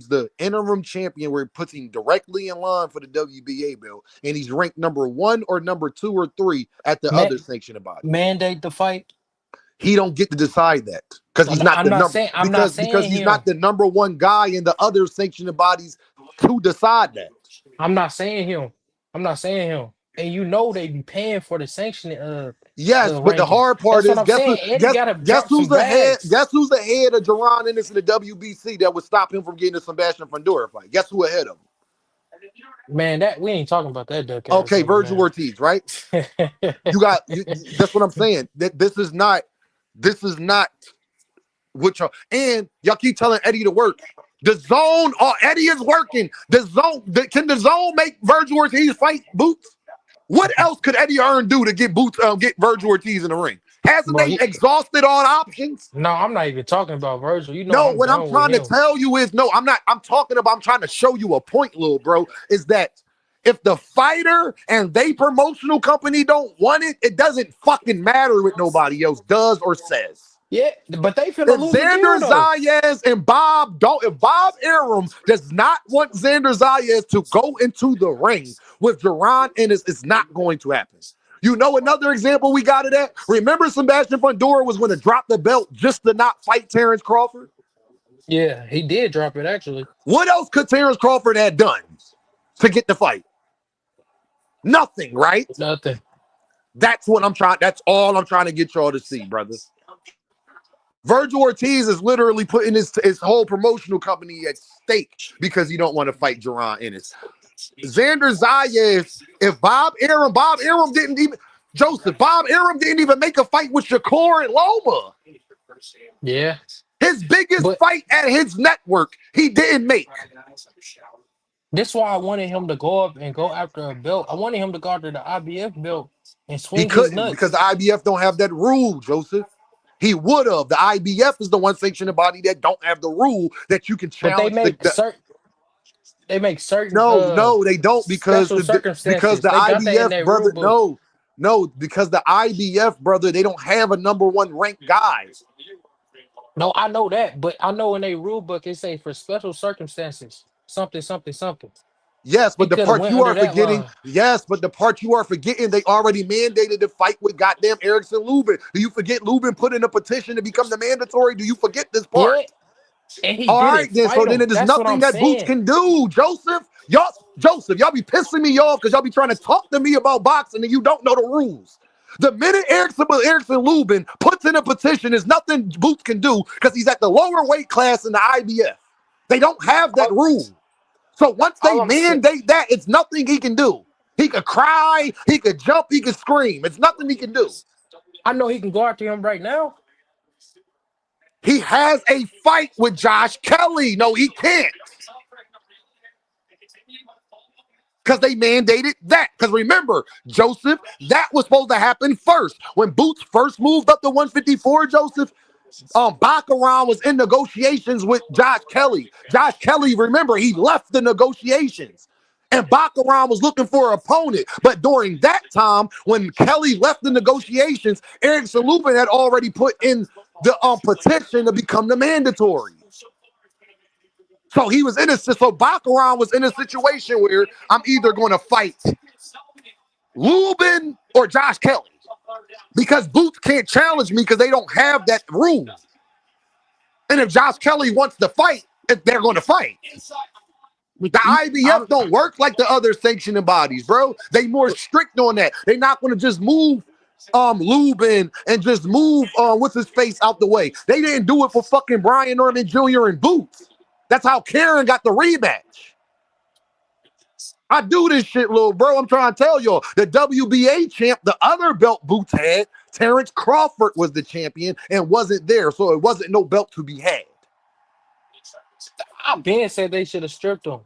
the interim champion where it puts him directly in line for the WBA belt, and he's ranked number 1 or number 2 or 3 at the other sanctioning body. Mandate the fight. He don't get to decide that because he's not I'm the not number saying I'm not because saying he's him. not the number one guy in the other sanctioning bodies to decide that. I'm not saying him. I'm not saying him. And you know they be paying for the sanctioning Yes, but the rankings. hard part That's what is I'm saying. Eddie gotta guess drop who's some the head? bags. Guess who's the head of Jerron Ennis in the WBC that would stop him from getting a Sebastian Fundora fight? Guess who ahead of him? Man, that we ain't talking about that duck ass Okay, nigga, Virgil man. Ortiz, right? That's what I'm saying. This is not what y'all keep telling Eddie to work. The zone, Eddie is working. Can the zone make Virgil Ortiz fight Boots? What else could Eddie Hearn do to get get Virgil Ortiz in the ring? Hasn't Bro, they exhausted all options? no, I'm not even talking about Virgil. You know No, I'm what I'm done with trying to him. tell you is no, I'm not. I'm trying to show you a point, little bro, is that if the fighter and they promotional company don't want it, it doesn't fucking matter what nobody else does or says. Yeah, but they finna If lose a Xander deal though. Zayas and if Bob Arum does not want Xander Zayas to go into the ring with Jerron Ennis, it's not going to happen. You know another example we got of that? Remember Sebastian Fundora was going to drop the belt just to not fight Terrence Crawford? Yeah, he did drop it actually. What else could Terrence Crawford have done to get the fight? Nothing, right? Nothing. That's all I'm trying to get y'all to see, brother. Virgil Ortiz is literally putting his whole promotional company at stake because he don't want to fight Jerron Ennis. Xander Zayas, if Bob Arum didn't even make a fight with Shakur and Loma. Yeah. His biggest fight at his network, he didn't make. That's why I wanted him to go up and go after a belt. I wanted him to go after the IBF belt and swing He couldn't his nuts. because the IBF don't have that rule, Joseph. He would have. The IBF is the one sanctioning body that don't have the rule that you can challenge. But they make certain. No, they don't because the IBF brother. Because the IBF brother, they don't have a number one ranked guy. No, I know that, but I know in a rule book it say for special circumstances, something. Yes, but the part you are forgetting. Yes, but the part you are forgetting, they already mandated the fight with goddamn Erickson Lubin. Do you forget Lubin put in a petition to become the mandatory? Do you forget this part? Yeah. And he all right, then. So then it is nothing that Boots can do, Joseph. Y'all be pissing me off because y'all be trying to talk to me about boxing and you don't know the rules. The minute Erickson Lubin puts in a petition, there's nothing Boots can do because he's at the lower weight class in the IBF. They don't have that rule. So once they mandate that, it's nothing he can do. He could cry, he could jump, he could scream. It's nothing he can do. I know he can go after him right now. He has a fight with Josh Kelly. No, he can't. Because they mandated that. Because remember, Joseph, that was supposed to happen first. When Boots first moved up to 154, Joseph, Baccarat was in negotiations with Josh Kelly. Josh Kelly, remember, he left the negotiations. And Baccarat was looking for an opponent. But during that time, when Kelly left the negotiations, Erickson Lubin had already put in the petition to become the mandatory. So he was Baccarat was in a situation where I'm either going to fight Lubin or Josh Kelly. Because Boots can't challenge me because they don't have that rule. And if Josh Kelly wants to fight, they're going to fight. The IBF don't work like the other sanctioning bodies, bro. They more strict on that. They're not going to just move Lubin and just move what's his face out the way. They didn't do it for fucking Brian Norman Jr. and Boots. That's how Karen got the rematch. I do this shit, little bro. I'm trying to tell y'all. The WBA champ, the other belt Boots had, Terrence Crawford was the champion and wasn't there, so it wasn't no belt to be had. Ben said they should have stripped him.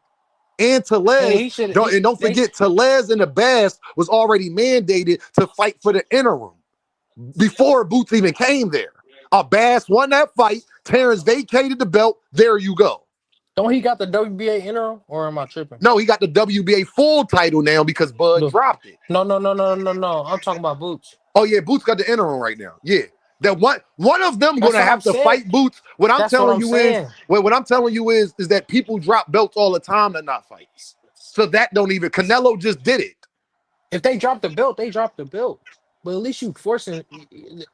And Tellez, don't forget, Tellez and the Bass was already mandated to fight for the interim before Boots even came there. Bass won that fight. Terrence vacated the belt. There you go. Don't he got the WBA interim, or am I tripping? No, he got the WBA full title now because Bud dropped it. No. I'm talking about Boots. Oh yeah, Boots got the interim right now. Yeah, that one of them going to have to fight Boots. What I'm telling you is that people drop belts all the time to not fight. So that don't even Canelo just did it. If they drop the belt, they drop the belt. But at least you forcing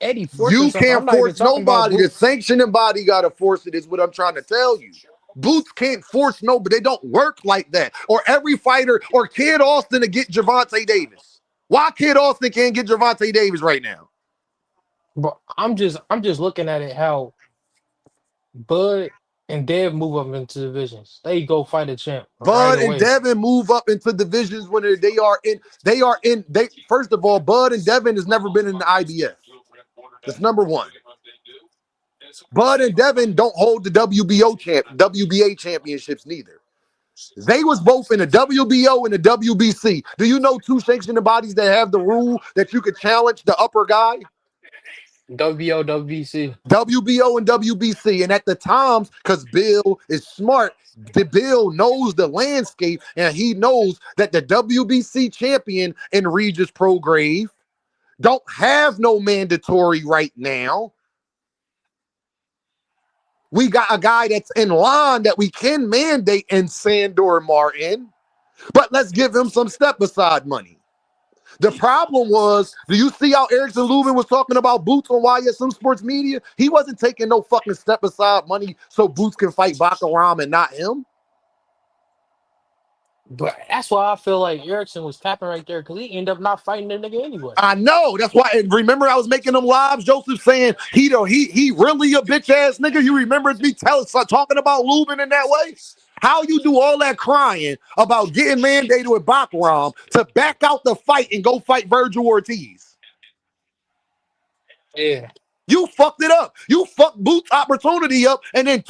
Eddie forcing You something. I'm can't not even force talking about nobody. The Boots. sanctioning body got to force it, is what I'm trying to tell you. Boots can't force no, but they don't work like that. Or every fighter, or Kid Austin to get Gervonta Davis. Why Kid Austin can't get Gervonta Davis right now? But I'm just looking at it how Bud and Dev move up into divisions. They go fight a champ right Bud and away. Devin move up into divisions when they first of all, Bud and Devin has never been in the IBF. That's number one. Bud and Devin don't hold the WBA championships neither. They was both in the WBO and the WBC. Do you know two sanctioning bodies that have the rule that you could challenge the upper guy? WBO, WBC. WBO and WBC. And at the times, because Bill is smart, Bill knows the landscape, and he knows that the WBC champion in Regis Prograve don't have no mandatory right now. We got a guy that's in line that we can mandate in Sandor Martin, but let's give him some step aside money. The problem was, do you see how Erickson Lubin was talking about Boots on YSM Sports Media? He wasn't taking no fucking step aside money so Boots can fight Bakaram and not him. But that's why I feel like Erickson was tapping right there because he ended up not fighting the nigga anyway. I know. That's why. And remember, I was making them lives. Joseph saying he really a bitch ass nigga. You remember me talking about Lubin in that way? How you do all that crying about getting mandated with Bakaram to back out the fight and go fight Virgil Ortiz? Yeah. You fucked it up. You fucked Boots' opportunity up, and then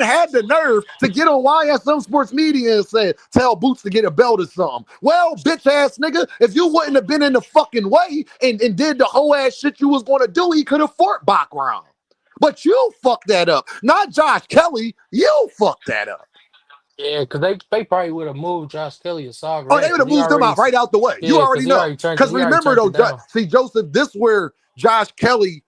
had the nerve to get on YSM Sports Media and say, tell Boots to get a belt or something. Well, bitch ass nigga, if you wouldn't have been in the fucking way and did the whole ass shit you was gonna do, he could have fought Bakaram. But you fucked that up. Not Josh Kelly. You fucked that up. Yeah, because they probably would have moved Josh Kelly aside. Oh, they would have moved him out right out the way. Yeah, You already know. Because remember though, see, Joseph, this where Josh Kelly,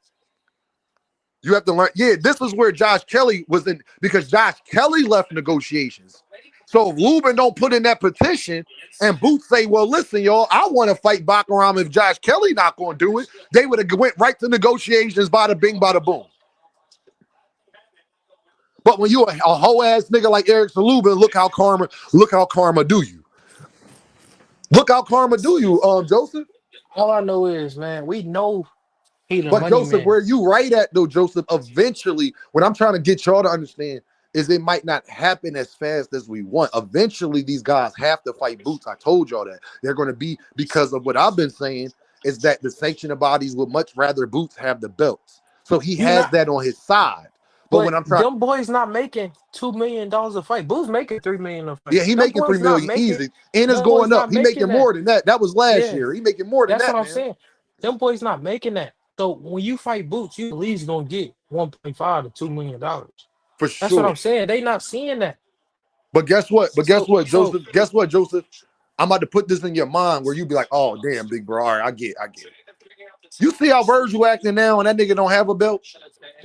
you have to learn. Yeah, this is where Josh Kelly was in, because Josh Kelly left negotiations. So if Lubin don't put in that petition and Boots say, well, listen, y'all, I want to fight Bakaram if Josh Kelly not going to do it, they would have went right to negotiations, bada bing, bada boom. But when you a hoe ass nigga like Erickson Lubin, look how karma do you. Look how karma do you, Joseph. All I know is, man, we know he the But money Joseph, man. where you right at though, Joseph, eventually, what I'm trying to get y'all to understand is it might not happen as fast as we want. Eventually, these guys have to fight Boots. I told y'all that. They're going to be, because of what I've been saying, is that the sanctioning bodies would much rather Boots have the belts. So he has that on his side. But when I'm trying, them boys not making $2 million a fight. Boots making $3 million a fight. yeah, he making $3 million easy, and it's going up. He making more than that. That was last year. He making more than that. That's what I'm saying. Them boys not making that. So when you fight Boots, you at least gonna get $1.5 to $2 million. For sure. That's what I'm saying. They not seeing that. But guess what? Joseph? Guess what, Joseph? I'm about to put this in your mind where you be like, oh damn, big bro. All right, I get it. You see how Virgil acting now, and that nigga don't have a belt?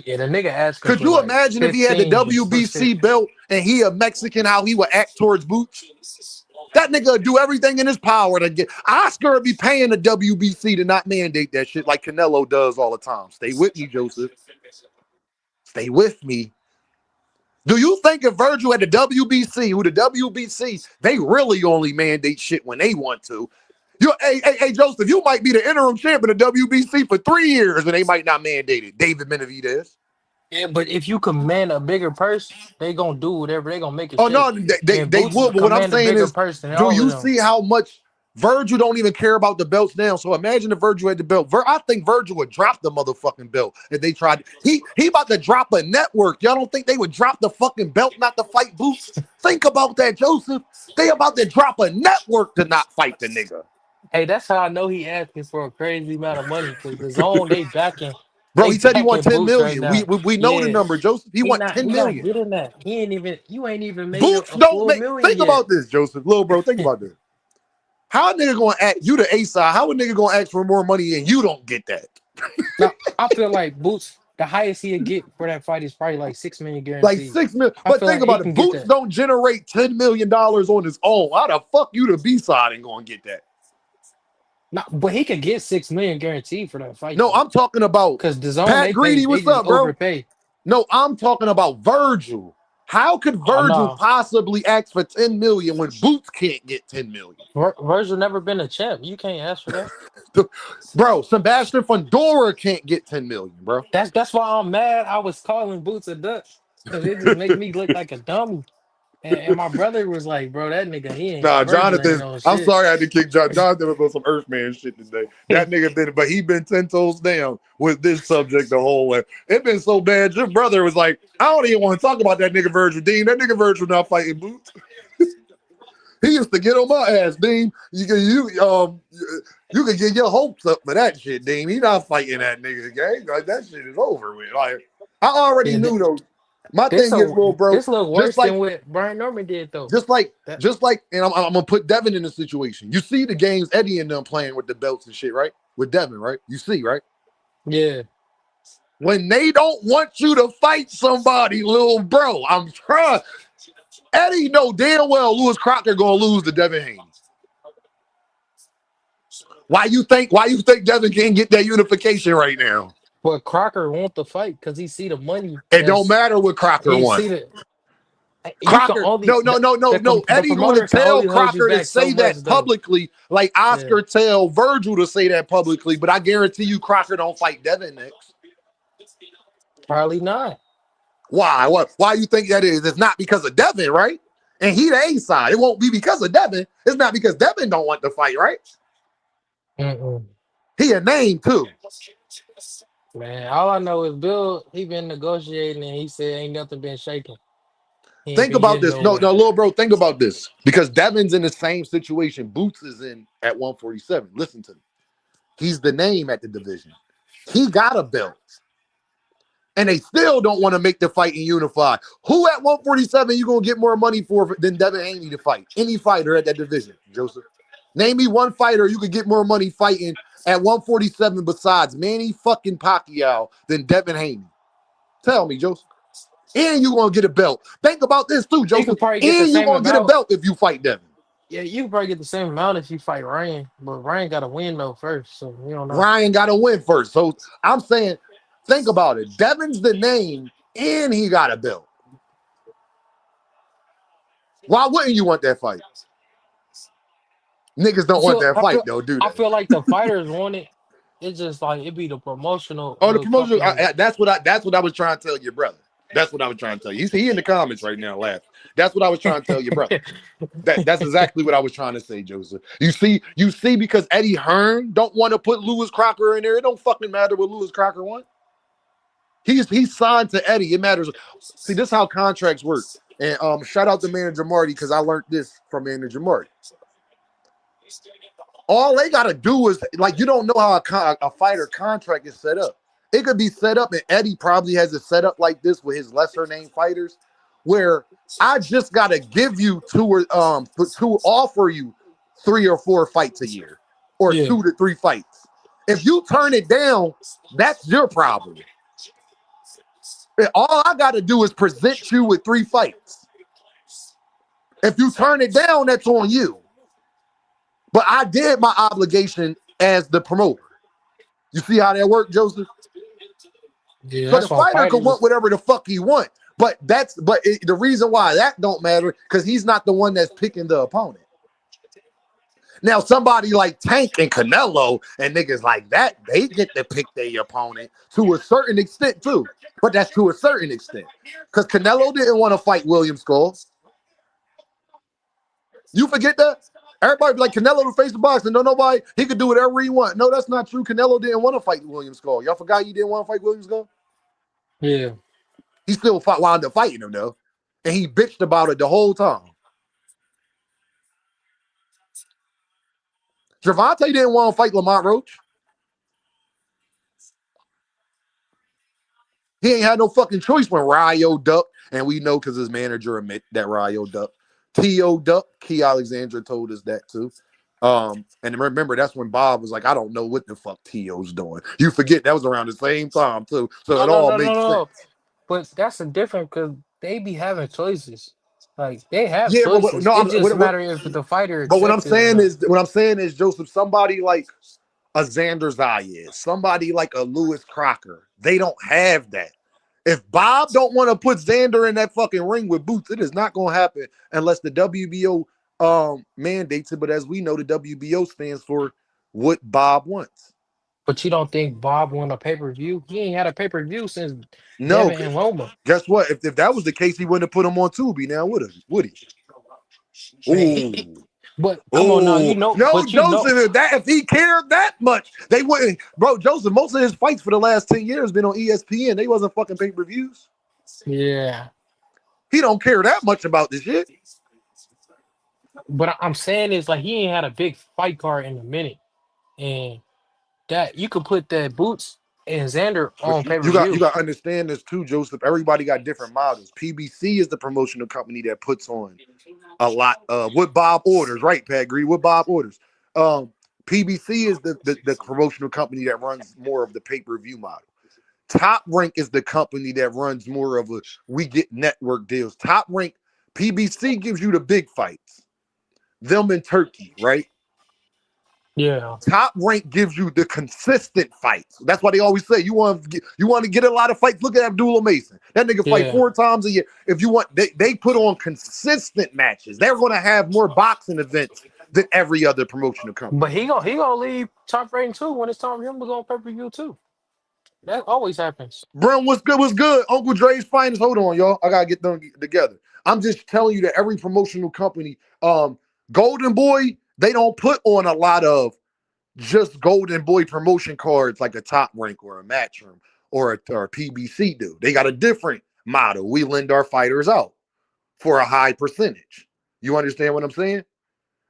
Yeah, the nigga asked. Could you imagine if he had the WBC belt and he a Mexican, how he would act towards Boots? That nigga would do everything in his power to get. Oscar would be paying the WBC to not mandate that shit like Canelo does all the time. Stay with me, Joseph. Stay with me. Do you think if Virgil had the WBC, they really only mandate shit when they want to? Hey, Joseph, you might be the interim champion of WBC for 3 years and they might not mandate it. David Benavidez. Yeah, but if you command a bigger purse, they gonna do whatever. They gonna make it. Oh no, they would. But what I'm saying is, do you see how much Virgil don't even care about the belts now? So imagine if Virgil had the belt. I think Virgil would drop the motherfucking belt if they tried. He about to drop a network. Y'all don't think they would drop the fucking belt not to fight Boots? Think about that, Joseph. They about to drop a network to not fight the nigga. Hey, that's how I know he asking for a crazy amount of money because the zone they backing. Bro, he said he want 10 million. Right we know the number, Joseph. He want 10 million. Not getting that. He ain't even. You ain't even made Boots a don't make. million Think yet. about this, Joseph. Little bro, think about this. How a nigga gonna act? You the A side. How a nigga gonna ask for more money and you don't get that? Now, I feel like Boots, the highest he'll get for that fight is probably like $6 million guaranteed. Like $6 million. But think about it. Boots don't generate $10 million on his own. How the fuck you the B side ain't gonna get that? No, but he could get 6 million guaranteed for that fight No, though. I'm talking about Cause the zone Pat Greedy. they What's just up, bro? overpay. No, I'm talking about Virgil. How could Oh Virgil no, possibly ask for 10 million when Boots can't get 10 million? Virgil never been a champ. You can't ask for that. Bro, Sebastian Fundora can't get 10 million, bro. That's why I'm mad. I was calling Boots a duck because it just make me look like a dummy. And my brother was like, "Bro, that nigga, he ain't Nah, Virgil ain't Jonathan. no I'm shit." sorry I had to kick John. Jonathan was on some Earthman shit today. That nigga been, but he been 10 toes down with this subject the whole way. It been so bad. Your brother was like, I don't even want to talk about that nigga Virgil Dean. That nigga Virgil not fighting Boots. He used to get on my ass, Dean. You can get your hopes up for that shit, Dean. He not fighting that nigga, gang. Like that shit is over with. Like I already Yeah, knew though. My this thing is, little bro, this look just worse like than what Brian Norman did though. just like, That and I'm gonna put Devin in the situation. You see the games Eddie and them playing with the belts and shit, right? With Devin, right? You see, right? yeah, When they don't want you to fight somebody, little bro, I'm trying. Eddie know damn well Lewis Crocker gonna lose to Devin Haney. Why you think Devin can't get that unification right now? but Crocker want the fight because he see the money. It don't matter what Crocker He wants. see the you can Crocker, only no. the Eddie going to promoter can tell only hold you Crocker to back so say much that though. publicly, like Yeah, Oscar tell Virgil to say that publicly. But I guarantee you, Crocker don't fight Devin next. probably not. Why? What? Why you think that is? It's not because of Devin, right? And he the A side. It won't be because of Devin. It's not because Devin don't want to fight, right? Mm-mm. He a name too. Man, all I know is Bill. He been negotiating and he said ain't nothing been shaken. He ain't Think been about getting this. No, nowhere. little bro, think about this. Because Devin's in the same situation Boots is in at 147. Listen to me. He's the name at the division. He got a belt. And they still don't want to make the fight and unify. Who at 147 you going to get more money for than Devin Haney to fight? Any fighter at that division, Joseph. Name me one fighter you could get more money fighting at 147 besides Manny fucking Pacquiao than Devin Haney. Tell me, Joseph. And you going to get a belt. Think about this too, You Joseph. could probably get the And you same going to get a amount. belt if you fight Devin. Yeah, you could probably get the same amount if you fight Ryan, but Ryan got to win though first, so you don't know. Ryan got to win first. So I'm saying, think about it. Devin's the name and he got a belt. Why wouldn't you want that fight? Niggas don't want that fight though, do I they? feel like the fighters want it. It's just like it be the promotional Oh, the little promotion. company. That's what I was trying to tell your brother. That's what I was trying to tell you. He in the comments right now laughing. That's what I was trying to tell your brother. That's exactly what I was trying to say, Joseph. You see, because Eddie Hearn don't want to put Lewis Crocker in there. It don't fucking matter what Lewis Crocker wants. He's signed to Eddie. It matters. See, this is how contracts work. And shout out to Manager Marty because I learned this from Manager Marty. All they gotta do is like you don't know how a fighter contract is set up. It could be set up, and Eddie probably has it set up like this with his lesser name fighters, where I just gotta give you to offer you 3 or 4 fights a year, or Yeah. 2 to 3 fights. If you turn it down, that's your problem. All I gotta do is present you with 3 fights. If you turn it down, that's on you. But I did my obligation as the promoter. You see how that worked, Joseph? Yeah, So that's the why fighter can want fighters. whatever the fuck he want. But the reason why that don't matter because he's not the one that's picking the opponent. Now somebody like Tank and Canelo and niggas like that, they get to pick their opponent to a certain extent too. But that's to a certain extent because Canelo didn't want to fight William Skull. You forget that? Everybody be like, Canelo to face the boxing. No, nobody, he could do whatever he want. No, that's not true. Canelo didn't want to fight William Skull. Y'all forgot he didn't want to fight William Skull? Yeah. He still wound up fighting him, though. And he bitched about it the whole time. Gervonta didn't want to fight Lamont Roach. He ain't had no fucking choice when Ryo ducked. And we know because his manager admit that Ryo ducked. T.O. ducked. Key Alexandra told us that, too. And remember, that's when Bob was like, I don't know what the fuck T.O.'s doing. You forget that was around the same time, too. So it all makes sense. But that's a different because they be having choices. Like they have Yeah, choices. no, It just matter if the fighter but what I'm accepts it or saying not. is, Joseph, somebody like a Xander Zayas, somebody like a Lewis Crocker, they don't have that. If Bob don't want to put Xander in that fucking ring with Boots, it is not going to happen unless the WBO mandates it. But as we know, the WBO stands for what Bob wants. But you don't think Bob won a pay per view? He ain't had a pay per view since No, Devin and Roma. guess what? If that was the case, he wouldn't have put him on Tubi now, would he? Ooh. But come on now, Oh no, but you know, Joseph! If he cared that much, they wouldn't. Bro, Joseph, most of his fights for the last 10 years been on ESPN. They wasn't fucking pay-per-views. yeah. He don't care that much about this shit. But I'm saying is like he ain't had a big fight card in a minute, and that you could put that Boots and Xander But on pay per you got view. to understand this too, Joseph. Everybody got different models. PBC is the promotional company that puts on a lot of what Bob orders, right, Pat Green? What Bob orders. Um, PBC is the promotional company that runs more of the pay-per-view model. Top Rank is the company that runs more of a we get network deals. Top Rank, PBC gives you the big fights. Them in Turkey, right? Yeah, Top Rank gives you the consistent fights. That's why they always say you want to get a lot of fights. Look at Abdullah Mason. That nigga fight yeah. 4 times a year. If you want, they put on consistent matches. They're going to have more boxing events than every other promotional company. But he gonna leave top rating too when it's time for him to go on pay per view too. That always happens. Bro, what's good? What's good? Uncle Dre's finest. Hold on, y'all. I gotta get them together. I'm just telling you that every promotional company, Golden Boy, they don't put on a lot of just Golden Boy promotion cards like a Top Rank or a Matchroom or a PBC do. They got a different model. We lend our fighters out for a high percentage. You understand what I'm saying?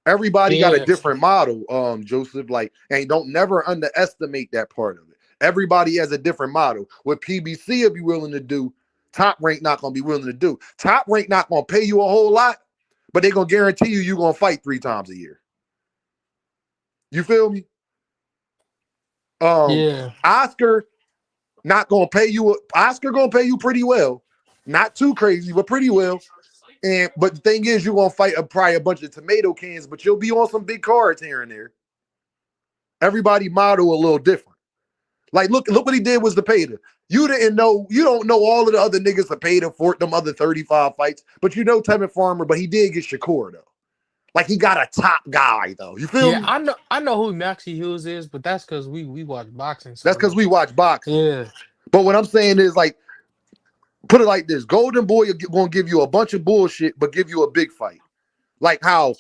Everybody got a Yeah. different model, Joseph. Like, and don't never underestimate that part of it. Everybody has a different model. What PBC will be willing to do, Top Rank not gonna be willing to do. Top Rank not gonna pay you a whole lot, but they're gonna guarantee you're gonna fight 3 times a year. You feel me? Yeah. Oscar not gonna pay you. Oscar gonna pay you pretty well, not too crazy, but pretty well. But the thing is, you're gonna fight probably a bunch of tomato cans, but you'll be on some big cards here and there. Everybody model a little different. Like look what he did was the Zepeda. You don't know all of the other niggas Zepeda for them other 35 fights, but you know Tevin Farmer, but he did get Shakur though. Like he got a top guy though. You feel Yeah, me? I know who Maxie Hughes is, but that's because we watch boxing. So That's because we watch boxing. yeah. But what I'm saying is like, put it like this: Golden Boy gonna give you a bunch of bullshit, but give you a big fight. Like how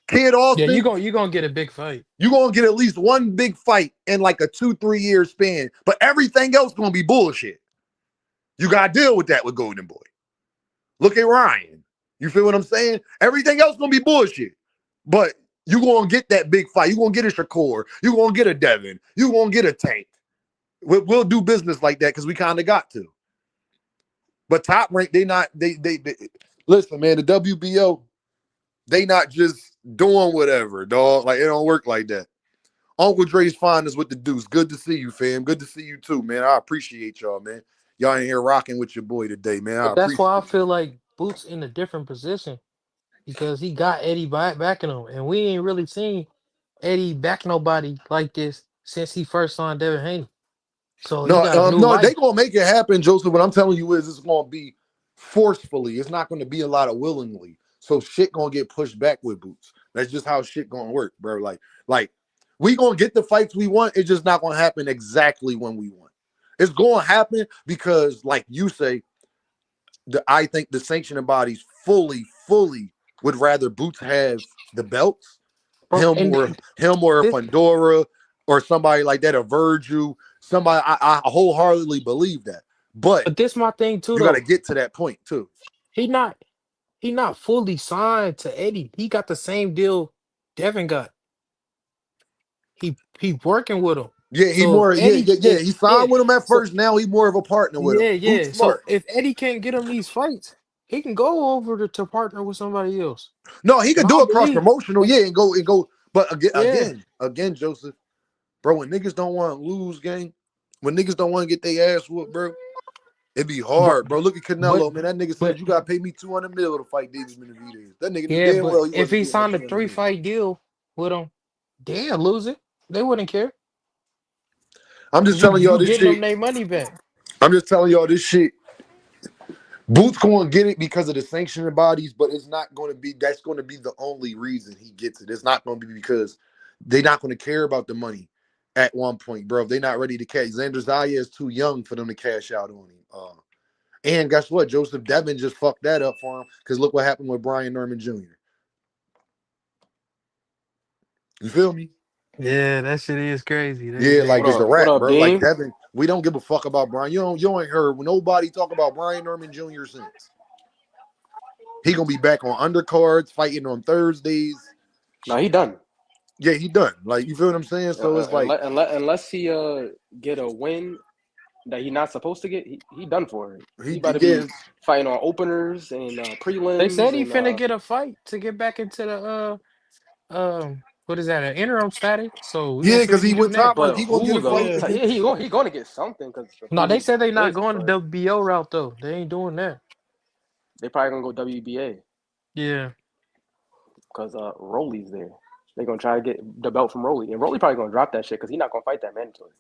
Kid Austin, Yeah, you gonna get a big fight. you're gonna get at least one big fight in like a 2-3 year span, but everything else gonna be bullshit. You gotta deal with that with Golden Boy. Look at Ryan. You feel what I'm saying? Everything else gonna be bullshit. But you're gonna get that big fight. You're gonna get a Shakur. You're gonna get a Devin. You're gonna get a Tank. We'll do business like that because we kind of got to. But Top Rank, they listen, man, the WBO, they not just doing whatever, dog. Like it don't work like that. Uncle Dre's fine is with the deuce. Good to see you, fam. Good to see you too, man. I appreciate y'all, man. Y'all in here rocking with your boy today, man. I But that's why I appreciate feel you. like Boots in a different position because he got Eddie backing him, and we ain't really seen Eddie back nobody like this since he first signed Devin Haney. So he got a new No, they life. gonna make it happen, Joseph. What I'm telling you is it's gonna be forcefully. It's not gonna be a lot of willingly. So shit gonna get pushed back with Boots. That's just how shit gonna work, bro. Like we gonna get the fights we want. It's just not gonna happen exactly when we want. It's gonna happen because, like you say, I think the sanctioning bodies fully would rather Boots have the belts, Bro, and him or this Fundora or somebody like that, or Virgil. Somebody I wholeheartedly believe that. But but this my thing too you got to though. get to that point too. He not he not fully signed to Eddie. He got the same deal Devin got. He working with him. Yeah, he So if more. Eddie Yeah. He yeah, signed with him at so first. Now he more of a partner with him. Boots So smart. if Eddie can't get him these fights, he can go over to partner with somebody else. No, he And could I do a cross believe, promotional. Yeah, and go. But yeah. again, Joseph, bro, when niggas don't want to lose, gang, when niggas don't want to get their ass whooped, bro, It'd be But hard, bro. Look at but Canelo, man. That nigga said but you gotta pay me 200 mil to fight Davis Benavidez. That nigga knew Yeah, damn but well he if wasn't he getting that signed a 200 mil. 3-fight deal with him, they'll lose it. They wouldn't care. I'm just You telling y'all you this getting them shit. their money back. I'm just telling y'all this shit. Boots going to get it because of the sanctioning bodies, but it's not going to be. That's going to be the only reason he gets it. It's not going to be because they're not going to care about the money at one point, bro. If they're not ready to cash. Xander Zaya is too young for them to cash out on him. And guess what? Joseph Devin just fucked that up for him because look what happened with Brian Norman Jr. You feel me? Yeah, that shit is crazy. Yeah, like What it's a up? What wrap, up, bro. Like game? Devin, we don't give a fuck about Brian. You ain't heard nobody talk about Brian Norman Jr. since. He gonna be back on undercards, fighting on Thursdays. Nah, he done. Yeah, he done. Like you feel what I'm saying? So it's like, Unless he get a win that he not supposed to get, he done for it. He he about to yeah, be fighting on openers and They prelims said he and finna get a fight to get back into the what is that, an interim status? So we're gonna yeah, see because if he he do with that. Top Rank. but He gonna get who a fight though? Yeah. against. Yeah, he gonna get something because No, they said they not crazy, going but the WBO route though. They ain't doing that. they probably gonna go WBA Yeah. because Rolly's there. They gonna try to get the belt from Rolly, and Rolly probably gonna drop that shit because he not gonna fight that mandatory.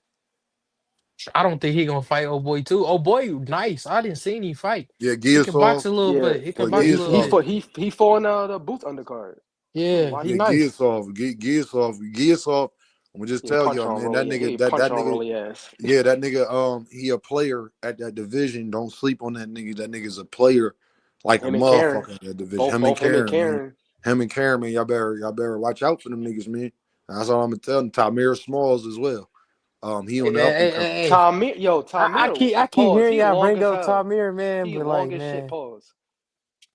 I don't think he gonna fight old boy too. Oh boy, nice. I didn't see any fight. Yeah, He can box Gearsov. a little Yeah, bit. He Well, can yeah, box a he little he Gearsov. bit. fought he fought in the Boots undercard. Yeah, Watch he Yeah, it. nice. Gearsov. Gearsov. I'm gonna just He tell punch y'all, on man. That Rolly. nigga, He that punch that on nigga. Rolly ass. Yeah, that nigga. He a player at that division. Don't sleep on that nigga. That nigga's a player, like a Him and Karen, motherfucker at that division. both Him and both him and Karen, man. Karen. Him and Karen, man. Y'all better watch out for them niggas, man. That's all I'm gonna tell them. Tamir Smalls as well. He Hey, on the man, up and hey, coming. hey, hey. Tamir, I keep pause. hearing He y'all long bring as up hell. Tamir, man, He but long like, as shit, man, pause.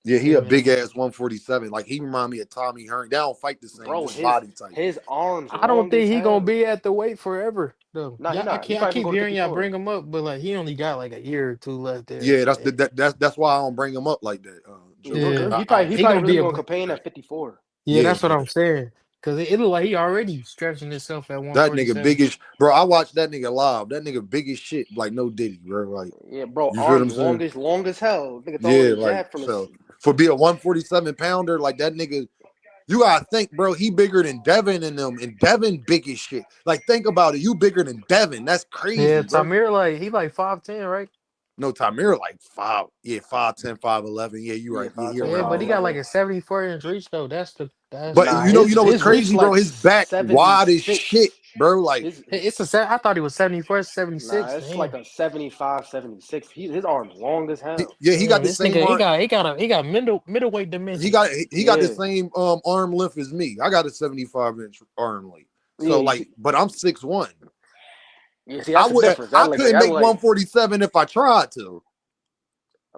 Yeah, he hey, a big man. ass 147. Like he remind me of Tommy Hearn. They don't fight the same, Bro, just body type. his arms I don't long as think he gonna hell. be at the weight forever though. Nah, he Yeah, not. He I probably gonna keep go to hearing y'all 54. bring him up, but like he only got like a year or two left there. Yeah, Like, that's why I don't bring him up like that, Joe. Yeah, yeah, he I probably he he probably gonna be really a gonna campaign at 54. yeah. yeah, That's what I'm saying. Cause it look like he already stretching himself at that nigga 147. big as bro. I watched that nigga live. That nigga big as shit, like no Diddy, bro. Like Yeah, bro, you feel what I'm arms saying? long as hell. Nigga throwing Yeah, a like jab from his. so for be a 147 pounder, like that nigga. You gotta think, bro. He bigger than Devin and them, and Devin big as shit. Like think about it. You bigger than Devin. That's Yeah, crazy, bro. Tamir he like 5'10", right? No, Tamir like 5'10", 5'11". Yeah, you Yeah, right. Yeah, he 5'10", Yeah, around but he there. got like 5'11". a 74-inch reach though. That's But Nah, you know what's his reach crazy, bro? like His back wide as 76. shit, bro. Like His I thought he was 74, Nah, 76. it's like Damn. a 75, 76. His arms long as hell. he got Damn, the this same nigga arm. he got middleweight He dimensions. got he got the Yeah, same arm length as me. I got a 75-inch arm length. yeah. So You like, see, but I'm 6'1". yeah. See, that's the difference. I That like couldn't that make like, 147 if I tried to.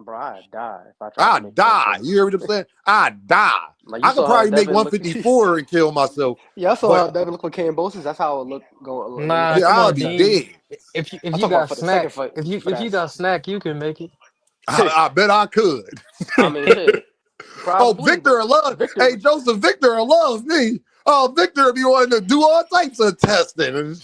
bro, I'd die if I tried to I'd make die. 140. You hear what I'm saying? I'd die. Like you I could saw how probably make Devin looked. 154 and kill myself. Yeah, I saw But how Devin looked with Cambosis. That's how it looked going when he Nah, got yeah, come the I'd on, be that. Dean. dead. If I'm you talking about got for the second snack, fight. For if you that, got snack, you can make it. I bet I could. I mean, shit. Oh, Probably, Victor but will love. Victor. Hey, Joseph, Victor will love me. Oh, Victor be wanting to do all types of testing.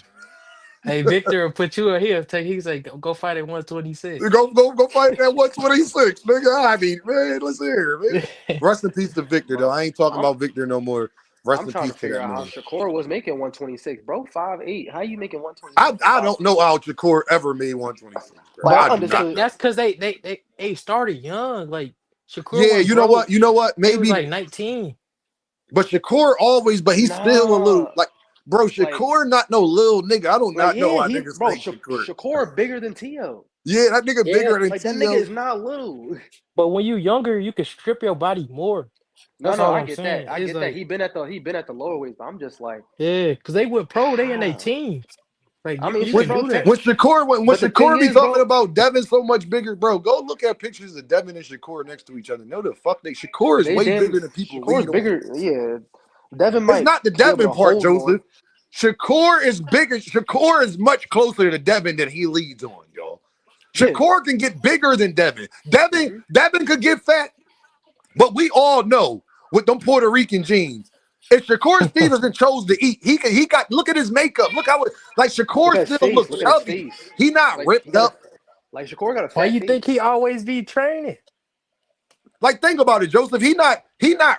Hey, Victor will put you in here. He's like, go fight at 126. Go fight that 126, nigga. I mean, man, let's hear, man. Rest in peace to Victor, though. Bro, I ain't talking I'm about Victor no more. Rest I'm in trying peace to to figure that out how man. Shakur was making 126, bro. 5'8". How you making 126 at I 5'8"? don't know how Shakur ever made 126, bro. Like But I I do not understood. know. that's because they started young. Like Shakur Yeah, went you know pro. what? You know what? He was Maybe, like 19. but Shakur always, but he's still a little Nah, like, bro. like Shakur not no little nigga. I do not know yeah, why he niggas bro. think Shakur. Shakur bigger than Tio. Yeah, that nigga Yeah, bigger than Like that nigga Tio. is not little. but when you younger, you can strip your body more. No, That's no, all I I'm get that. saying. I It's get that. like, He been at the lower weights, but I'm just like, yeah, because they went pro, they in their how? teens. Like I mean, you shit, can When bro. do that. when But the thing Shakur be is, talking bro, about Devin so much bigger, bro, go look at pictures of Devin and Shakur next to each other. No, the fuck they Shakur is they way damn bigger than people Shakur's lead on. bigger. Yeah, Devin It's might not the be able Devin to part, hold more. Joseph. Shakur is bigger. Shakur is much closer to Devin than he leads on, y'all. Yeah. Shakur can get bigger than Devin. Hmm. Devin could get fat, but we all know with them Puerto Rican genes. If Shakur Stevenson chose to eat, he got look at his makeup. Look how it like Look Shakur at his still face. looks Look at his chubby. face. He not Like he ripped got a up. Like Shakur got a Why fat you face. think he always be training? Like, think about it, Joseph. He not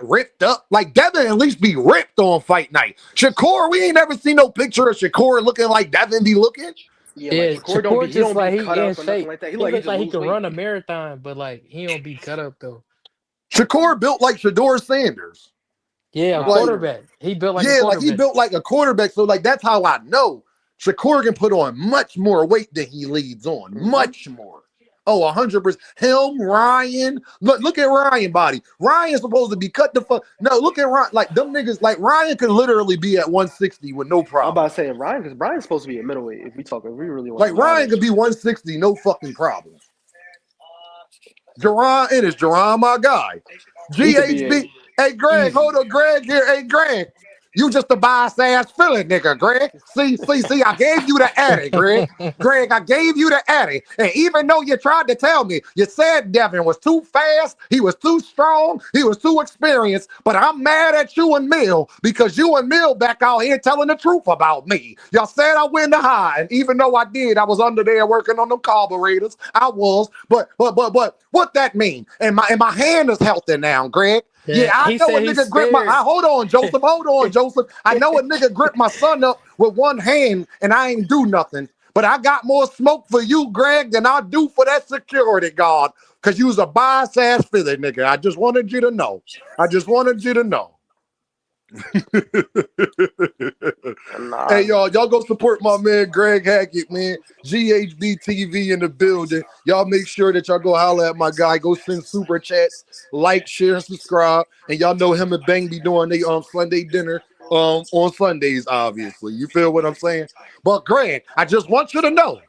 ripped up. Like, Devin at least be ripped on fight night. Shakur, we ain't never seen no picture of Shakur looking like Devin be looking. Yeah, Yeah, like Shakur don't be Shakur just like cut he in up or nothing shape. like that. He He like he looks just like he lose can weight. run a marathon, but like he don't be cut up though. Shakur built like Shador Sanders. Yeah, a Nah, Like, quarterback. He built like a yeah, like he quarterback. built like a quarterback. So, like, that's how I know Shakur can put on much more weight than he leads on. Much more. Oh, 100%. Him, Ryan. Look at Ryan body. Ryan's supposed to be cut the fuck. No, look at Ryan. Like, them niggas, like, Ryan could literally be at 160 with no I'm problem. about to say Ryan, because Brian's supposed to be a middleweight. If we really want Like, to be Ryan honest. could be 160, no fucking problem. Jerron Ennis, Jerron, my guy. He could be GHB. Hey, Greg, easy. hold on, Greg here. Hey, Greg. You just a bias ass feeling, nigga, Greg. See, I gave you the Addy, Greg. Greg, I gave you the Addy. And even though you tried to tell me, you said Devin was too fast, he was too strong, he was too experienced, but I'm mad at you and Mill because you and Mill back out here telling the truth about me. Y'all said I win the high, and even though I did, I was under there working on them carburetors. I was, but what that mean? And my hand is healthy now, Greg. Yeah, I he know a said he's nigga grip my. scared. Hold on, Joseph. Hold on, Joseph. I know a nigga grip my son up with one hand, and I ain't do nothing. But I got more smoke for you, Greg, than I do for that security guard. Cause you was a bias ass Philly nigga. I just wanted you to know. Nah. Hey, y'all go support my man Greg Hackett, man. GHB TV in the building. Y'all make sure that y'all go holler at my guy. Go send super chats, like, share, and subscribe. And y'all know him and Bang be doing they Sunday dinner on Sundays, obviously. You feel what I'm saying? But Greg, I just want you to know,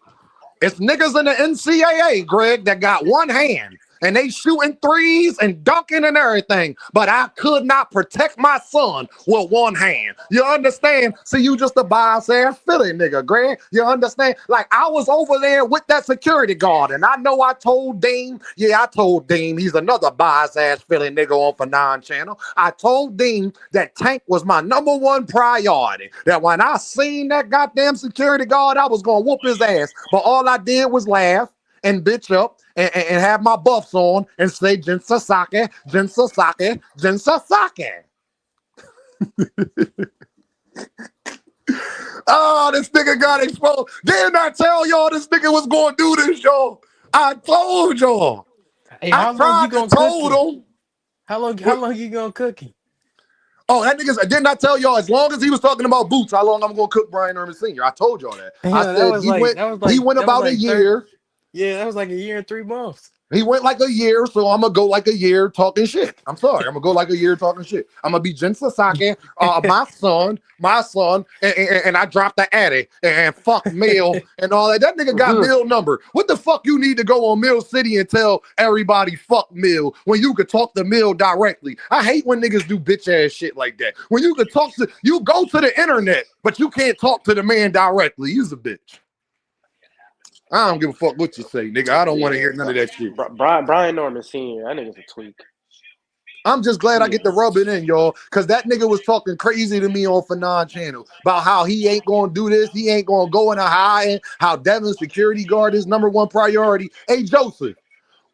it's niggas in the NCAA, Greg, that got one hand. And they shooting threes and dunking and everything. But I could not protect my son with one hand. You understand? See, you just a bias ass Philly nigga, Greg. You understand? Like, I was over there with that security guard. And I know I told Dean. Yeah, I told Dean. He's another bias ass Philly nigga on for 9 channel. I told Dean that Tank was my #1 priority. That when I seen that goddamn security guard, I was going to whoop his ass. But all I did was laugh and bitch up and have my buffs on and say Jin Sasaki, Jin Sasaki, Jin Sasaki. Oh, this nigga got exposed. Didn't I tell y'all this nigga was going to do this, y'all? I told y'all. Hey, I how long tried you to gonna cook told him? him. How long you gonna cook him? Oh, that nigga's, didn't I tell y'all, as long as he was talking about boots, how long I'm going to cook Brian Irvin Sr.? I told y'all that. Yeah, I that said was he went about a year. Yeah, that was like a year and 3 months. He went like a year, so I'm gonna go like a year talking shit. I'm sorry, I'm gonna go like a year talking shit. I'm gonna be Jin Sasaki, my son, and I dropped the Addy and fuck Mill and all that. That nigga got Mill number. What the fuck you need to go on Mill City and tell everybody fuck Mill when you could talk to Mill directly? I hate when niggas do bitch ass shit like that. When you could talk to, you go to the internet, but you can't talk to the man directly. You's a bitch. I don't give a fuck what you say, nigga. I don't want to hear none of that shit. Brian Norman Sr., that nigga's a tweak. I'm just glad I get to rub it in, y'all, because that nigga was talking crazy to me on Fanon channel about how he ain't going to do this, he ain't going to go in a high end, how Devin's security guard is #1 priority. Hey, Joseph,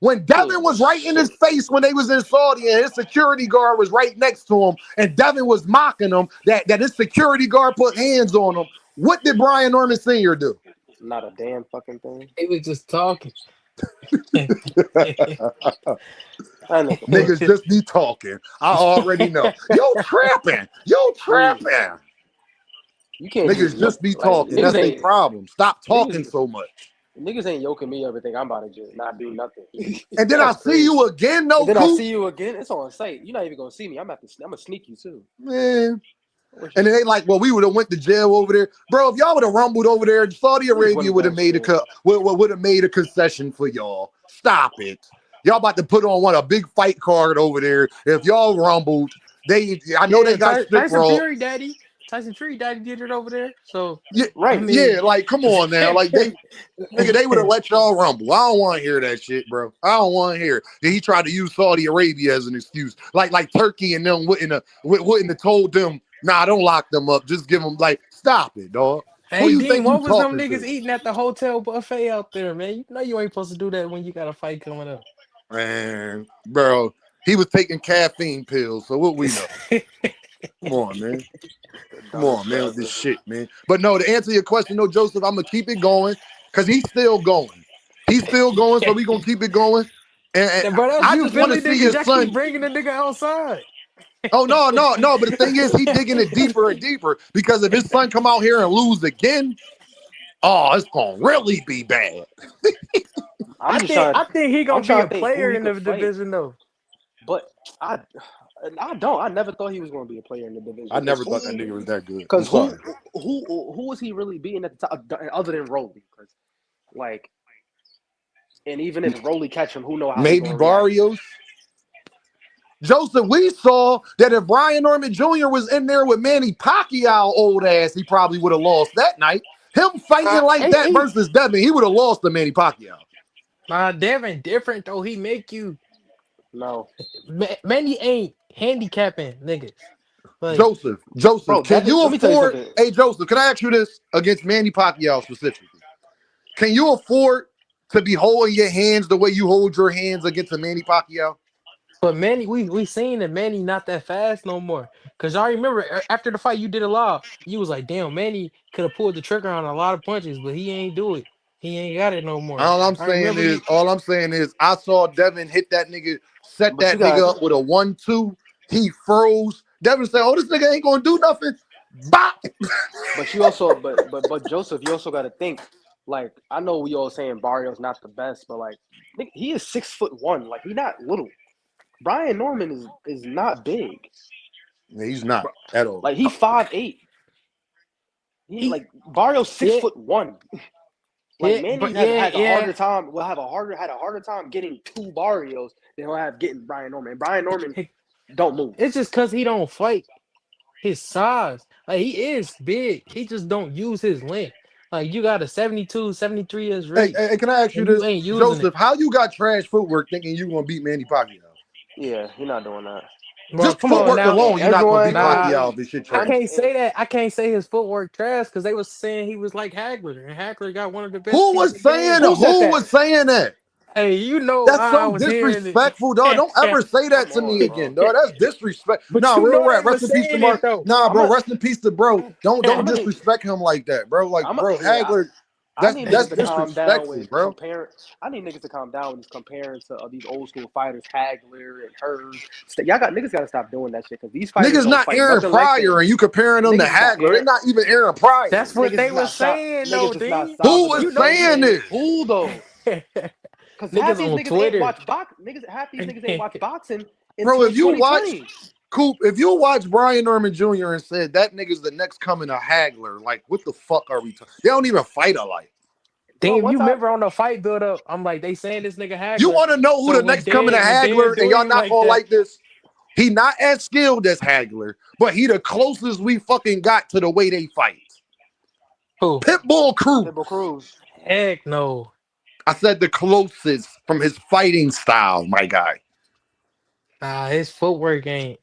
when Devin was right in his face when they was in Saudi and his security guard was right next to him and Devin was mocking him that his security guard put hands on him, what did Brian Norman Sr. do? Not a damn fucking thing. He was just talking. Niggas just be talking. I already know. Yo, trapping. You can't. Niggas just be talking. That's their problem. Stop talking so much. Niggas ain't yoking me up and think I'm about to just not do nothing. And then I see you again, no. And then I see you again. It's on site. You're not even gonna see me. I'm gonna sneak you too. Man. And then they like, well, we would have went to jail over there, bro. If y'all would have rumbled over there, Saudi Arabia would have made a concession for y'all. Stop it. Y'all about to put on a big fight card over there. If y'all rumbled, they got Tyson Fury daddy did it over there. So yeah, right. I mean, yeah, like come on now. Like they would have let y'all rumble. I don't want to hear that shit, bro. I don't want to hear it. He tried to use Saudi Arabia as an excuse. Like Turkey and them wouldn't have told them, nah, don't lock them up. Just give them stop it, dog. Who Hey you Dean, think you what was them talking niggas to? eating at the hotel buffet out there, man? You know you ain't supposed to do that when you got a fight coming up. Man, bro, he was taking caffeine pills. So what we know? Come on, man. Come Dumbest on, shit man, with this ever. shit, man. But no, to answer your question, no, Joseph, I'm gonna keep it going because he's still going. He's still going, so we gonna keep it going. And Bro, that's I you just want to Philly see niggas. his Y'all keep son. bringing the nigga outside. Oh no. But the thing is, he digging it deeper and deeper because if his son come out here and lose again, oh, it's gonna really be bad. I'm just trying. I think he I'm gonna be trying a to think who player he in the could fight. division though. But I don't. I never thought he was going to be a player in the division. I Because never thought that nigga was that good. I'm Because sorry. who was he really beating at the top other than Rolly? Because like, and even if Rolly catch him, who know how he Maybe going to react? Barrios. Joseph, we saw that if Brian Norman Jr. was in there with Manny Pacquiao old ass, he probably would have lost that night. Him fighting like that versus Devin, he would have lost to Manny Pacquiao. Devin different though. He make you No, Manny ain't handicapping niggas. Like Joseph, bro. can Devin, you let me tell you afford? something. Hey, Joseph, can I ask you this against Manny Pacquiao specifically? Can you afford to be holding your hands the way you hold your hands against a Manny Pacquiao? But Manny, we seen that Manny not that fast no more. Cause I remember after the fight you did a lot, you was like, damn, Manny could have pulled the trigger on a lot of punches, but he ain't do it. He ain't got it no more. I remember you. All I'm saying is, I saw Devin hit that nigga, set But you that got, nigga up with a 1-2. He froze. Devin said, "Oh, this nigga ain't gonna do nothing." Bop. but you also, but Joseph, you also got to think. Like, I know we all saying Barrio's not the best, but like, he is 6'1". Like, he not little. Brian Norman is not big. He's not at all. Like, he 5'8". He He like Barrio's yeah 6'1". Like yeah Manny but yeah has a yeah. harder time. Will have a harder time getting two Barrios than he'll have getting Brian Norman. And Brian Norman don't move. It's just cause he don't fight his size. Like he is big. He just don't use his length. Like you got a 72, 73 inch reach, Hey, can I ask you and you this, ain't using it. Joseph? How you got trash footwork thinking you gonna beat Manny Pacquiao? Yeah, you're not doing that. Bro, Just come on footwork now. alone, you're not gonna Everyone, beat Nah, Pacquiao if this shit I trash. can't say that. I can't say his footwork trash because they was saying he was like Hagler, and Hagler got one of the best Who feet in was the game. saying? who said Who that? was saying that? Hey, you know That's I so was hearing disrespectful, dog. Don't it. ever say that Come to me on, bro. again, dog. That's disrespect. But Nah, you real know rap. they Rest was in peace to saying it Mark. though. Nah, I'm bro. a, Rest in peace to bro. I'm Don't a need, disrespect him like that, bro. Like, I'm a, bro, yeah. Hagler. I need That's niggas to calm down disrespectful, with bro. comparing. I need niggas to calm down with comparing to these old school fighters, Hagler and Hurd. Y'all got niggas got to stop doing that shit because these fighters Niggas don't not fight Aaron nothing like them. Pryor, and you comparing them to Niggas is not Hagler. They're Aaron. not even Aaron Pryor. That's what Niggas they is was not stop. saying though, Niggas is not D. Who stopping was them You know, saying fighting. this? Who though? Because niggas on Twitter. half these niggas ain't watch boxing Bro, until if you watch 2020. Coop, if you watch Brian Norman Jr. and said that nigga's the next coming of Hagler, like what the fuck are we talking? They don't even fight alike. Bro, Damn, you once I remember on the fight build up? I'm like, they saying this nigga You Hagler. want to know who So the next coming of when Dan Hagler, do and y'all him not like gonna that, like this? He not as skilled as Hagler, but he the closest we fucking got to the way they fight. who? Pitbull Cruz. Pitbull Cruz. Heck no. I said the closest from his fighting style, my guy. Nah, his footwork ain't.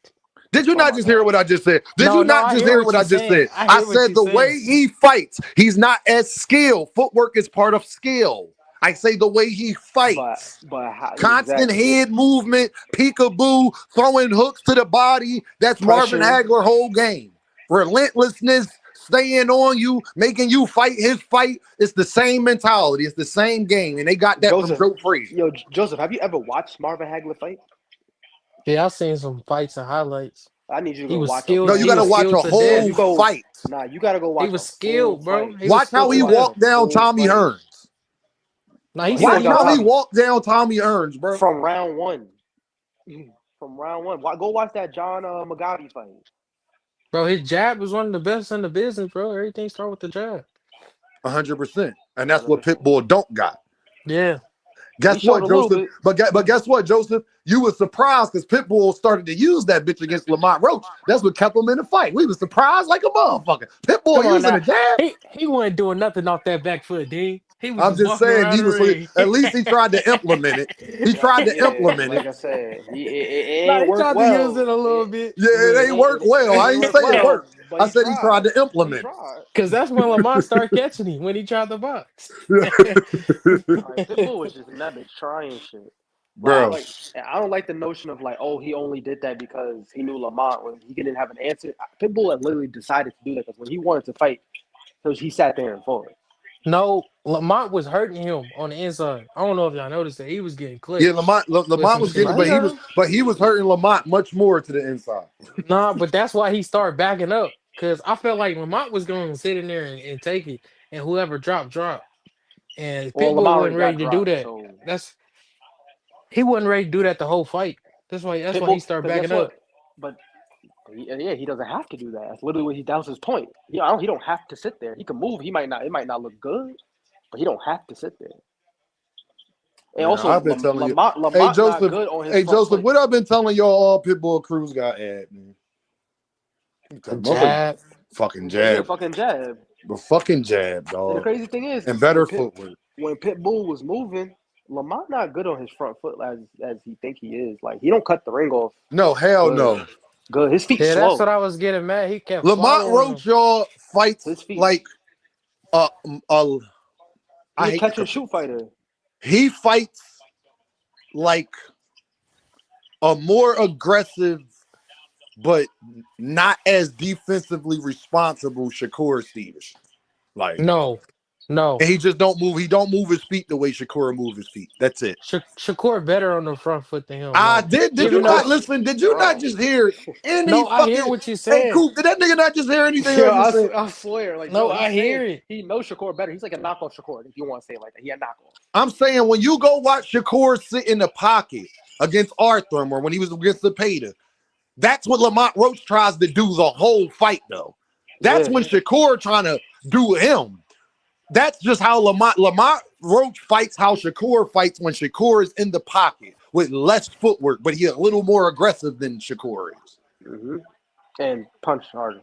Did you Oh not my just hear god. what I just said? Did No, you no, not I just hear hear what what you I just saying. said? I I hear what said you the way saying. he fights, he's not as skilled. Footwork is part of skill. I say the way he fights. But how, Constant exactly head movement, peekaboo, throwing hooks to the body. That's Marvin pressure. Hagler whole game. Relentlessness, staying on you, making you fight his fight. It's the same mentality. It's the same game. And they got that from Joseph, Joe Frazier. Joseph, have you ever watched Marvin Hagler fight? Yeah, I seen some fights and highlights. I need you to He go was watch a No, skilled. you He got to was full. watch skilled a to Yeah, death. whole you go. fight. Nah, you gotta go He watch a was full skilled, bro. fight. He was Watch how skilled Go to he watch a death. walked down full Tommy fight. Hearns. Nah, he He took went Watch him down how he out. Tommy walked down Tommy Hearns, bro. from round one. From round one. Go watch that John Mugabe fight. Bro, his jab was one of the best in the business, bro. Everything start with the jab. 100%. And that's what 100%. Pitbull don't got. Yeah. He Guess showed what, a little Joseph? bit. But guess what, Joseph? You were surprised because Pitbull started to use that bitch against Lamont Roach. That's what kept him in the fight. We was surprised like a motherfucker. Pitbull Come on using now. a jab. He wasn't doing nothing off that back foot, D. He was I'm just just walking saying around he the was. ring. At least he tried to implement it. He tried to Yeah, implement it. like I said, it Nah, ain't he work tried to use well. it a little bit. Yeah, it But ain't work well. It I ain't ain't work say it well. worked. But I said he tried to He implement tried. Because that's when Lamont started catching him when he tried the box. it. Like Pitbull was just in that bitch trying shit. Like Bro. I don't like the notion of like, oh, he only did that because he knew Lamont when he didn't have an answer. Pitbull had literally decided to do that because when he wanted to fight, so he sat there and fought. No, Lamont was hurting him on the inside. I don't know if y'all noticed that he was getting clipped Yeah, Lamont some was shit. getting, but he was hurting Lamont much more to the inside. Nah, but that's why he started backing up. Cause I felt like Lamont was going to sit in there and take it, and whoever dropped. And Well, Pitbull Lamont wasn't already got ready to do dropped, that. so He wasn't ready to do that the whole fight. That's why he Pitbull. started Because backing guess up. what? But he doesn't have to do that. That's literally what that was his point. He don't have to sit there. He can move. It might not look good, but he don't have to sit there. And Man, also, I've been telling you. Lamont Hey not Joseph, good on his hey front Joseph, foot. what I've been telling y'all all Pitbull Cruz got at, man. A Motherfucker, jab. fucking Yeah, jab. fucking jab. The fucking jab, And the dog. crazy thing is, And better when footwork. when Pitbull was moving, Lamont not good on his front foot as he think he is. Like he don't cut the ring off No, hell good. no. Good. His feet Yeah, that's what slow. I was getting mad. He kept Lamont following him. Roach, y'all fights His feet. like I He's a hate catch and shoot fighter. he fights like a more aggressive but not as defensively responsible Shakur Stevenson. Like, No. and he just don't move. He don't move his feet the way Shakur moves his feet. That's it. Shakur better on the front foot than him. I Like, did. Did even you though not listen? Did you not just hear any No, I hear fucking? what you're Hey, saying. Coop, did that nigga not just hear anything Yo, I just said? I swear. Like, No, bro, I he's hear saying it. He knows Shakur better. He's like a knockoff Shakur, if you want to say it like that. He a knockoff. I'm saying when you go watch Shakur sit in the pocket against Arthur or when he was against Zepeda, that's what Lamont Roach tries to do the whole fight, though. That's when Shakur trying to do him. That's just how Lamont Roach fights how Shakur fights when Shakur is in the pocket with less footwork, but he's a little more aggressive than Shakur is. Mm-hmm. And punch harder.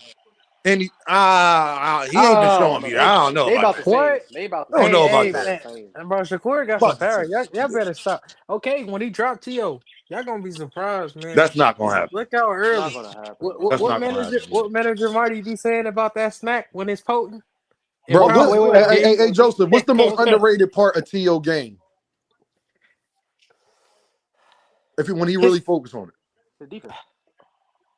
And he ain't been showing me that. I don't know They about about that. the What? same. They about the I don't same. know about They that. the same. Bro, Shakur got Fuck some power. it. Y'all better stop. Okay, when he dropped T.O., y'all gonna be surprised, man. That's not gonna happen. Look how It's not early. gonna happen. That's not gonna happen. What manager Marty be saying about that smack when it's potent? It Bro, probably wait, would wait, be. hey, Joseph, what's the most underrated part of T.O. game? When he really focused on it. The defense.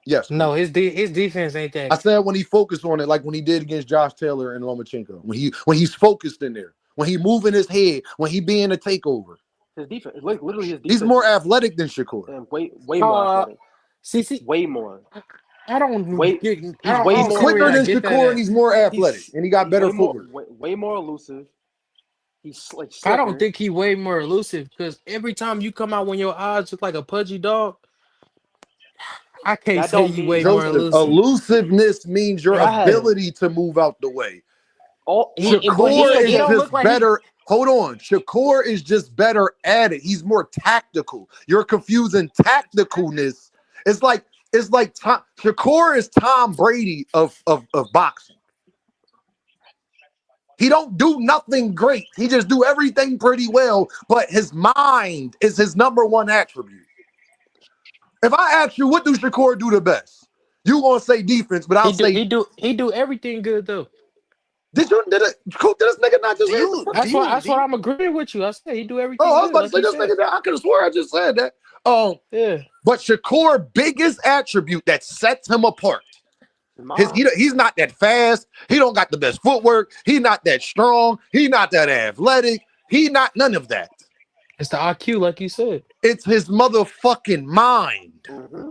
Yes. No, his defense ain't that. I said when he focused on it, like when he did against Josh Taylor and Lomachenko. When he's focused in there, when he moving his head, when he being a takeover. His defense. Literally his defense. He's more athletic than Shakur. And way more athletic. See, Way more. I don't Wait, get. he's I don't, way I don't more- see where Quicker y'all than get that Shakur, at. and he's more athletic, and he got better way more, footwork. way more elusive. He's like I don't slicker. think he way more elusive because every time you come out when your eyes look like a pudgy dog, I can't That say don't you mean- way more Joseph, elusive. elusiveness means your Yes. ability to move out the way. But he Shakur is don't just look like better. Hold on. Shakur is just better at it. He's more tactical. You're confusing tacticalness. It's like Shakur is Tom Brady of boxing. He don't do nothing great. He just do everything pretty well, but his mind is his number one attribute. If I ask you, what do Shakur do the best? You gonna say defense, but I'll say he do everything good though. Did this nigga not just say That's what I'm agreeing with you. I said he do everything. Oh, I was good, about to say like this you nigga. I could have swore I just said that. Yeah. But Shakur's biggest attribute that sets him apart. He's not that fast. He don't got the best footwork. He not that strong. He not that athletic. He not none of that. It's the IQ, like you said. It's his motherfucking mind. Mm-hmm.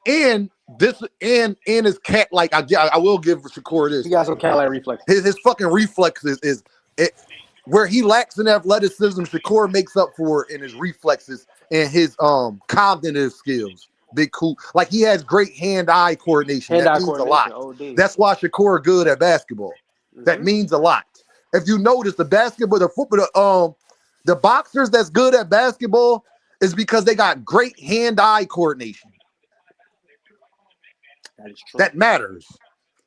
And his cat, like I will give Shakur this. He got some cat-like reflexes. His fucking reflexes is it where he lacks in athleticism. Shakur makes up for in his reflexes and his cognitive skills. Big cool, like he has great hand-eye coordination. That means a lot. OD. That's why Shakur good at basketball. That means a lot. If you notice, the football, the boxers that's good at basketball is because they got great hand-eye coordination. That is true. That matters.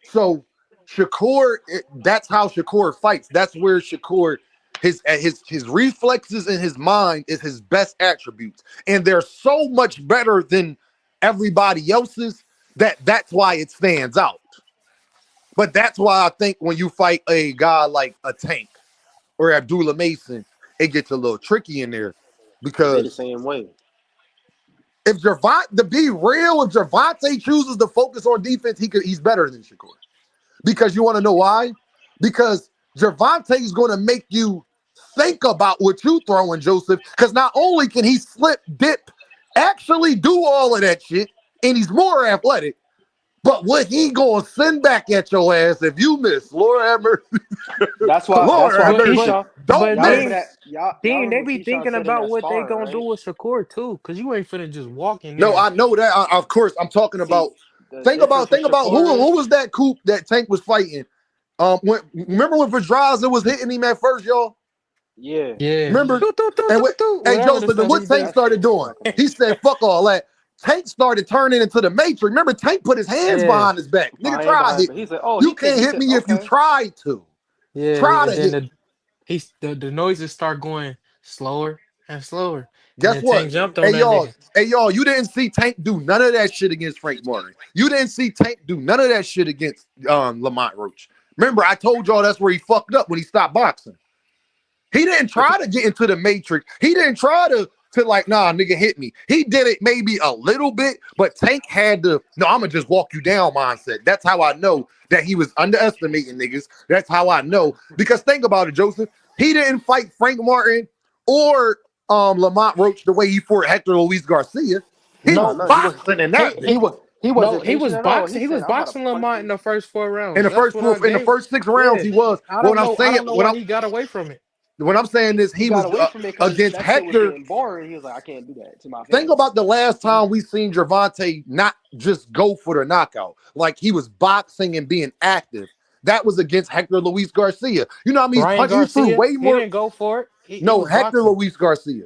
So Shakur, that's how Shakur fights. That's where Shakur, his reflexes and his mind is his best attributes, and they're so much better than everybody else's that's why it stands out. But that's why I think when you fight a guy like a Tank or Abdullah Mason, it gets a little tricky in there They the because same way. if Gervonta, to be real, if Gervonta chooses to focus on defense, he's better than Shakur. Because you want to know why? Because Gervonta is going to make you think about what you throwing, Joseph. Because not only can he slip, dip, actually do all of that shit, and he's more athletic, but what he gonna send back at your ass if you miss? Lord have mercy. That's why. Lord That's why have mercy. Keyshawn. Don't but Y'all remember miss. that? Y'all Then they remember be Keyshawn thinking said in about that what they sparring, gonna right? do with Shakur too, because you ain't finna just walk in No, there. I know that. Of course, I'm talking about. See, the Think difference about with Shakur who is, was that Coop that Tank was fighting? Remember when Pedraza was hitting him at first, y'all? yeah. Yeah. Remember? Toot, toot, toot, And toot, toot. hey Whatever the Joseph, and fuck what he Tank did. That shit started was doing? fucking. He said, "Fuck all that." Tank started turning into the Matrix. Remember, Tank put his hands Yeah. behind his back. Nigga, Behind, try to hit but me. he said, "Oh, You he think can't he hit said me if you okay." try to. Yeah. Try And to then hit me. the noises start going slower and slower. And Guess then what? Tank jumped on Hey that y'all, nigga. hey y'all, you didn't see Tank do none of that shit against Frank Martin. You didn't see Tank do none of that shit against Lamont Roach. Remember, I told y'all that's where he fucked up when he stopped boxing. He didn't try to get into the matrix. He didn't try to like, nah, nigga, hit me. He did it maybe a little bit, but Tank had to, no, I'm gonna just walk you down mindset. That's how I know that he was underestimating niggas. That's how I know. Because think about it, Joseph. He didn't fight Frank Martin or Lamont Roach the way he fought Hector Luis Garcia. He was No, No, he was. boxing in he that He bitch. was. He no, wasn't he patient was at all. boxing. He He said, was "I'm about to boxing punch Lamont in this." the first 4 In rounds. the That's first what I in the gave. first 6 rounds, Yeah. he was. I But don't know. I don't know why he got away from it. what I'm saying is He he got was away from it because against that shit was Hector. getting boring. He was like, "I can't do that to my Think fans." about the last time we seen Gervonta not just go for the knockout, like he was boxing and being active. That was against Hector Luis Garcia. You know how I mean? Ryan He threw Garcia, way he more. didn't go for it. He No, was Hector boxing. Luis Garcia.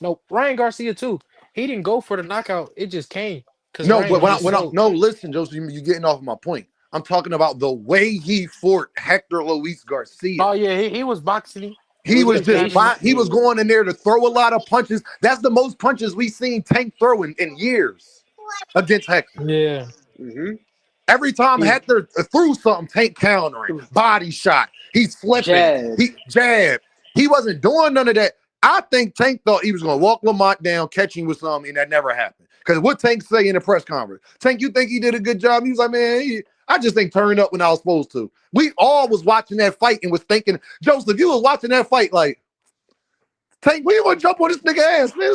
No, Ryan Garcia too. He didn't go for the knockout. It just came because No, Ryan but was just slow. no, listen, Joseph, you getting off my point. I'm talking about the way he fought Hector Luis Garcia. Oh yeah, he was boxing. He He was was He getting got him. patient. he was going in there to throw a lot of punches. That's the most punches we've seen Tank throw in years against Hector. Yeah. Mm-hmm. Every time He Hector threw something, Tank countering, body shot, he's flipping, jab. he jab. He wasn't doing none of that. I think Tank thought he was going to walk Lamont down, catch him with something, and that never happened. Because what Tank say in the press conference? Tank, you think he did a good job? He was like, man, I just ain't turned up when I was supposed to. We all was watching that fight and was thinking, Joseph, you was watching that fight like, Tank, we want to jump on this nigga ass, man.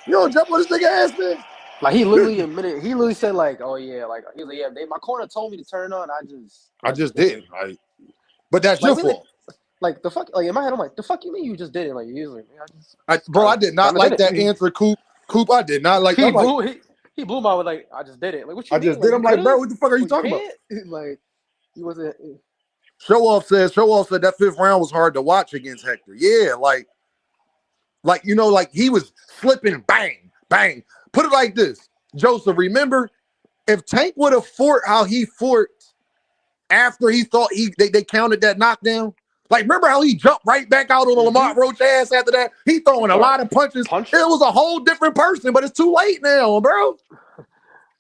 You don't jump on this nigga ass, man. Like he literally admitted. He literally said like, "Oh yeah, like he was like, yeah, my corner told me to turn on. I I just just did it." didn't. Like, but that's Like your really, fault. like the fuck. Like in my head, I'm like, "The fuck you mean you just did it?" Like usually, Bro, I did not kind of like did that it. answer, Coop. Coop, I did not like. I'm like, He blew my with like, "I just did it." Like what you I mean? just Like did. you I'm like, could bro, have? what the fuck are you Well, you talking about? can't. Like he wasn't. Show off said that fifth round was hard to watch against Hector. Yeah, like you know, like he was slipping, bang, bang. Put it like this, Joseph. Remember, if Tank would have fought how he fought after he thought they counted that knockdown. Like, remember how he jumped right back out on the Lamont Roach ass after that? He throwing a lot of punches. Punch. It was a whole different person, but it's too late now, bro.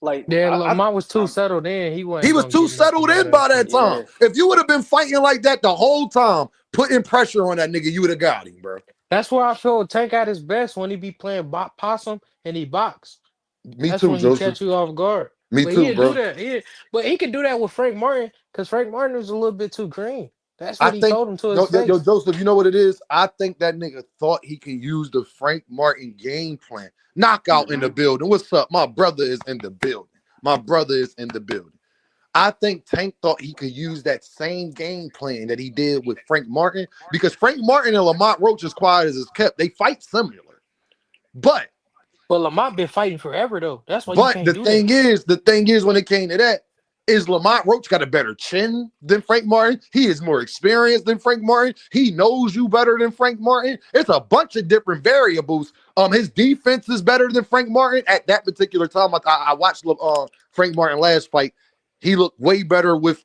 Like Yeah, Lamont was too settled in. He He wasn't was gonna too get nothing settled out in of that by that shit. time. Yeah. If you would have been fighting like that the whole time, putting pressure on that nigga, you would have got him, bro. That's where I feel Tank at his best when he be playing possum and he box. Me That's too, when he Joseph. catch you off guard. Me But he too, didn't do bro. that. But he could do that with Frank Martin because Frank Martin was a little bit too green. That's I what he think, told him to his yo, face. Joseph, you know what it is? I think that nigga thought he can use the Frank Martin game plan. Knockout in the building. What's up? My brother is in the building. My brother is in the building. I think Tank thought he could use that same game plan that he did with Frank Martin because Frank Martin and Lamont Roach, as quiet as it's kept, they fight similar. But Lamont been fighting forever though. That's why you can't the do that. thing is, when it came to that, is Lamont Roach got a better chin than Frank Martin. He is more experienced than Frank Martin. He knows you better than Frank Martin. It's a bunch of different variables. His defense is better than Frank Martin at that particular time. I watched Frank Martin last fight. He looked way better with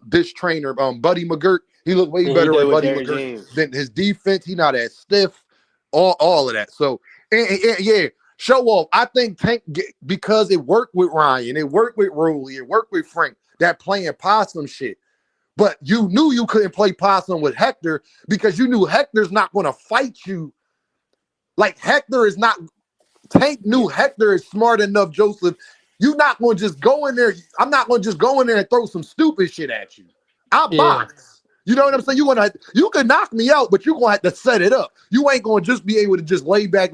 this trainer, Buddy McGirt. He looked way better with Buddy McGirt than his defense. He not as stiff, all of that. So yeah. Show off. I think Tank, because it worked with Ryan, it worked with Rowley, it worked with Frank. that playing possum shit. But you knew you couldn't play possum with Hector because you knew Hector's not going to fight you. Like Hector is not. Tank knew Hector is smart enough, Joseph. You're not going to just go in there. I'm not going to just go in there and throw some stupid shit at you. I Yeah. box. You know what I'm saying? You can knock me out, but you're going to have to set it up. You ain't going to just be able to just lay back,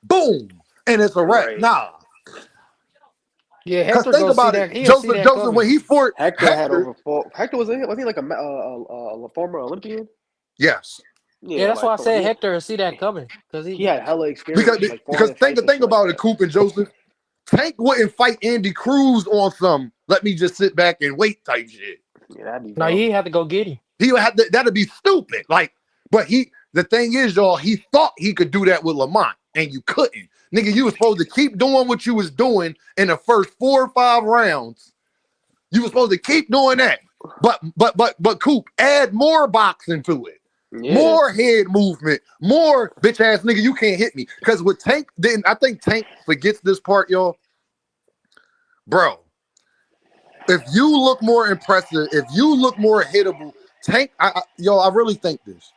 boom, and it's a wrap. Right. Nah. Yeah, Because Hector think gonna see about that. it. He'll see Joseph, that Joseph, coming. when he fought Hector had over four. Hector was he like a former Olympian? yes. Yeah, that's why I so said Hector will see that coming because he had hella experience. Because like because 400 think fights and shit about like it, Coop and Joseph. Tank wouldn't fight Andy Cruz on some let me just sit back and wait type shit. that. Yeah, that'd be no, dope. he had to go get him. He would have to, that'd be stupid. Like, but the thing is, y'all, he thought he could do that with Lamont, and you couldn't. Nigga, you was supposed to keep doing what you was doing in the first 4 or 5 rounds. You was supposed to keep doing that. But Coop, add more boxing to it. Yeah. More head movement, more bitch ass nigga, you can't hit me. Because with Tank, then I think Tank forgets this part, y'all. Bro, if you look more impressive, if you look more hittable, Tank, I really think this.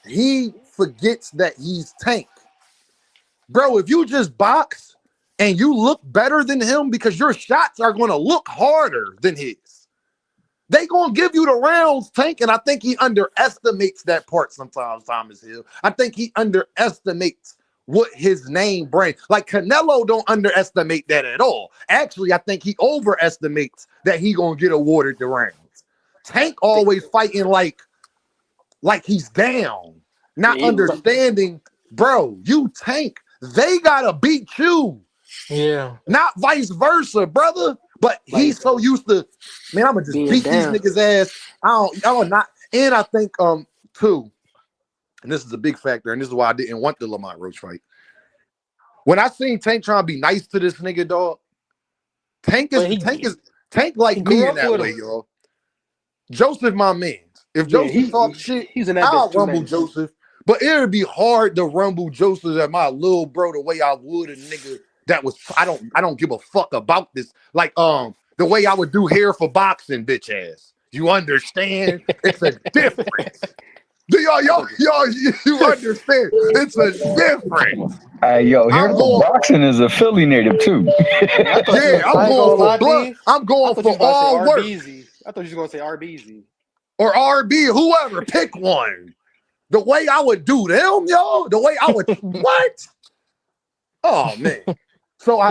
He forgets that he's Tank. Bro, if you just box and you look better than him because your shots are going to look harder than his. They gonna give you the rounds, Tank, and I think he underestimates that part sometimes, Thomas Hill. I think he underestimates what his name brings. Like Canelo don't underestimate that at all. Actually, I think he overestimates that he gonna get awarded the rounds. Tank always fighting like he's down, not understanding, bro, you Tank, they gotta beat you. Yeah. Not vice versa, brother. But he's so used to, man, I'm gonna just beat down. these niggas' ass. I don't not, and I think too, and this is a big factor, and this is why I didn't want the Lamont Roach fight. When I seen Tank trying to be nice to this nigga, dog, Tank like me in that way, y'all. Joseph, my man. If Joseph talks shit, he's in that I'll bitch rumble Joseph. But it would be hard to rumble Joseph at my little bro the way I would a nigga that was I don't give a fuck about this. Like the way I would do hair for boxing, bitch ass. You understand? It's a difference. Do y'all you understand? It's a difference. Yo, hair for boxing is a Philly native too. Yeah, I'm going for blood. I'm going for all work. I thought you were gonna say RBZ. Or RB, whoever, pick one. The way I would do them, yo, the way I would what? Oh man. So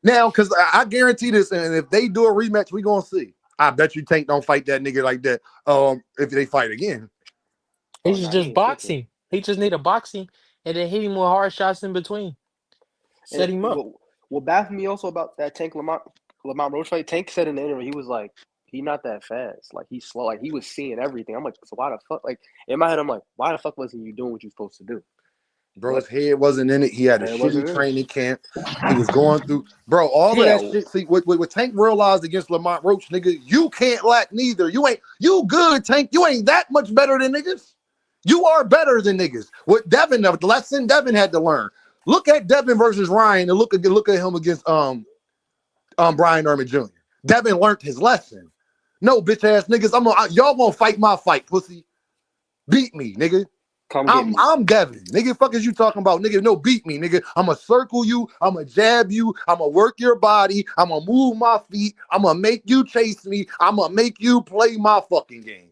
now because I guarantee this, and if they do a rematch, we gonna see. I bet you Tank don't fight that nigga like that. If they fight again. He should just boxing. He just need a boxing and then hit him with hard shots in between. Set him up. What baffled me also about that Tank Lamont Roach fight, Tank said in the interview, he was like, he not that fast. Like he's slow. Like he was seeing everything. I'm like, so why the fuck? Like in my head, I'm like, why the fuck wasn't you doing what you supposed to do? Bro, his head wasn't in it. He had a shitty training camp. He was going through, bro, all of that shit. See, what Tank realized against Lamont Roach, nigga, you can't lack neither. You good, Tank. You ain't that much better than niggas. You are better than niggas. What Devin, the lesson Devin had to learn. Look at Devin versus Ryan and look at him against Brian Norman Jr. Devin learned his lesson. No, bitch ass niggas, y'all gonna fight my fight, pussy. Beat me, nigga. I'm Devin. Nigga, fuck is you talking about? Nigga, no, beat me, nigga. I'ma circle you, I'ma jab you, I'ma work your body, I'ma move my feet, I'ma make you chase me, I'ma make you play my fucking game.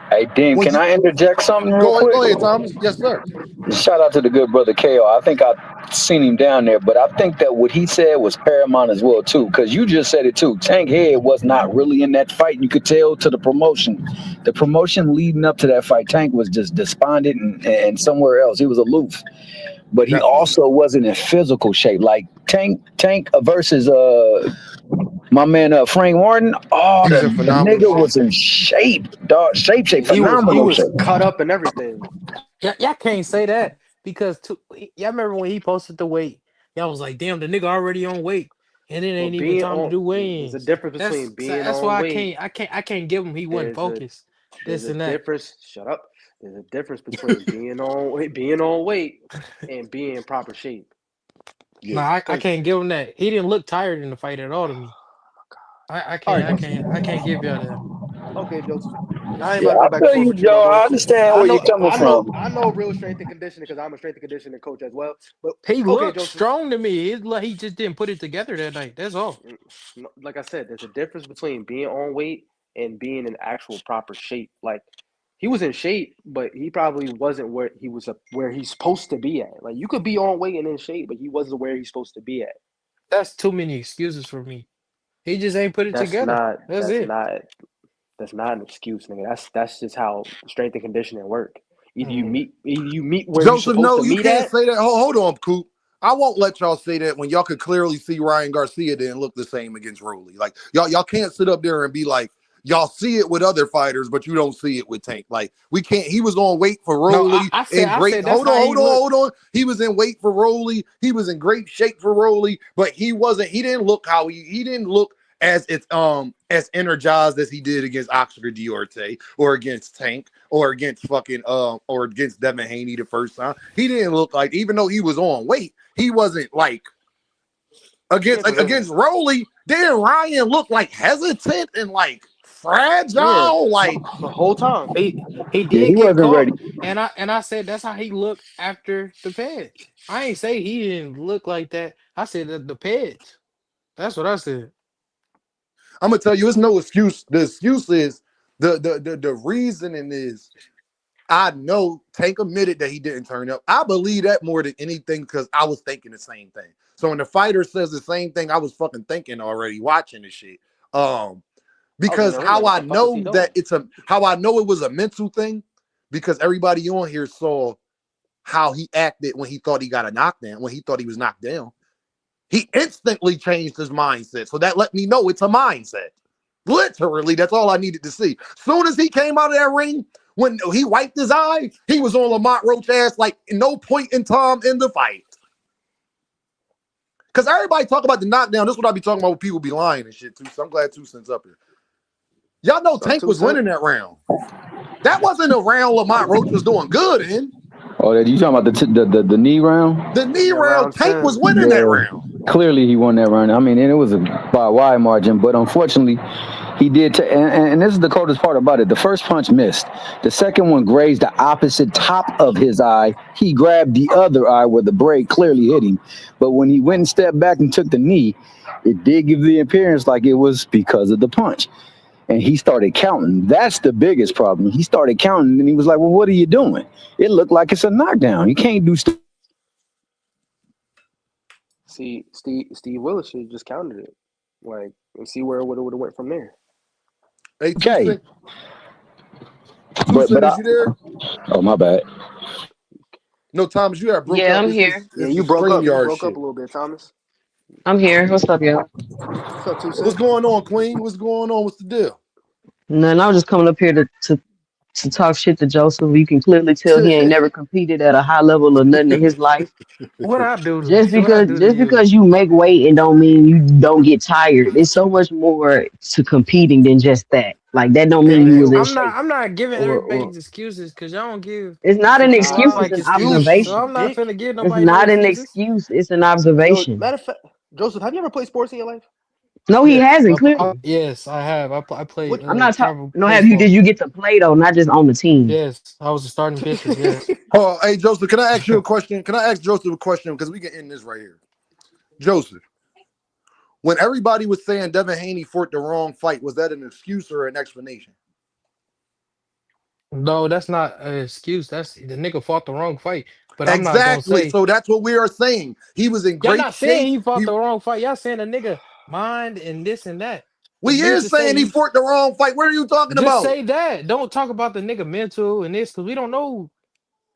Hey, Dean, can I interject something real quick? Go ahead, Thomas. Yes, sir. Shout out to the good brother KO. I think I've seen him down there, but I think that what he said was paramount as well, too, because you just said it, too. Tank Head was not really in that fight. You could tell to the promotion. The promotion leading up to that fight, Tank was just despondent and somewhere else. He was aloof. But he also wasn't in physical shape. Like Tank versus my man Frank Warren. Oh, the nigga was in shape, dog. Shape, phenomenal. He was cut up and everything. Y'all can't say that because y'all remember when he posted the weight? Y'all was like, damn, the nigga already on weight, and it ain't even time to do weigh-ins. There's a difference between being that's on why weight. I can't give him. He wasn't focused. This and that. Shut up. There's a difference between being on weight and being in proper shape. Yeah. No, I can't give him that. He didn't look tired in the fight at all to me. I All right, can't, I Joseph. can't, I can't give y'all that. Okay, Joseph. I ain't Yeah, about to go I back and feel forth you, with you no Joe. more. I understand I where you're know, coming I know, from. I know real strength and conditioning because I'm a strength and conditioning coach as well. But He okay, looked Joseph. strong to me. It's like he just didn't put it together that night. That's all. Like I said, there's a difference between being on weight and being in actual proper shape. Like he was in shape, but he probably wasn't where he's supposed to be at. Like you could be on weight and in shape, but he wasn't where he's supposed to be at. That's too many excuses for me. He just ain't put it That's together. not. That's That's it. not. That's not an excuse, nigga. That's just how strength and conditioning work. Mm. Either you meet where you're Joseph, supposed no, to you meet can't at. say that. Hold on, Coop. I won't let y'all say that when y'all could clearly see Ryan Garcia didn't look the same against Rolly. Like y'all can't sit up there and be like, y'all see it with other fighters, but you don't see it with Tank. Like we can't. He was on weight for No, Rolly in I great. said that's Hold on, how he hold on, looked. hold on. He was in weight for Rolly. He was in great shape for Rolly, but he wasn't. He didn't look how he didn't look as energized as he did against Oscar Diorte or against Tank or against fucking or against Devin Haney the first time. He didn't look like, even though he was on weight, he wasn't like Yeah, because against Rolly. Then Ryan looked like hesitant and like yeah, fragile. Like the whole time. He Yeah, did he get wasn't caught, ready. and I said that's how he looked after the pads. I ain't say he didn't look like that. I said that the pads. That's what I said. I'm gonna tell you, it's no excuse. The excuse is the reasoning is I know Tank admitted that he didn't turn up. I believe that more than anything because I was thinking the same thing. So when the fighter says the same thing, I was fucking thinking already watching the shit. I was in Because the ring like, how what I the fuck is he know that doing? how I know it was a mental thing, because everybody on here saw how he acted when he thought he got a knockdown, when he thought he was knocked down. He instantly changed his mindset. So that let me know it's a mindset. Literally, that's all I needed to see. Soon as he came out of that ring, when he wiped his eye, he was on Lamont Roach ass like no point in time in the fight. Because everybody talk about the knockdown. This is what I be talking about when people be lying and shit too. So I'm glad 2 Cents up here. Y'all know Suck Tank two was cent. winning that round. That wasn't a round Lamont Roach was doing good in. Oh, that you talking about the knee round? The knee Yeah, round, round Tank was 10. winning that Yeah, round. clearly he won that round. I mean, and it was by a wide margin, but unfortunately, he did. And this is the coldest part about it. The first punch missed. The second one grazed the opposite top of his eye. He grabbed the other eye where the blade clearly hit him. But when he went and stepped back and took the knee, it did give the appearance like it was because of the punch. And he started counting. That's the biggest problem. He started counting, and he was like, "Well, what are you doing? It looked like it's a knockdown. You can't do stuff." See, Steve Willis should have just counted it, like, and see where it would have went from there. Hey, 2 Okay, Cents, 2 but Cents, is you there? oh, my bad. No, Thomas, you have broke Yeah, up. I'm here. Yeah, It's the you broke up. You StreamYard broke up shit. a little bit, Thomas. I'm here. What's up, y'all? What's up, two What's cent? going on, Queen? What's going on? What's the deal? None. I was just coming up here to talk shit to Joseph. You can clearly tell he ain't never competed at a high level or nothing in his life. What I do to Just you? because you make weight and don't mean you don't get tired. There's so much more to competing than just that. Like that don't Hey mean you man, was in shape. I'm not giving Or everybody's excuses because y'all don't give it's not an a nah, excuse. lot It's like an excuses. So observation. I'm not Dick. finna give It's nobody no not an excuses. excuse. It's an Yo, observation. matter of fact, Joseph, have you ever played sports in your life? No, he Yeah, hasn't. Clearly, yes, I have. I played What? I'm not talking. travel No, have you? baseball. Did you get to play though? Not just on the team. Yes, I was a starting pitcher. Yes. Oh, hey, Joseph, can I ask you a question? Can I ask Joseph a question? Because we can end this right here. Joseph, when everybody was saying Devin Haney fought the wrong fight, was that an excuse or an explanation? No, that's not an excuse. That's the nigga fought the wrong fight. But I'm not gonna Exactly. say So that's what we are saying. He was in y'all great not saying shape. he fought the wrong fight. Y'all saying the nigga mind and this and that. For We me is to say saying he he fought the wrong fight. What are you talking just about? say that. Don't talk about the nigga mental and this because we don't know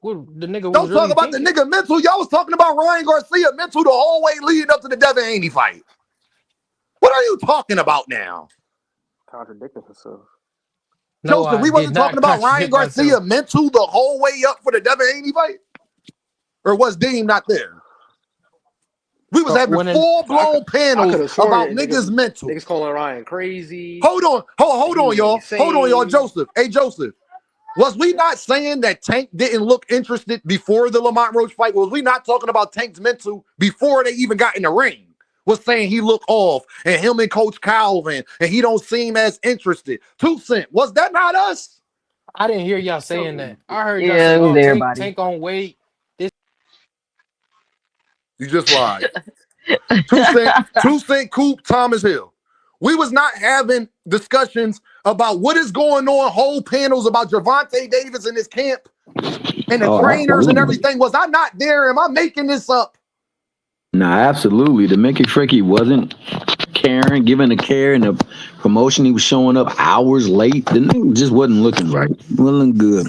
what the nigga was Don't talk really about the thinking. nigga mental. Y'all was talking about Ryan Garcia mental the whole way leading up to the Devin Haney fight. What are you talking about now? Contradicting himself. No, Joseph, I we did wasn't talking not about Ryan contradict myself. Garcia mental the whole way up for the Devin Haney fight? Or was Dean not there? We was having When an full-blown I could panels have sworn about that niggas mental. niggas calling Ryan crazy. Hold on, hold He on, was y'all. Hold on, y'all. insane. Joseph. Hey, Joseph. Was we not saying that Tank didn't look interested before the Lamont Roach fight? Was we not talking about Tank's mental before they even got in the ring? was saying he looked off, and him and Coach Calvin, and he don't seem as interested. 2 Cent, was that not us? I didn't hear y'all saying that. I heard y'all Yeah, say, it was "Oh, Tank, everybody. Tank on weight." This You just lied. 2 Cent, Coop, Thomas Hill. We was not having discussions about what is going on, whole panels about Javante Davis in his camp and the Oh, trainers and absolutely. everything. Was I not there? Am I making this up? Nah, absolutely. The Mickey Fricky wasn't caring, giving the care, and the promotion he was showing up hours late. The nigga just wasn't looking right. Wasn't good.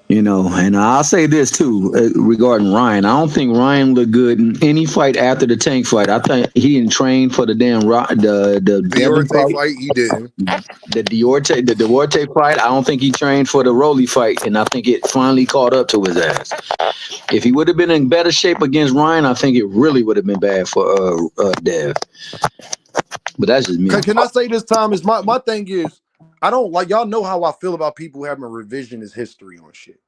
You know, and I'll say this too regarding Ryan. I don't think Ryan looked good in any fight after the Tank fight. I think he didn't train for the damn the Devin Deontay fight, fight, he didn't. the Duarte fight. I don't think he trained for the Rolly fight, and I think it finally caught up to his ass. If he would have been in better shape against Ryan, I think it really would have been bad for Dev. But that's just me. Can I say this, Thomas? My thing is, I don't like, y'all know how I feel about people having revisionist history on shit.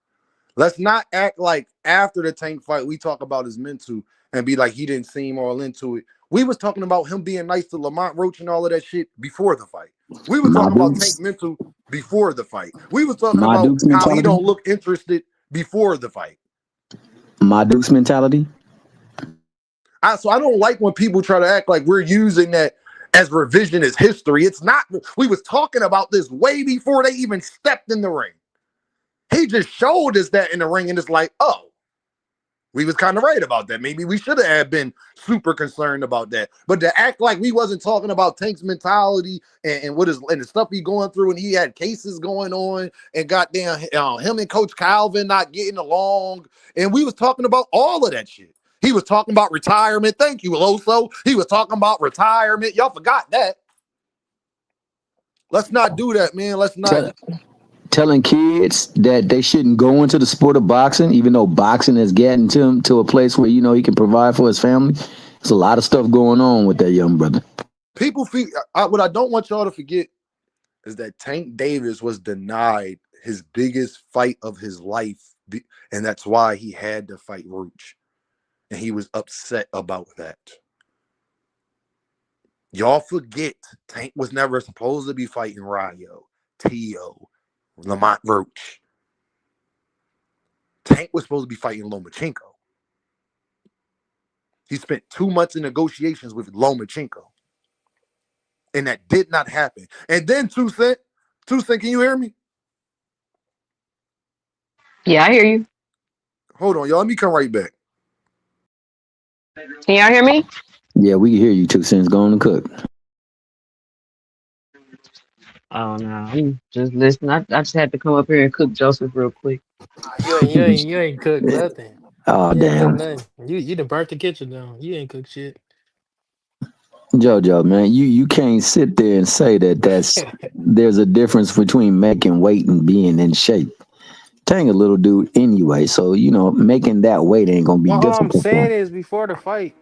Let's not act like after the Tank fight we talk about his mental and be like he didn't seem all into it. We was talking about him being nice to Lamont Roach and all of that shit before the fight. We was My talking about Dukes, Tank mental before the fight. We was talking my about Dukes how he mentality. don't look interested before the fight. My Dukes mentality. So I don't like when people try to act like we're using that as revisionist history. It's not. We was talking about this way before they even stepped in the ring. He just showed us that in the ring, and it's like, oh, we was kind of right about that. Maybe we should have been super concerned about that. But to act like we wasn't talking about Tank's mentality and what is and the stuff he going through, and he had cases going on, and goddamn him and Coach Calvin not getting along, and we was talking about all of that shit. He was talking about retirement. Thank you, Loso. He was talking about retirement. Y'all forgot that. Let's not do that, man. Let's not. Telling kids that they shouldn't go into the sport of boxing, even though boxing has gotten to him to a place where he can provide for his family. There's a lot of stuff going on with that young brother. People feel what I don't want y'all to forget is that Tank Davis was denied his biggest fight of his life, and that's why he had to fight Roach, and he was upset about that. Y'all forget Tank was never supposed to be fighting Rayo, Tio, Lamont Roach. Tank was supposed to be fighting Lomachenko. He spent 2 months in negotiations with Lomachenko, and that did not happen. And then 2 Cent, can you hear me? Yeah, I hear you. Hold on, y'all. Let me come right back. Can y'all hear me? Yeah, we can hear you. 2 Cents going to cook. Oh no, I'm just listening. I just had to come up here and cook Joseph real quick. you ain't cooked nothing. Oh You ain't cooked damn, nothing. You done burnt the kitchen down. You ain't cooked shit. JoJo, man, you can't sit there and say that there's a difference between making weight and being in shape. Tang a little dude anyway, so making that weight ain't gonna be Well, all I'm difficult for saying him. is before the fight,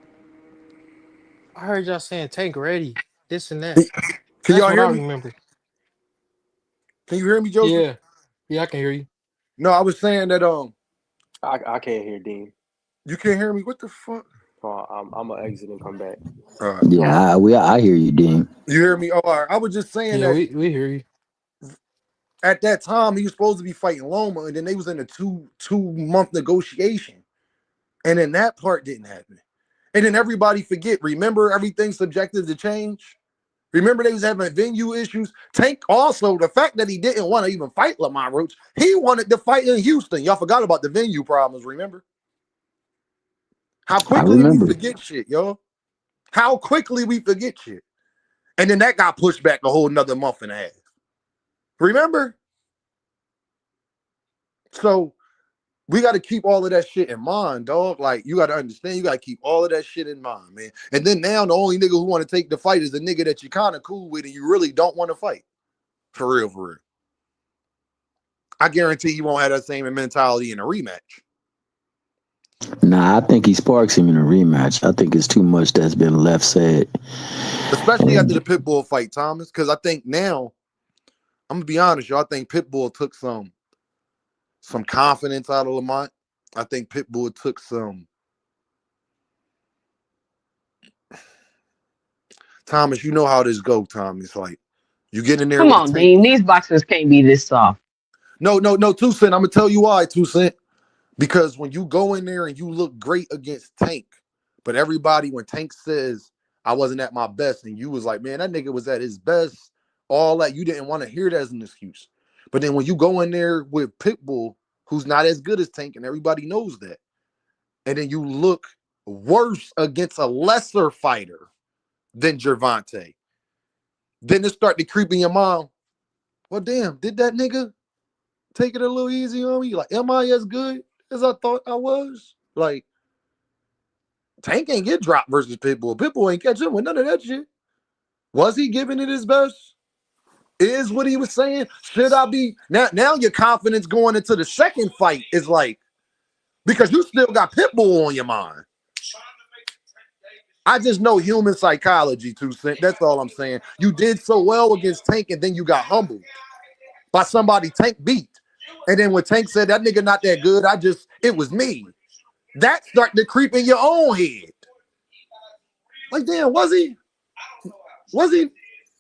I heard y'all saying Tank ready, this and that. Can That's y'all what hear I me? remember. Can you hear me, Joseph? Yeah. Yeah, I can hear you. No, I was saying that I can't hear Dean. you can't hear me. What the fuck? I'm gonna exit and come back. All right. Yeah, I hear you, Dean. You hear me? Oh, all right. I was just saying Yeah, that we hear you. at that time he was supposed to be fighting Loma, and then they was in a two-month negotiation, and then that part didn't happen. And then everybody forget. Remember, everything's subjective to change. Remember, they was having venue issues. Tank also, the fact that he didn't want to even fight Lamont Roach, he wanted to fight in Houston. Y'all forgot about the venue problems, remember? How I quickly we remember. forget shit, yo. How quickly we forget shit. And then that got pushed back a whole nother month and a half. Remember? So we got to keep all of that shit in mind, dog. Like, you got to understand, you got to keep all of that shit in mind, man. And then now the only nigga who want to take the fight is the nigga that you kind of cool with and you really don't want to fight. For real, for real. I guarantee you won't have that same mentality in a rematch. Nah, I think he sparks him in a rematch. I think it's too much that's been left said. Especially after the Pitbull fight, Thomas. Because I think now, I'm going to be honest, y'all, I think Pitbull took some confidence out of Lamont. I think Pitbull took some Thomas, you know how this go, Thomas. Like, you get in there Come with a on, Tank. Dean. These boxers can't be this soft. No, 2 Cent. I'm gonna tell you why, 2 Cent. Because when you go in there and you look great against Tank, but everybody, when Tank says I wasn't at my best, and you was like, man, that nigga was at his best, all that, you didn't want to hear that as an excuse. But then when you go in there with Pitbull, who's not as good as Tank, and everybody knows that, and then you look worse against a lesser fighter than Gervonta, then it start to creep in your mind. Well, damn, did that nigga take it a little easy on me? Like, am I as good as I thought I was? Like, Tank ain't get dropped versus Pitbull. Pitbull ain't catch him with none of that shit. Was he giving it his best? Is what he was saying? Should I be now your confidence going into the second fight is like, because you still got Pitbull on your mind. I just know human psychology, 2 Cent. That's all I'm saying. You did so well against Tank, and then you got humbled by somebody Tank beat. And then when Tank said that nigga not that good, it was me. That started to creep in your own head. Like, damn, was he?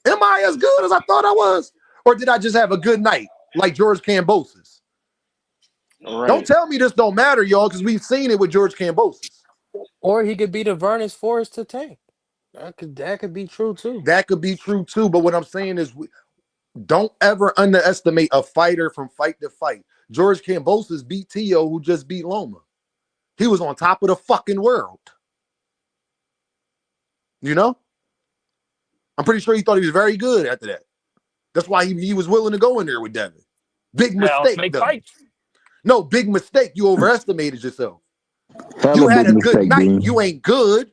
Am I as good as I thought I was? Or did I just have a good night like George Kambosos? Right. Don't tell me this don't matter, y'all, because we've seen it with George Kambosos. Or he could be the Vernus Forrest to Tank. That could be true too. That could be true too. But what I'm saying is, don't ever underestimate a fighter from fight to fight. George Kambosos beat Tio, who just beat Loma. He was on top of the fucking world. You know? I'm pretty sure he thought he was very good after that. That's why he was willing to go in there with Devin. Big mistake, though. No, big mistake. You overestimated yourself. You had a good night. Dude. You ain't good.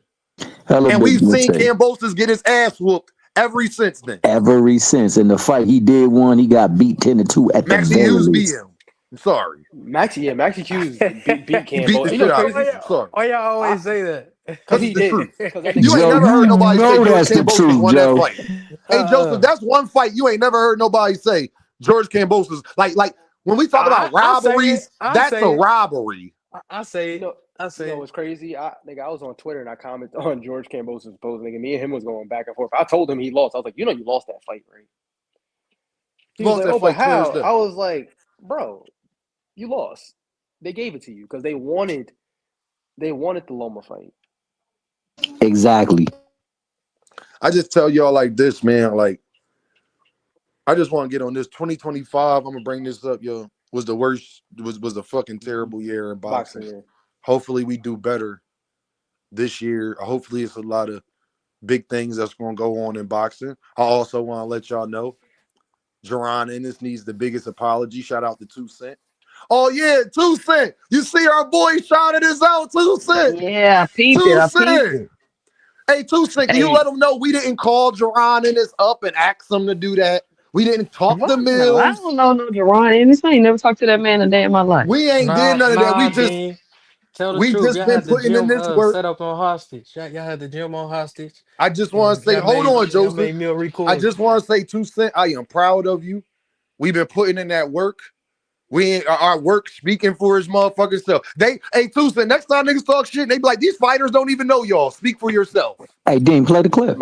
And we've seen Kambosos get his ass whooped ever since then. Ever since. In the fight he did one, he got beat 10-2 at Maxie the very Hughes least. beat him. I'm sorry. Maxie Hughes beat Kambosos. Beat the shit out of him. Sorry. Why y'all always say that? Because he it's the did. truth. You ain't never heard nobody say George that's the Kambosos truth, won Joe. that fight. Hey, Joseph, that's one fight you ain't never heard nobody say George Kambosos. Like when we talk about robberies, that's a robbery. I say, You know what's crazy? I was on Twitter and I commented on George Kambosos' post. Nigga, me and him was going back and forth. I told him he lost. I was like, you lost that fight, right? He was like, but how? I was like, bro, you lost. They gave it to you because they wanted the Loma fight. Exactly. I just tell y'all like this, man. Like, I just want to get on this. 2025, I'm gonna bring this up, yo. Was the worst, was a fucking terrible year in boxing. Yeah. Hopefully we do better this year. Hopefully it's a lot of big things that's gonna go on in boxing. I also want to let y'all know Jaron Ennis needs the biggest apology. Shout out to 2 Cent. Oh yeah, 2 Cent. You see our boy shouted this out, 2 Cent. Yeah, I peeped it. I peeped it. Hey, 2 Cent, can you let them know we didn't call Jaron Ennis up and ask him to do that? We didn't talk to Mills. No, I don't know no Jaron Ennis. I ain't never talked to that man a day in my life. We ain't did none of that. We just tell the we truth. just Y'all been had the putting in gym this work. set up on hostage. Y'all had the gym on hostage. I just want to say, hold on, Joseph. I just want to say, 2 Cent, I am proud of you. We've been putting in that work. Our work speaking for his motherfucking self. Hey, 2 Cent, next time niggas talk shit, they be like, these fighters don't even know y'all. Speak for yourself. Hey, Dean, play the clip.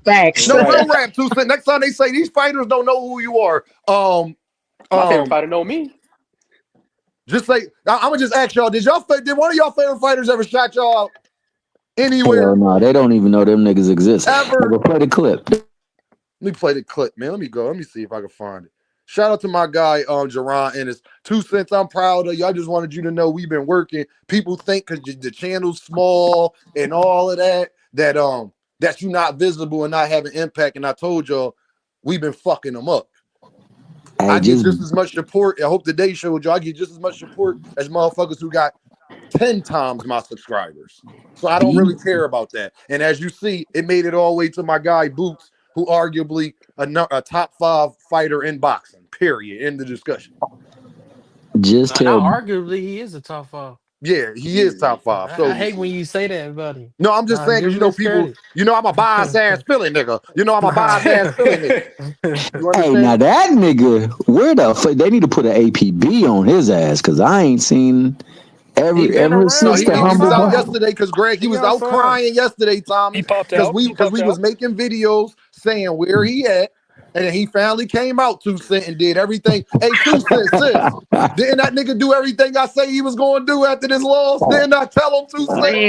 Facts. No real rap, 2 Cent. Next time they say these fighters don't know who you are. My favorite fighter know me. Just say, I'm gonna just ask y'all, did one of y'all favorite fighters ever shot y'all out anywhere? Hell no, they don't even know them niggas exist. Ever? But play the clip. Let me play the clip, man. Let me go. Let me see if I can find it. Shout out to my guy, Jaron Ennis. 2 Cents, I'm proud of you. I just wanted you to know we've been working. People think because the channel's small and all of that, that you're not visible and not having impact. And I told y'all, we've been fucking them up. I get just as much support. I hope today showed y'all I get just as much support as motherfuckers who got 10 times my subscribers. So I don't really care about that. And as you see, it made it all the way to my guy, Boots, who arguably a top 5 fighter in boxing, period, in the discussion. Arguably, he is a top 5. Yeah, he is top 5. So I hate when you say that, buddy. No, I'm just saying because people, I'm a bias ass Philly nigga. I'm a bias ass Philly nigga. Hey, now that nigga, where the fuck they need to put an APB on his ass because I ain't seen He been ever No, since around. He the he was humble out outside. bundle. yesterday because Greg, he He was out outside. crying yesterday, He Thomas, popped because out. we He because popped we was out. making videos saying where he at, and then he finally came out 2 Cent and did everything. Hey, 2 Cent, sis, didn't that nigga do everything I say he was going to do after this loss? Didn't I tell him 2 Cent?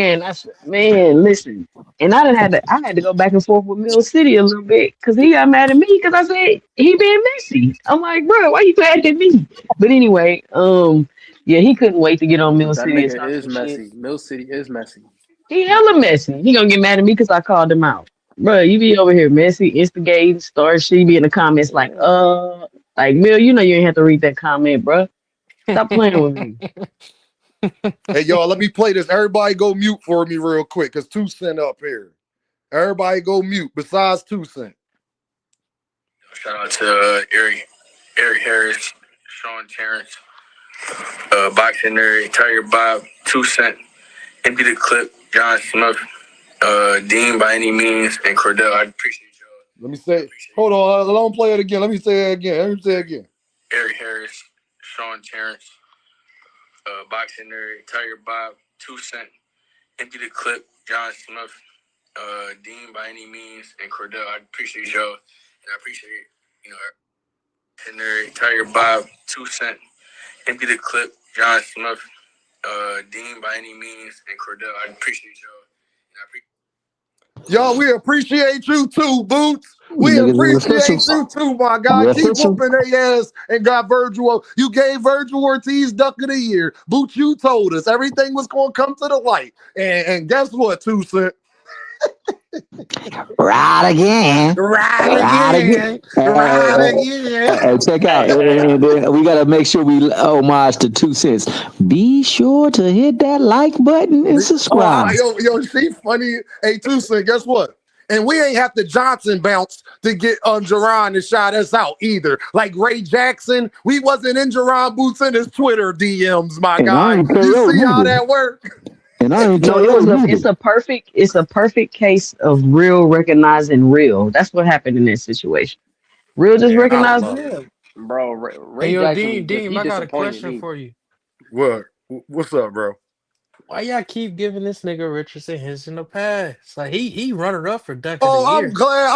Man, listen. And I had to go back and forth with Mill City a little bit because he got mad at me because I said he being messy. I'm like, bro, why you mad at me? But anyway, yeah, he couldn't wait to get on Mill That City and nigga talk is some shit. messy. Mill City is messy. He hella messy. He gonna get mad at me because I called him out. Bro, you be over here messy, instigating, start shit, be in the comments Yeah. like Mill, you know you ain't have to read that comment, bro. Stop playing with me. Hey, y'all, let me play this. Everybody go mute for me real quick because 2 Cent up here. Everybody go mute besides 2 Cent. Shout out to Eric Harris, Sean Terrence, Boxing Nerd, Tiger Bob, 2 Cent, Empty the Clip, John Smith, Dean by any means, and Cordell. I appreciate y'all. Let me say, hold on, don't play it again. Let me say it again. Eric Harris, Sean Terrence, Boxing Nerd, Tiger Bob, 2 Cent, Empty the Clip, John Smith, Dean by any means, and Cordell. I appreciate y'all, and I appreciate Nerd, Tiger Bob, 2 Cent, Empty the Clip, John Smith, Dean by any means, and Cordell. I appreciate y'all, and I appreciate. Y'all, we appreciate you too, Boots. We Niggas is appreciate officials. you too, my guy. We're Keep official. whooping their ass and got Virgil. You gave Virgil Ortiz Duck of the Year. Boots, you told us everything was going to come to the light. And guess what, 2 Cent? Right again. Right again. Hey, check out. And then we gotta make sure we homage to 2 Cents. Be sure to hit that like button and subscribe. Yo, she funny. Hey, 2 Cent, guess what? And we ain't have to Johnson bounce to get Jerron to shout us out either. Like Ray Jackson, we wasn't in Jerron Boots in his Twitter DMs, my guy. You see how that work? And I ain't No, it's a perfect case of real recognizing real. That's what happened in that situation. Real just Man, I recognized love it. real. Bro, Hey, Ray yo, Jackson Deem, he I got a disappointed question me. for you. What? What's up, bro? Why y'all keep giving this nigga Richardson Henson a pass? Like he runner up for Duck of the Oh, I'm Year. glad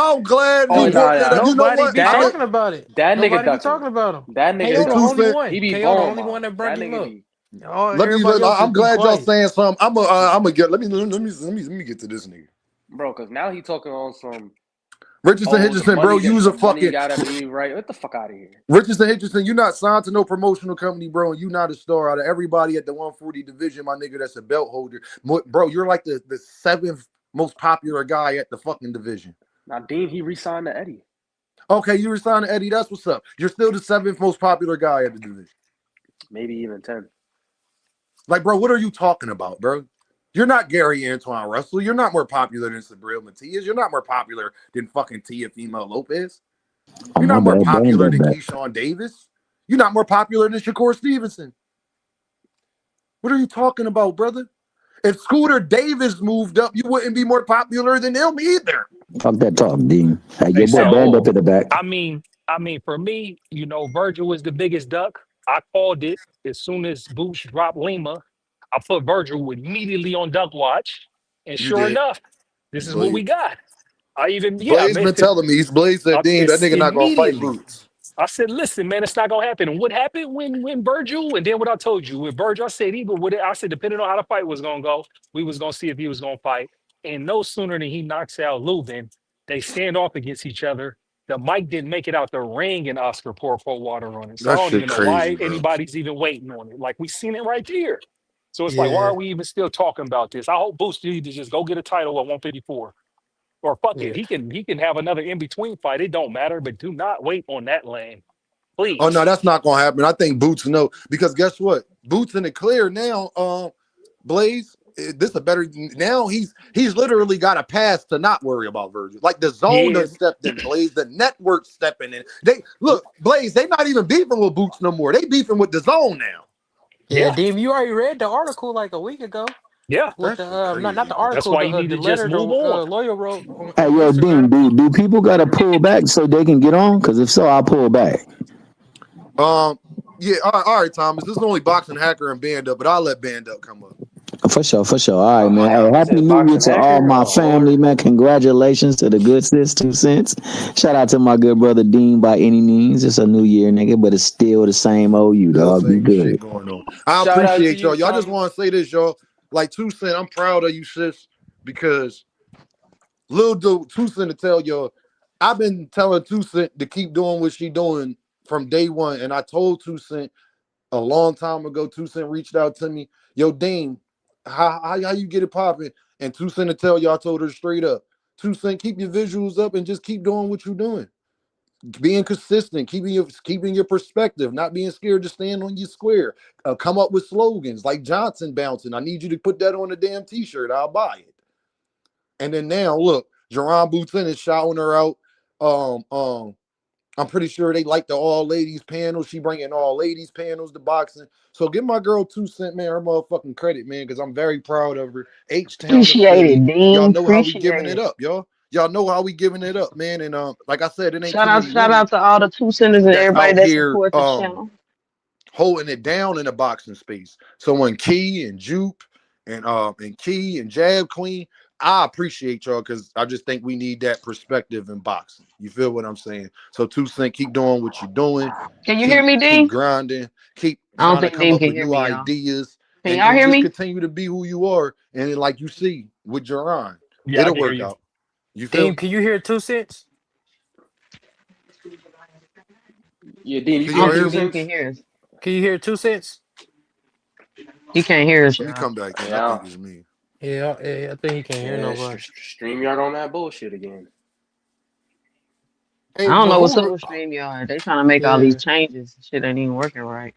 Oh, you brought that up. You know Nobody what? be talking about it. That nigga Nobody be ducking. talking about him. That nigga Hey, KO the ducking. 2 only Cent. one. He be KO the bone only one bomb. that brought That him nigga up. be. Everybody else I'm just be glad y'all playing. saying something. I'm gonna get. Let me get to this nigga. Bro, because now he talking on some. Richardson Oh, Henderson, bro. You was the a money fucking gotta be right. Get the fuck out of here. Richardson Henderson. You not signed to no promotional company, bro, and you not a star out of everybody at the 140 division, my nigga. That's a belt holder, bro. You're like the 7th most popular guy at the fucking division. Now, Dean, he re-signed to Eddie. Okay, you resigned to Eddie. That's what's up. You're still the 7th most popular guy at the division. Maybe even 10. Like, bro, what are you talking about, bro? You're not Gary Antoine Russell. You're not more popular than Sabril Matias. You're not more popular than fucking Teofimo Lopez. You're not more popular than Keyshawn Davis. You're not more popular than Shakur Stevenson. What are you talking about, brother? If Scooter Davis moved up, you wouldn't be more popular than him either. Talk that talk, Dean. Hey, your boy So, Band up in the back. I mean, for me, Virgil was the biggest duck. I called it as soon as Boosh dropped Lima. I put Virgil immediately on duck watch, and You sure did. enough, this is what Blaze, we got. I Blaze been telling me. Blaze said, Dean, that it's nigga not gonna fight immediately. Boots. I said, listen, man, it's not gonna happen. And what happened when Virgil, and then what I told you, with Virgil, I said, I said, depending on how the fight was gonna go, we was gonna see if he was gonna fight. And no sooner than he knocks out Lubin, they stand off against each other. The mic didn't make it out the ring, and Oscar poured water on it. So I That don't shit even know why crazy, bro. anybody's even waiting on it. Like we seen it right here. So it's like, why Yeah, are we even still talking about this? I hope Boost need to just go get a title at 154. Or fuck yeah. it, he can have another in between fight. It don't matter, but do not wait on that lane, Oh no, please. that's not gonna happen. I think Boots know because guess what? Boots in the clear now. Blaze, this a better now. He's literally got a pass to not worry about Virgil. Like the zone Yeah, done stepped in. Blaze, the network stepping in. They look, Blaze. They not even beefing with Boots no more. They beefing with the zone now. Yeah, yeah, Deem, you already read the article like a week ago yeah. with That the shit not crazy, the bro. That's article, why you need the to just letter the move on. lawyer wrote Hey, on yo, Dean, Instagram. do people gotta pull back so they can get on? Because if so, I'll pull back. Um, Yeah, all right, Thomas. This is only boxing hacker and band up, but I'll let band up come up. For sure, for sure. All right, man. Hey, He happy said New Year boxing to all hacker. my Oh family, Lord. man. Congratulations to the good sis, 2 cents. Shout out to my good brother Dean by any means. It's a new year, nigga, but it's still the same old you, Still dog. Be same shit good. going on. I Shout out to appreciate y'all. you, Y'all just Thomas. want to say this, y'all. Like 2 Cent, I'm proud of you, sis, because Lil Dude, 2 Cent to tell y'all, I've been telling 2 Cent to keep doing what she doing from day one. And I told 2 Cent a long time ago, 2 Cent reached out to me, yo, Dean, how you get it popping? And 2 Cent to tell y'all, I told her straight up, 2 Cent, keep your visuals up and just keep doing what you're doing. Being consistent, keeping your perspective, not being scared to stand on your square. Come up with slogans like Johnson bouncing. I need you to put that on a damn t-shirt. I'll buy it. And then now look, Jerron Boutin is shouting her out. I'm pretty sure they like the all ladies panel. She bringing all ladies panels to boxing. So give my girl 2 Cent, man, her motherfucking credit, man, because I'm very proud of her. H-Town of Appreciate Philly. it, Y'all Dean. know how we giving Appreciate it it. up, y'all. Y'all know how we giving it up, man. And like I said, it ain't Shout too out, many shout women out to all the 2 centers and that's everybody out that here support the channel. holding it down in the boxing space. So when Key and Jupe and Key and Jab Queen, I appreciate y'all because I just think we need that perspective in boxing. You feel what I'm saying? So 2 Cent, keep doing what you're doing. Can you hear me, Keep Dean? grinding. Keep I don't trying to think come Dean up can with hear new me, y'all. ideas Can y'all and hear just me? continue to be who you are. And then, like you see with Jerron, Yeah, I it'll can hear work you. out. You feel Dean, me? can you hear 2 cents? Yeah, Dean, you Can I can don't hear y'all two hear think me? Dean can cents. hear us. Can you hear 2 cents? He can't hear us, Let me y'all. come back in. I Yeah, think it's me. Yeah, I think he can't hear yeah. nobody. StreamYard on that bullshit again. I Hey, don't but know what's up who with StreamYard. They trying to make all these Yeah. changes. Shit ain't even working right.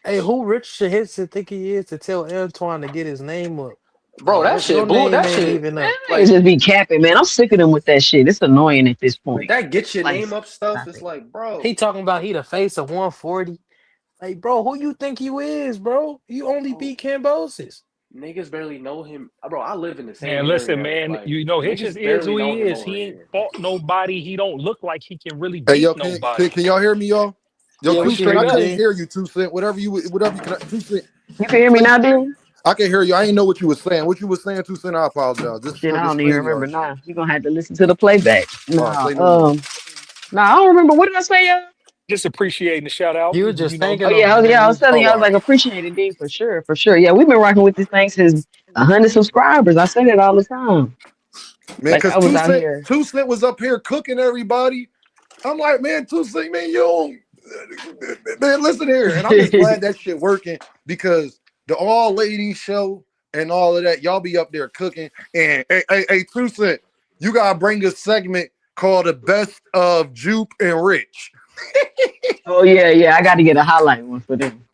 Hey, who Richard Henson think he is to tell Antoine to get his name up? Bro, that Your shit bull. name That ain't shit even Man, up. they like just be capping, man. I'm sick of them with that shit. It's annoying at this with point. that get your Like, name up stuff. stop It's it. like, He bro, talking about he the face of 140. Like, bro, who you think you is, bro? You only bro, beat Cambosis. niggas barely know him. Bro, I live in the same Man, listen, area. man, Like you know, he just niggas is barely who know he him is. over He ain't here. fought nobody. He don't look like he can really Hey, beat yo, nobody. can y'all hear me, y'all? Yo, Yeah, we 2 can Cent, hear Straight I you, up. couldn't Dean. hear you, 2 Cent. Whatever you can. 2 Cent, You can hear me say. now, dude? I can hear you. I ain't know what you were saying. What you were saying, 2 Cent, I apologize. This Shit, I this don't even stream remember yard shit. now. You're gonna have to listen to the playback. Say no more. I don't remember. What did I say, y'all? Just appreciating the shout out. You was You just know, Oh thanking yeah, him, I was nigga. telling Oh, you, I all was right. like, appreciate it, D, for sure. Yeah, we've been rocking with this thing since 100 subscribers. I say that all the time. Man, Like because I was 2 out Cent, here. 2 Cent was up here cooking everybody. I'm like, man, 2 Cent, man, you don't. Man, listen here. And I'm just glad that shit working because the all ladies show and all of that, y'all be up there cooking. And hey, 2 Cent, you gotta bring a segment called the best of Jupe and Rich. Oh yeah, I got to get a highlight one for them.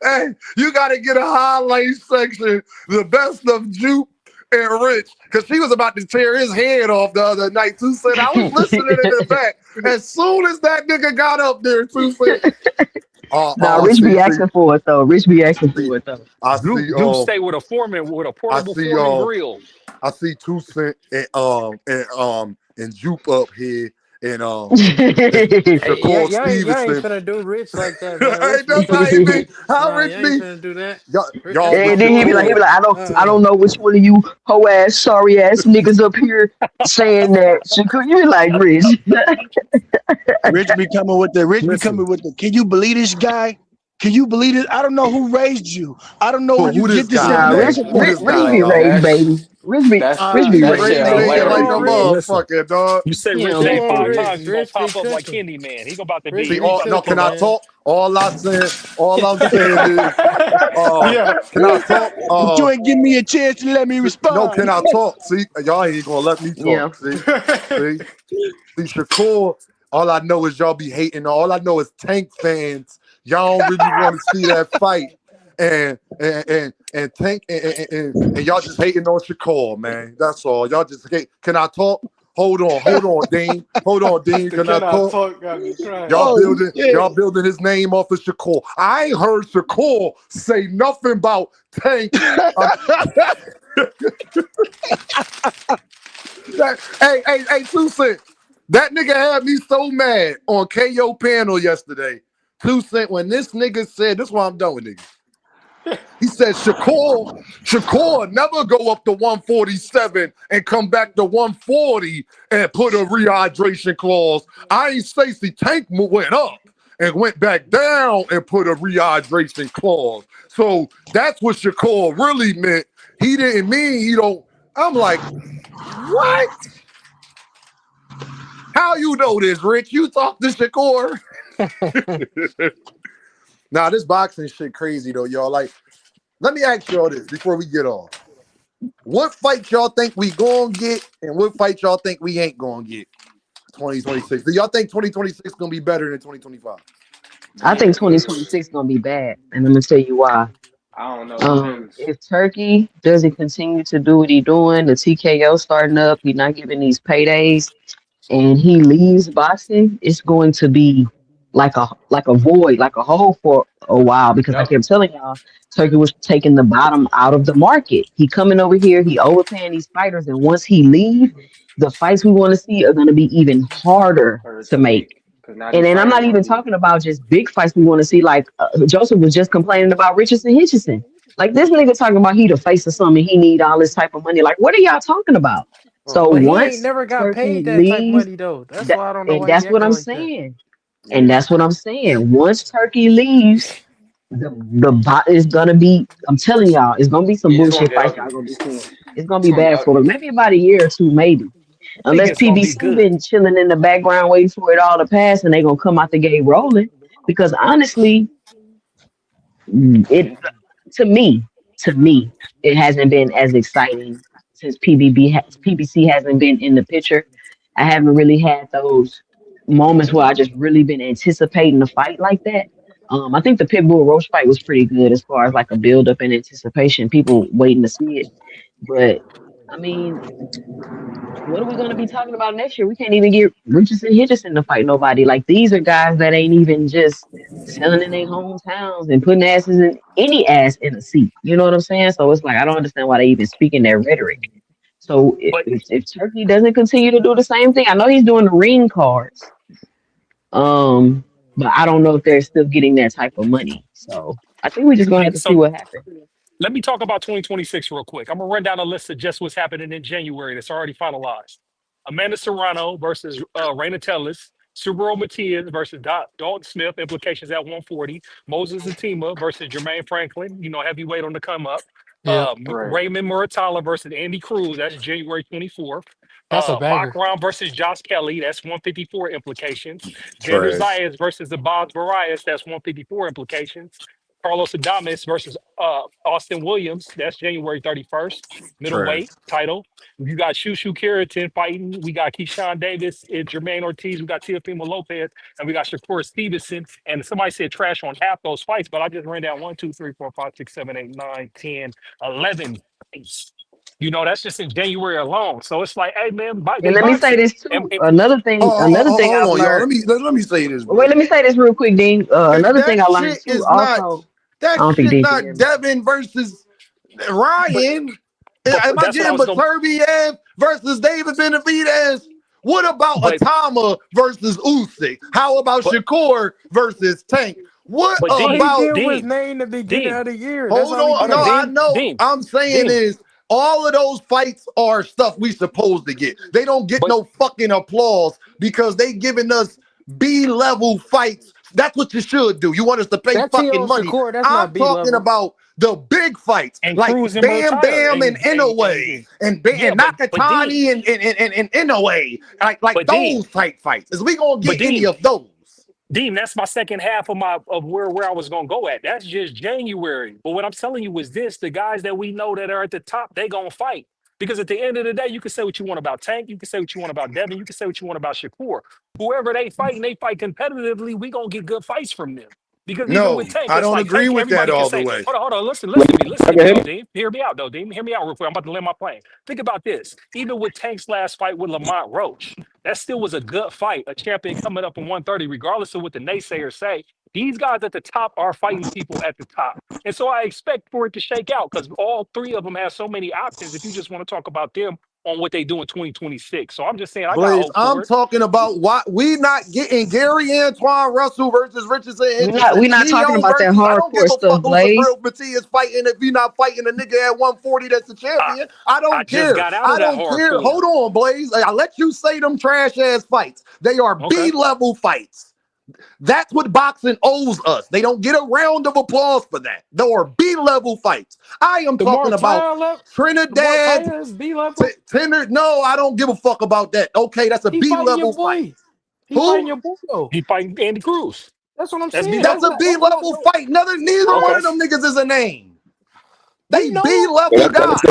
Hey, you got to get a highlight section, the best of Jupe and Rich, because she was about to tear his head off the other night. 2 Cent, I was listening in the back. As soon as that nigga got up there, 2 Cent, Nah, Rich be asking for it though. Rich be asking see, for it though. I see, Duke stay with a foreman with a I portable see, foreman grill. I see 2 Cent and Jupe up here, and Hey, yeah, Shakur y'all ain't Stevenson. finna do Rich like that, man. Hey, Rich be that's how trying he to be. be. How Nah, Rich y'all ain't be? finna do that. Y'all That's with And my then he Shakur. be like, I don't know which one of you hoe ass, sorry ass niggas up here saying that. Shakur, you be like, Rich. Rich be Listen, coming with the can you believe this guy? Can you believe it? I don't know who raised you. I don't know where you Who this get this guy, Nah, man? information Who from. this Rich guy, be yo, dog? raised, baby. Rich be that shit raised, Raised baby. dead like Who a hilarious. on Rich? listen. motherfucker, dog. You say Rich Who name on five Rich? times, he gonna Rich be pop up like cooking. Kenny Man. He about to Rich See, be. be He about to cooking, can I pull up. man. talk? All I'm saying is, Yeah. can I talk? But you ain't give me a chance to let me No, respond. can I talk? See, y'all ain't gonna let me Yeah. talk. See, Shakur. All I know is y'all be hating. All I know is Tank fans. Y'all don't really want to see that fight, and Tank and y'all just hating on Shakur, man. That's all. Y'all just hate. Can I talk? Hold on, Dean. Hold on, Dean. The Can I cannot talk? talk got me crying. Y'all Oh building, shit. y'all building his name off of Shakur. I ain't heard Shakur say nothing about Tank. Hey, 2 Cent. That nigga had me so mad on KO panel yesterday. 2 Cent, when this nigga said, this is why I'm done with niggas. He said Shakur never go up to 147 and come back to 140 and put a rehydration clause. I ain't Stacey Tank went up and went back down and put a rehydration clause. So that's what Shakur really meant. He didn't mean he don't. I'm like, what? How you know this, Rich? You talk to Shakur? Nah, this boxing shit crazy though, y'all. Like, let me ask y'all this before we get off. What fight y'all think we gonna get, and what fight y'all think we ain't gonna get? 2026. Do y'all think 2026 gonna be better than 2025? I think 2026 is gonna be bad, and I'm gonna tell you why. I don't know. It depends. If Turkey doesn't continue to do what he's doing, the TKO starting up, he's not giving these paydays, and he leaves boxing, it's going to be like a void, like a hole for a while. Because I Yep. kept telling y'all, Turkey was taking the bottom out of the market. He coming over here, he overpaying these fighters, and once he leave, the fights we want to see are going to be even harder Or to make. Because now And these then I'm fighters not want even to be. talking about just big fights we want to see. Like Joseph was just complaining about Richardson Hitchison. Like this nigga talking about he the face of something. He need all this type of money. Like what are y'all talking about? So But he ain't once never got Turkey paid that type leaves, money though. That's that, why I don't know and why he that's what acting I'm like that. saying. And Yeah. that's what I'm saying. Once Turkey leaves, the bot is gonna be. I'm telling y'all, it's gonna be some Yeah, it's gonna bullshit get fights ugly. y'all gonna be seeing. It's gonna It's be gonna get bad for ugly. them. Maybe about a year or two, maybe. I think Unless it's gonna be PBC good. been chilling in the background waiting for it all to pass and they gonna come out the gate rolling. Because honestly, it to me, it hasn't been as exciting since PBC hasn't been in the picture. I haven't really had those moments where I just really been anticipating a fight like that. I think the Pitbull Roach fight was pretty good as far as like a build up and anticipation, people waiting to see it. But I mean, what are we going to be talking about next year? We can't even get Richardson Hitchison to fight nobody. Like these are guys that ain't even just selling in their hometowns and putting asses in any ass in a seat. You know what I'm saying? So it's like I don't understand why they even speaking their rhetoric. So But if Turkey doesn't continue to do the same thing, I know he's doing the ring cards. But I don't know if they're still getting that type of money. So I think we're just gonna hey, have to see so what happens. let me talk about 2026 real quick. I'm gonna run down a list of just what's happening in January that's already finalized. Amanda Serrano versus Raina Tellis. Subaru Matias versus Dalton Smith, implications at 140. Moses Atima versus Jermaine Franklin, heavyweight on the come up. Yeah, Right. Raymond Muratalla versus Andy Cruz, that's January 24th. that's a banger. Bachram versus Josh Kelly, that's 154 implications. Xander Trash. Zayas versus the Boz Barias, that's 154 implications. Carlos Adames versus Austin Williams. That's January 31st. Trash. Middleweight title. You got Shushu Keratin fighting. We got Keyshawn Davis and Jermaine Ortiz. We got Teofimo Lopez. And we got Shakur Stevenson. And somebody said trash on half those fights, but I just ran down 1, 2, 3, 4, 5, 6, 7, 8, 9, 10, 11 fights. That's just in January alone. So it's like, hey, man, And they let me say boxing. this And, too. and, Another thing Hold I've on, y'all. learned. Let me say this, bro. Wait, let me say this real quick, Dean. Another thing That I learned shit too. is not. Also, I That don't think shit Dean can not hear me. Devin versus but Ryan. Am I that's what I getting was going to, Beterbiev versus David Benavidez? What about but, Atama versus Usyk? How about but, Shakur versus Tank? What but All he Dean, did about? was Dean, name the beginning Dean. of the year. That's Hold all he on. Hold No, on, did. I Dean, know. Dean, I'm saying Dean. is all of those fights are stuff we supposed to get. They don't get But no fucking applause because they giving us B-level fights. That's what you should do. You want us to pay That fucking T.O. money. Shakur, that's I'm not B talking level. about the big fights and like Cruz and Bam Murtala Bam and Inoue yeah, and but Dean, Nakatani and Inoue. Like but Dean, those type fights. Is we gonna but get any Dean, of those? Dean, that's my second half of where I was gonna go at. That's just January. But what I'm telling you is this: the guys that we know that are at the top, they gonna fight. Because at the end of the day, you can say what you want about Tank, you can say what you want about Devin, you can say what you want about Shakur. Whoever they fight and they fight competitively, we gonna get good fights from them. Because even No, with Tank, I it's don't like agree Tank, with that everybody can all the say, way. hold on, listen to me Okay. though, Dean. Hear me out though, Dean. Hear me out real quick. I'm about to land my plane. Think about this. Even with Tank's last fight with Lamont Roach, that still was a good fight, a champion coming up in 130, regardless of what the naysayers say. These guys at the top are fighting people at the top. And so I expect for it to shake out because all three of them have so many options. If you just want to talk about them on what they do in 2026. So I'm just saying I got Blaze, hope I'm for it. talking about why we not getting Gary Antoine Russell versus Richardson Henderson. We're not talking Geo about that versus I don't give hardcore a fuck stuff, who Blaze. Supreme Matias fighting if you're not fighting a nigga at 140 that's the I, champion. I I don't just care. got out of I that don't care. hardcore. Hold on, Blaze. I let you say them trash ass fights. They are Okay. B-level fights. That's what boxing owes us. They don't get a round of applause for that. They are B-level fights. I am The talking about The Mark Trinidad. Tyler is B level. Tender, no, I don't give a fuck about that. Okay, that's a He fighting your B-level fight. boy. He fighting Who? your boy though. He fighting Andy Cruz. That's what I'm That's saying. B That's level. a B-level fight. Neither one Okay. of them niggas is a name. We They know. B-level guys.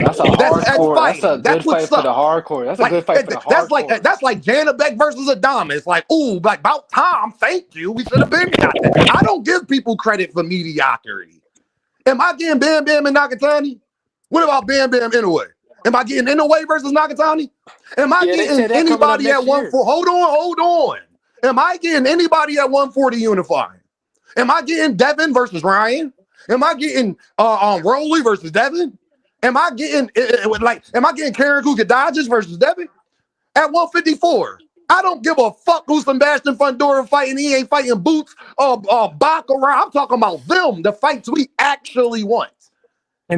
That's a That's hardcore. That's a fighting. That's good what fight for the sucks. hardcore. That's a good fight for the hardcore. That's like Jana Beck versus Adamas. Like, ooh, like about time. Thank you. We should have been got that. I don't give people credit for mediocrity. Am I getting Bam Bam and Nakatani? What about Bam Bam Inoue? Am I getting Inoue versus Nakatani? Am I Yeah, they getting said that coming up anybody at next year. 140? Hold on. Am I getting anybody at 140 unifying? Am I getting Devin versus Ryan? Am I getting Rolly versus Devin? Am I getting Karen Kukadajis versus Devin at 154? I don't give a fuck who Sebastian Fundora fighting. He ain't fighting Boots or Baccarat. I'm talking about them, the fights we actually want.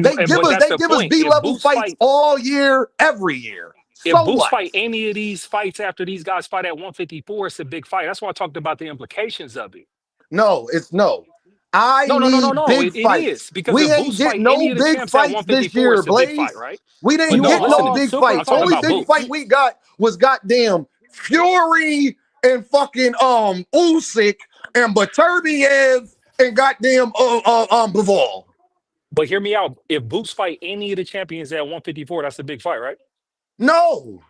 They give But that's the us point. If B-level Boots fights fight, all year, every year. if So Boots what? fight any of these fights after these guys fight at 154, it's a big fight. That's why I talked about the implications of it. No, it's no. I No. need big It fights. is because We if ain't Boots fight getting any no of the big champs at fights this 154, year, it's a big fight, Blaze. right? We But didn't no, get no listen to me. big Super I'm fights. talking fight. Only about big Boots. fight we got was goddamn Fury and fucking Usyk and Baturbiev and goddamn Bivol. But hear me out. If Boots fight any of the champions at 154, that's a big fight, right? No,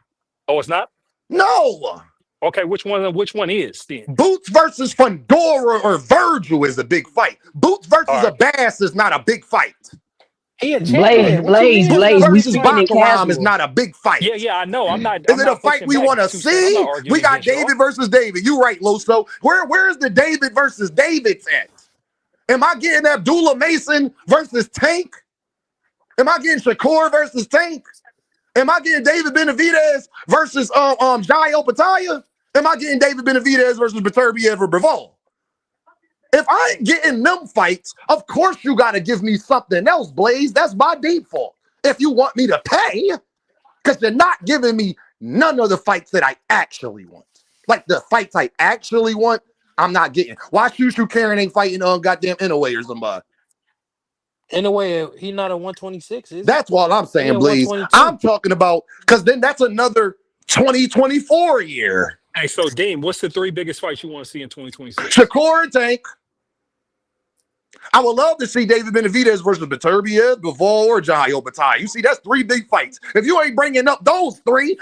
Oh, it's not? no. Okay, which one is then? Boots versus Fundora or Virgil is a big fight. Boots All versus right. Abbas is not a big fight. He a Blaze, champion. What you mean? It's not Blaze. a We big Versus speaking fight? in Bakaram is casual. not a big fight. Yeah, I know. Is I'm it a not fight pushing we back. want to Two cent. I'm not see? arguing We got against y'all. David versus David. You right, Loso. Where's the David versus Davids at? Am I getting Abdullah Mason versus Tank? Am I getting Shakur versus Tank? Am I getting David Benavidez versus Jai Opataya? Am I getting David Benavidez versus Beterbiev or Bivol? If I ain't getting them fights, of course you got to give me something else, Blaze. That's by default. If you want me to pay, because you're not giving me none of the fights that I actually want. Like the fights I actually want, I'm not getting. Why Shushu Karen ain't fighting on goddamn Inoue or somebody? In a way, he not a 126, is he? That's all I'm He saying, at Blaze. 122. I'm talking about, because then that's another 2024 year. Hey, so Dame, what's the three biggest fights you want to see in 2026? Shakur and Tank. I would love to see David Benavidez versus Beterbiev, Bivol, or Jai Opataya. You see, that's three big fights. If you ain't bringing up those three,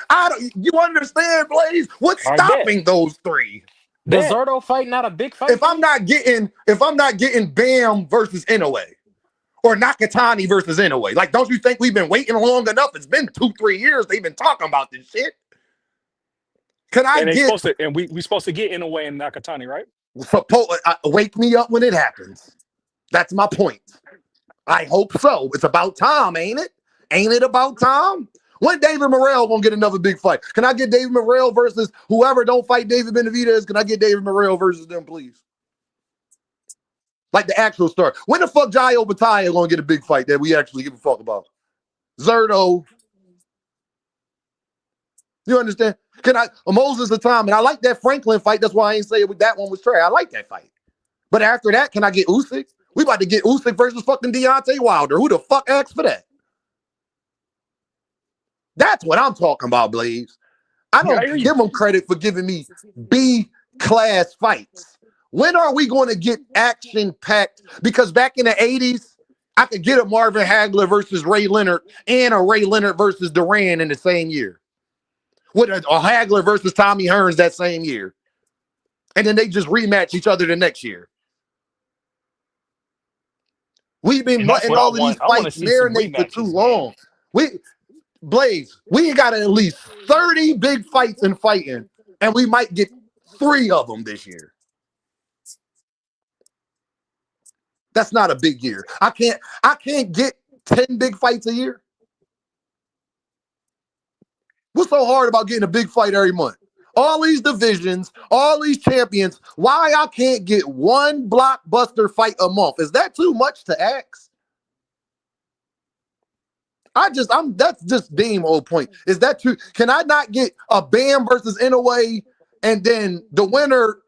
you understand, Blaze? What's I bet. stopping those three? The Bet. Zerto fight not a big fight. If I'm not getting Bam versus Inoue or Nakatani versus Inoue, like, don't you think we've been waiting long enough? It's been 2-3 years. They've been talking about this shit. Can I And they get supposed to, and we supposed to get Inoue and Nakatani, right? wake me up when it happens? That's my point. I hope so. It's about time, ain't it? Ain't it about time? When David Morrell gonna get another big fight? Can I get David Morrell versus whoever don't fight David Benavidez? Can I get David Morrell versus them, please? Like the actual start. When the fuck Jai Opataya gonna get a big fight that we actually give a fuck about? Zerto. You understand? Can I Moses the time? And I like that Franklin fight. That's why I ain't say that one was trash. I like that fight. But after that, can I get Usyk? We about to get Usyk versus fucking Deontay Wilder. Who the fuck asked for that? That's what I'm talking about, Blaze. I Yeah, I don't hear you. give them credit for giving me B-class fights. When are we going to get action-packed? Because back in the 80s, I could get a Marvin Hagler versus Ray Leonard and a Ray Leonard versus Duran in the same year. With a Hagler versus Tommy Hearns that same year. And then they just rematch each other the next year. We've been And that's letting what I all of these want. I want to fights see some marinate for too rematches, man. long. Blaze, we got at least 30 big fights in fighting, and we might get 3 of them this year. That's not a big year. I can't get 10 big fights a year. What's so hard about getting a big fight every month? All these divisions, all these champions. Why I can't get one blockbuster fight a month? Is that too much to ask? That's just Deem old point. Is that too? Can I not get a Bam versus Inoue and then the winner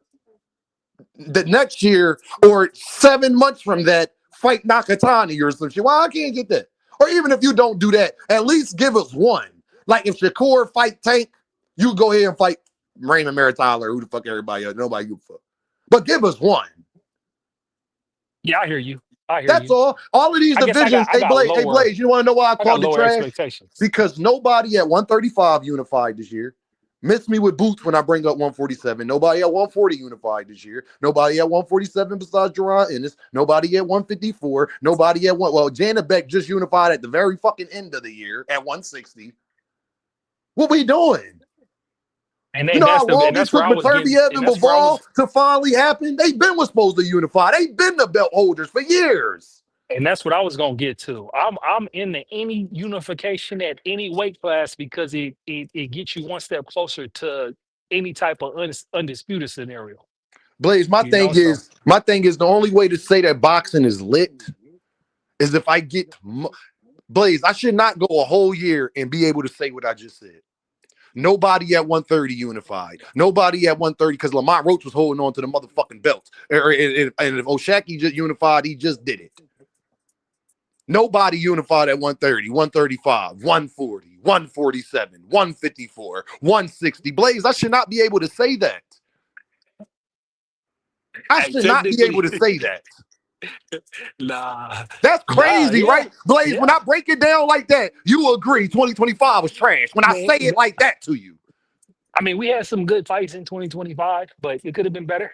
the next year or 7 months from that fight Nakatani or some shit? Why I can't get that? Or even if you don't do that, at least give us one. Like if Shakur fight Tank, you go ahead and fight Raymond Maritile or who the fuck everybody else. Nobody give a fuck. But give us one. Yeah, I hear you. That's all. All of these divisions. Hey, Blaze, you want to know why I called it trash? Expectations. Because nobody at 135 unified this year. Miss me with boots when I bring up 147. Nobody at 140 unified this year. Nobody at 147 besides Jerron Ennis. Nobody at 154. Nobody at Janet Beck just unified at the very fucking end of the year at 160. What we doing? And you know how long it took Beterbiev and Bivol to finally happen? They been was supposed to unify. They been the belt holders for years. And that's what I was gonna get to. I'm into any unification at any weight class because it gets you one step closer to any type of undisputed scenario. Blaze, my thing is the only way to say that boxing is lit is if I get Blaze. I should not go a whole year and be able to say what I just said. Nobody at 130 unified. Nobody at 130 because Lamont Roach was holding on to the motherfucking belt. And if Oshaki just unified, he just did it. Nobody unified at 130, 135, 140, 147, 154, 160. Blaze, I should not be able to say that. I should not be able to say that. Nah. That's crazy, right? Blaze, yeah. When I break it down like that, you agree 2025 was trash. When I say it like that to you. I mean, we had some good fights in 2025, but it could have been better.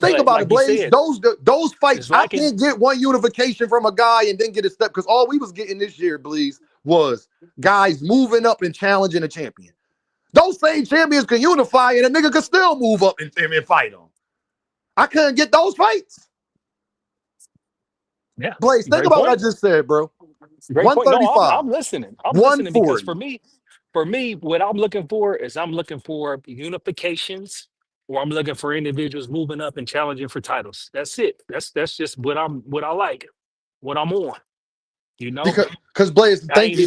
Think about it, Blaze. Those fights, I can't get one unification from a guy and then get a step because all we was getting this year, Blaze, was guys moving up and challenging a champion. Those same champions can unify and a nigga could still move up and fight them. I couldn't get those fights. Yeah, Blaze, think about what I just said, bro. Great 135. No, I'm listening. I'm listening because for me, what I'm looking for is unifications, or I'm looking for individuals moving up and challenging for titles. That's it. That's just what I like, what I'm on. You know, because Blaze, think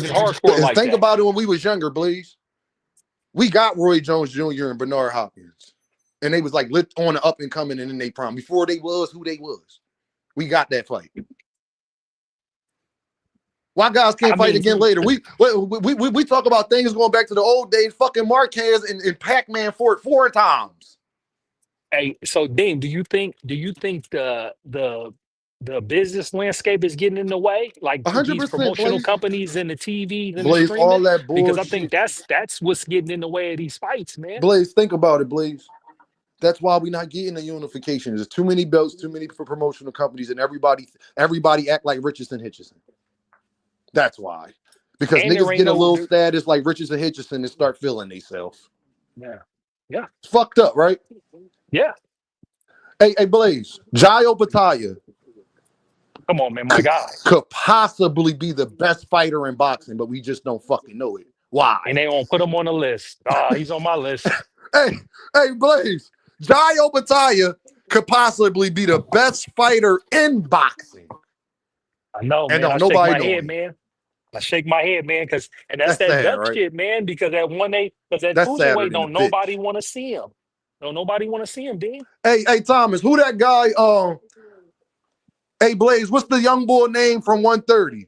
like about it when we was younger, Blaze. We got Roy Jones Jr. and Bernard Hopkins, and they was like lit on the up and coming and in they prime before they was who they was. We got that fight. Why guys can't fight again later? We talk about things going back to the old days. Fucking Marquez and Pac-Man fought 4 times. Hey, so Dean, do you think the business landscape is getting in the way? Like these promotional companies and the TVs and Blaze, the streaming? all that bullshit. Because I think that's what's getting in the way of these fights, man. Blaze, think about it, Blaze. That's why we're not getting a unification. There's too many belts, too many for promotional companies, and everybody act like Richardson Hitchison. That's why. Because niggas get a little status like Richardson Hitchison and start feeling themselves. Yeah. Yeah. It's fucked up, right? Yeah. Hey, Blaze, Jayo Pataya. Come on, man, my guy. Could possibly be the best fighter in boxing, but we just don't fucking know it. Why? And they won't put him on the list. He's on my list. Hey, Blaze. Jayo Pataya could possibly be the best fighter in boxing. I know, man. I shake my head, man. I shake my head, man, because that's that dumb shit, man. Because that cruiserweight don't nobody want to see him. Don't nobody want to see him, Dean. Hey, Thomas, who that guy? Hey, Blaze, what's the young boy name from 130,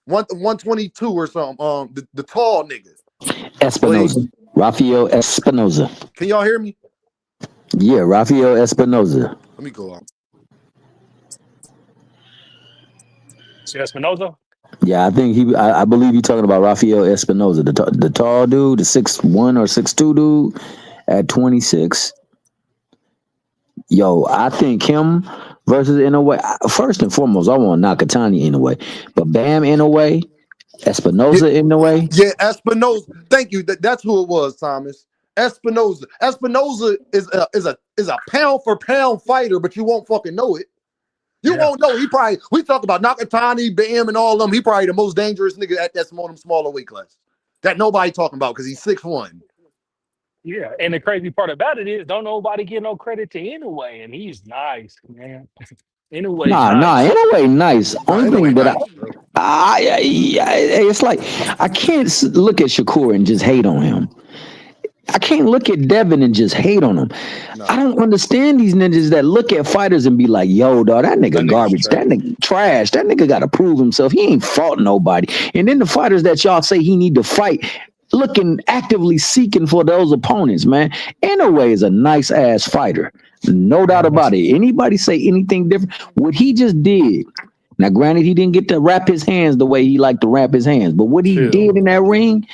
122 or something? The tall nigga. Espinoza, Rafael Espinoza. Can y'all hear me? Yeah, Rafael Espinoza. Let me go out. Espinoza? Yeah, I think I believe you're talking about Rafael Espinoza, the tall dude, the 6'1" or 6'2" dude at 26. Yo, I think him versus Inoue. First and foremost, I want Nakatani Inoue, but Bam Inoue, Espinoza Inoue. Yeah, Espinoza. Thank you. That's who it was, Thomas. Espinoza. Espinoza is a pound for pound fighter, but you won't fucking know it. You won't know. We talk about Nakatani, Bam, and all of them. He probably the most dangerous nigga at that smaller weight class. that nobody talking about because he's 6'1". Yeah, and the crazy part about it is, don't nobody get no credit to Anyway, and he's nice, man. Anyway's Nah. nice. Anyway, nice. Nah, Only anyway, thing that nice, bro. it's like I can't look at Shakur and just hate on him. I can't look at Devin and just hate on him. I Nah, don't understand these ninjas that look at fighters and be like, yo, dog, that that nigga nigga's garbage. That trash. nigga trash. That nigga got to prove himself. He ain't fought nobody. And then the fighters that y'all say he need to fight, looking actively seeking for those opponents, man. Anyway, is a nice ass fighter. No doubt Mhm. about it. Anybody say anything different? What he just did. Now, granted, he didn't get to wrap his hands the way he liked to wrap his hands, but what he Chill. did in that ring,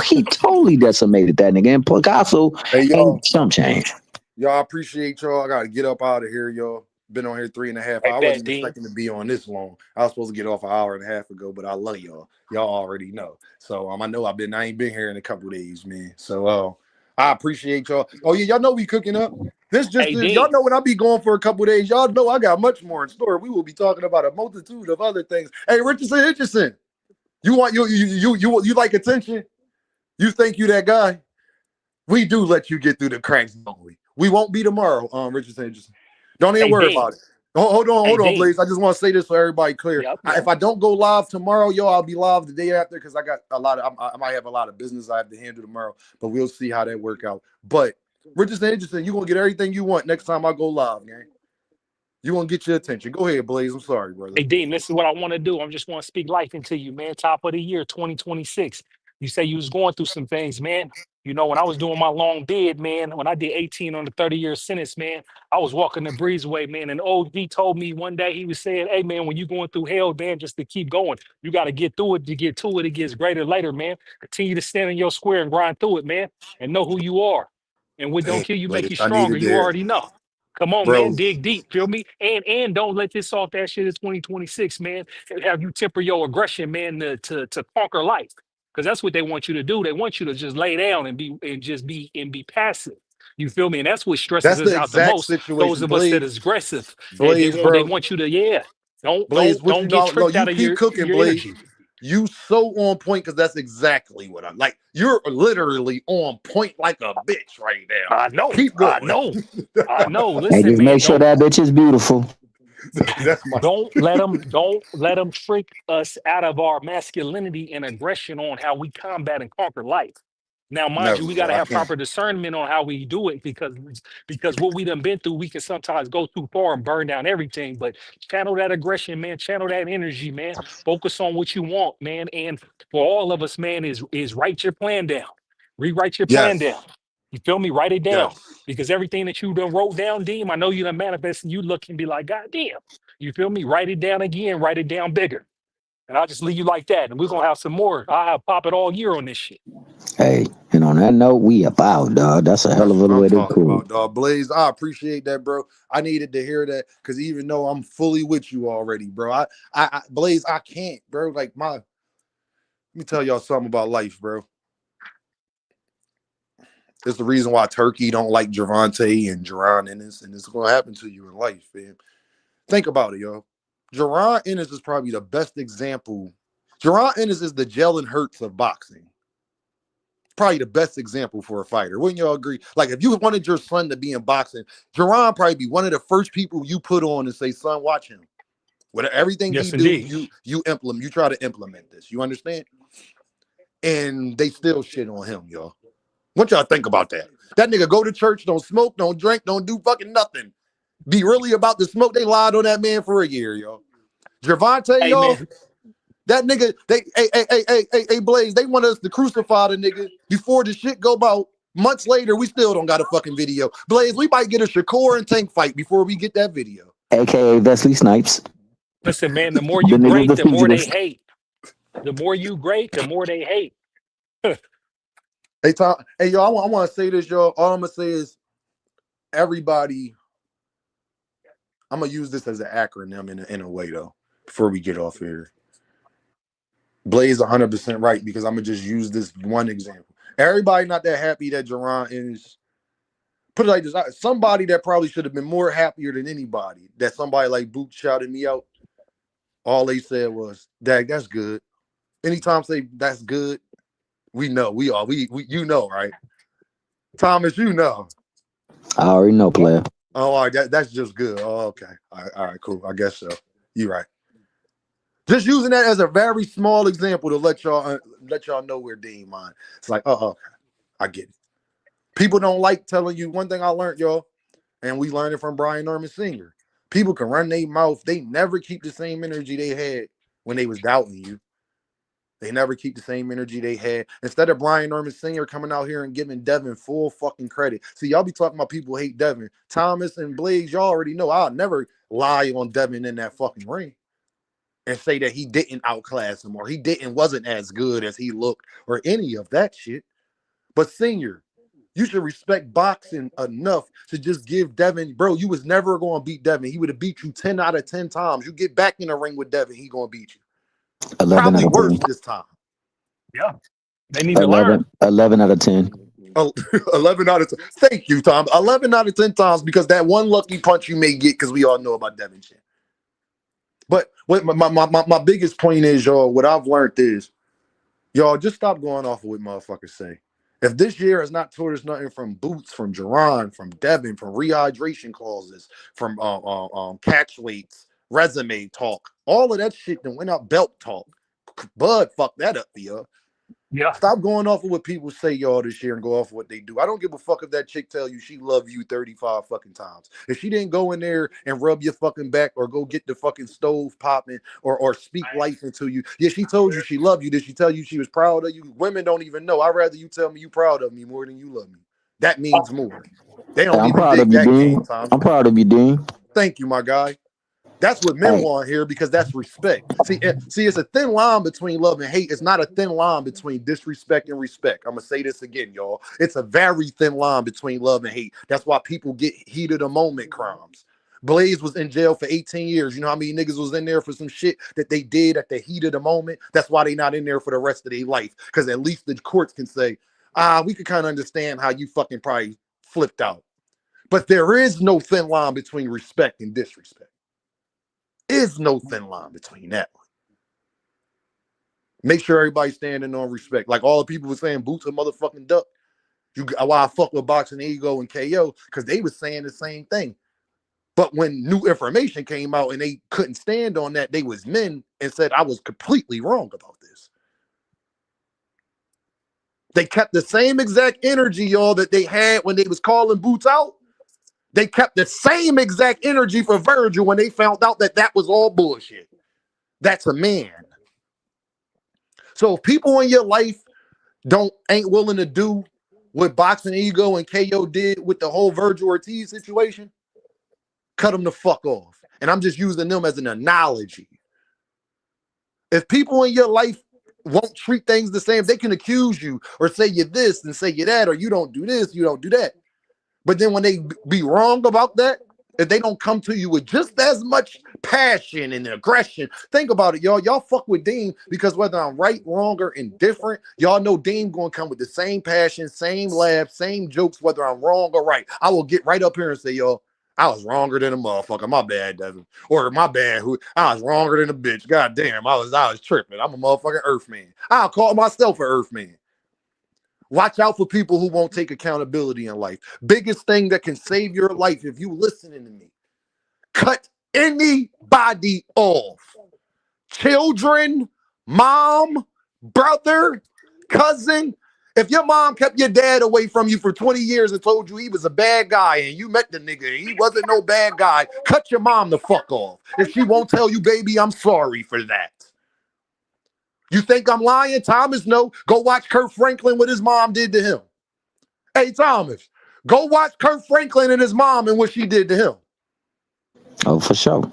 he totally decimated that nigga. And Picasso Hey, ain't y'all. chump change. Y'all, I appreciate y'all. I gotta get up out of here, y'all. Been on here 3.5 hours. I I bet, wasn't Dean. expecting to be on this long. I was supposed to get off an hour and a half ago, but I love y'all. Y'all already know. So I know I ain't been here in a couple days, man. So I appreciate y'all. Oh yeah, y'all know we cooking up. This just Hey, y'all Dean. know when I be going for a couple days, y'all know I got much more in store. We will be talking about a multitude of other things. Hey, Richardson, you want you like attention? You think you that guy? We do let you get through the cracks, don't we? We won't be tomorrow, Richardson. Don't even Hey, worry Dean. about it. Hold Hey, on, Dean. Blaze. I just want to say this so everybody clear. Yep, If yep. I don't go live tomorrow, I'll be live the day after because I got a lot of. I might have a lot of business I have to handle tomorrow, but we'll see how that work out. But Richardson, you're gonna get everything you want next time I go live, man. You gonna get your attention. Go ahead, Blaze. I'm sorry, brother. Hey, Dean, this is what I want to do. I just want to speak life into you, man. Top of the year, 2026. You say you was going through some things, man. You know, when I was doing my long bid, man, when I did 18 on the 30-year sentence, man, I was walking the breezeway, man. And OG told me one day, he was saying, hey, man, when you going through hell, man, just to keep going, you got to get through it to get to it. It gets greater later, man. Continue to stand in your square and grind through it, man, and know who you are. And what don't Damn, kill you make Blaze. you I stronger. needed to You hear, already know. Come on, man. bro. Dig deep. Feel me? And don't let this off that shit in 2026, man. And have you temper your aggression, man, to conquer life. Because that's what they want you to do. They want you to just lay down and be passive. You feel me? And that's what stresses That's us the out the exact most. Those situation, of us that Blaze. is aggressive. They Blaze, want they bro. want you to, yeah. Don't Blaze, don't what you don't get know? No, tricked you out of keep cooking, your Blaze. energy. You so on point because that's exactly what I'm like. You're literally on point like a bitch right now. I know, Keep I going. know, I know. Hey, Listen, just man, make sure that bitch is beautiful. That's my don't let them trick us out of our masculinity and aggression on how we combat and conquer life. Now, mind never, you, we got bro. to I have can't. proper discernment on how we do it because what we done been through, we can sometimes go too far and burn down everything. But channel that aggression, man. Channel that energy, man. Focus on what you want, man. And for all of us, man, is write your plan down. Rewrite your plan down. Yes, You feel me? Write it down. yes. Because everything that you done wrote down, Deem, I know you done manifested, you look and be like, God damn. You feel me? Write it down again, write it down bigger. And I'll just leave you like that. And we're gonna have some more. I'll have pop it all year on this shit. Hey, and on that note, we about, dog. That's a hell That's of a what I'm way to talking cool. about, dog. Blaze, I appreciate that, bro. I needed to hear that because even though I'm fully with you already, bro, Blaze, I can't, bro. Like let me tell y'all something about life, bro. It's the reason why Turkey don't like Javante and Jerron Ennis, and it's gonna happen to you in life, man. Think about it, yo. Jerron Ennis is probably the best example. Jerron Ennis is the Jalen Hurts of boxing. Probably the best example for a fighter. Wouldn't y'all agree? Like, if you wanted your son to be in boxing, Jerron probably be one of the first people you put on and say, "Son, watch him. Whatever everything he Yes, do, indeed. you implement. You try to implement this. You understand?" And they still shit on him, y'all. What y'all think about that? That nigga go to church, don't smoke, don't drink, don't do fucking nothing. Be really about the smoke. They lied on that man for a year, yo. Javante, Hey y'all. man, That nigga, hey, Blaze, they want us to crucify the nigga before the shit go about. Months later, we still don't got a fucking video. Blaze, we might get a Shakur and Tank fight before we get that video. AKA Wesley Snipes. listen, man, the more The you niggas great, the the more they fugitives. hate. The more you great, the more they hate. Hey, Tom, hey, yo, I want to say this, y'all. All I'm gonna say is everybody. I'm gonna use this as an acronym in a way though. Before we get off here, Blaze 100% right because I'm gonna just use this one example. Everybody not that happy that Jerron is. Put it like this: somebody that probably should have been more happier than anybody that somebody like Boot shouted me out. All they said was, "Dag, that's good." Anytime say that's good, We know. We are. We you know, right? Thomas, you know. I already know, player. Oh, all right. That's just good. Oh, okay. All right, cool. I guess so. You're right. Just using that as a very small example to let y'all know where Dean mind. It's like, oh, okay. I get it. People don't like telling you. One thing I learned, y'all, and we learned it from Brian Norman Sr. People can run their mouth. They never keep the same energy they had when they was doubting you. They never keep the same energy they had. Instead of Brian Norman Sr. coming out here and giving Devin full fucking credit. See, y'all be talking about people hate Devin. Thomas and Blaze, y'all already know I'll never lie on Devin in that fucking ring and say that he didn't outclass him or he wasn't as good as he looked or any of that shit. But Senior, you should respect boxing enough to just give Devin, bro, you was never going to beat Devin. He would have beat you 10 out of 10 times. You get back in the ring with Devin, he going to beat you. 11 Probably out of worse 10. this time. Yeah. They need to learn. 11 out of 10. 11 out of 10. Thank you, Tom. 11 out of 10 times because that one lucky punch you may get because we all know about Devin shit. But what my biggest point is, y'all, what I've learned is, y'all, just stop going off of what motherfuckers say. If this year has not taught us nothing from Boots, from Jerron, from Devin, from rehydration clauses, from catch weights, resume talk, all of that shit that went up, belt talk, Bud fucked that up for y'all. Yeah. Stop going off of what people say y'all this year and go off of what they do. I don't give a fuck if that chick tell you she love you 35 fucking times. If she didn't go in there and rub your fucking back or go get the fucking stove popping or speak life into you. Yeah, she told you she loved you. Did she tell you she was proud of you? Women don't even know. I'd rather you tell me you proud of me more than you love me. That means more. They don't I'm even proud dig of you, that Dean. game, Tom. I'm proud of you, Dean. Thank you, my guy. That's what men Hey. want here because that's respect. See, it's a thin line between love and hate. It's not a thin line between disrespect and respect. I'm going to say this again, y'all. It's a very thin line between love and hate. That's why people get heat of the moment crimes. Blaze was in jail for 18 years. You know how many niggas was in there for some shit that they did at the heat of the moment? That's why they not in there for the rest of their life. Because at least the courts can say, we could kind of understand how you fucking probably flipped out. But there is no thin line between respect and disrespect. Is no thin line between that one. Make sure everybody's standing on respect. Like all the people were saying, Boots a motherfucking duck. Why I fuck with Boxing Ego and KO, because they was saying the same thing. But when new information came out and they couldn't stand on that, they was men and said I was completely wrong about this. They kept the same exact energy, y'all, that they had when they was calling Boots out. They kept the same exact energy for Virgil when they found out that that was all bullshit. That's a man. So if people in your life ain't willing to do what Boxing Ego and KO did with the whole Virgil Ortiz situation, cut them the fuck off. And I'm just using them as an analogy. If people in your life won't treat things the same, they can accuse you or say you this and say you that, or you don't do this, you don't do that. But then when they be wrong about that, if they don't come to you with just as much passion and aggression, think about it, y'all. Y'all fuck with Dean because whether I'm right, wrong, or indifferent, y'all know Dean gonna come with the same passion, same laugh, same jokes, whether I'm wrong or right. I will get right up here and say, y'all, I was wronger than a motherfucker. My bad, Devin. Or my bad, I was wronger than a bitch. God damn, I was tripping. I'm a motherfucking Earthman. I'll call myself an Earthman. Watch out for people who won't take accountability in life. Biggest thing that can save your life, if you listening to me, cut anybody off. Children, mom, brother, cousin. If your mom kept your dad away from you for 20 years and told you he was a bad guy and you met the nigga and he wasn't no bad guy, cut your mom the fuck off. If she won't tell you, baby, I'm sorry for that. You think I'm lying? Thomas, no. Go watch Kurt Franklin what his mom did to him. Hey, Thomas, go watch Kurt Franklin and his mom and what she did to him. Oh, for sure.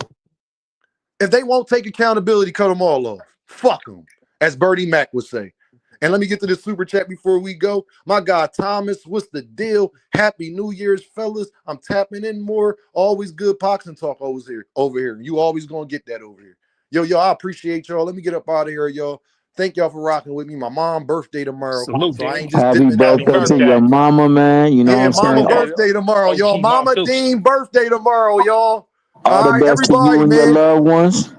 If they won't take accountability, cut them all off. Fuck them, as Bertie Mac would say. And let me get to the super chat before we go. My guy, Thomas, what's the deal? Happy New Year's, fellas. I'm tapping in more. Always good boxing talk over here. You always going to get that over here. Yo, I appreciate y'all. Let me get up out of here, y'all. Thank y'all for rocking with me. My mom's birthday tomorrow. Salute, so I Dean. ain't just Happy dipping out birthday the to curve. your mama, man. You know Yeah, what I'm mama saying? birthday tomorrow, y'all. OG Mama Mom Dean birthday tomorrow, y'all. All the right, best to you everybody, and man. your loved ones.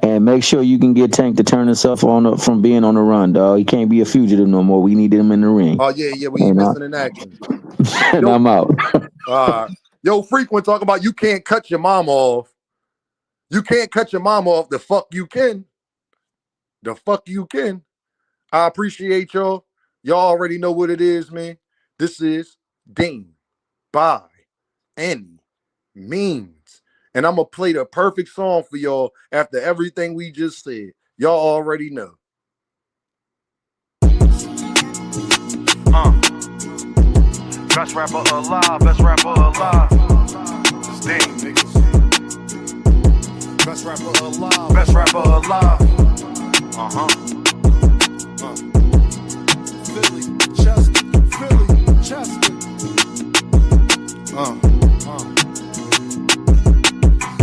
And And make sure you can get Tank to turn himself on up from being on the run, dog. He can't be a fugitive no more. We need him in the ring. Oh yeah, we ain't missing in action. And I'm out. Yo, Frequent talk about you can't cut your mom off. You can't cut your mom off. The fuck you can. The fuck you can. I appreciate y'all. Y'all already know what it is, man. This is Dame by any means. And I'm going to play the perfect song for y'all after everything we just said. Y'all already know. Best rapper alive, best rapper alive. Dame, niggas. Best rapper alive. Best rapper alive. Philly, Chester.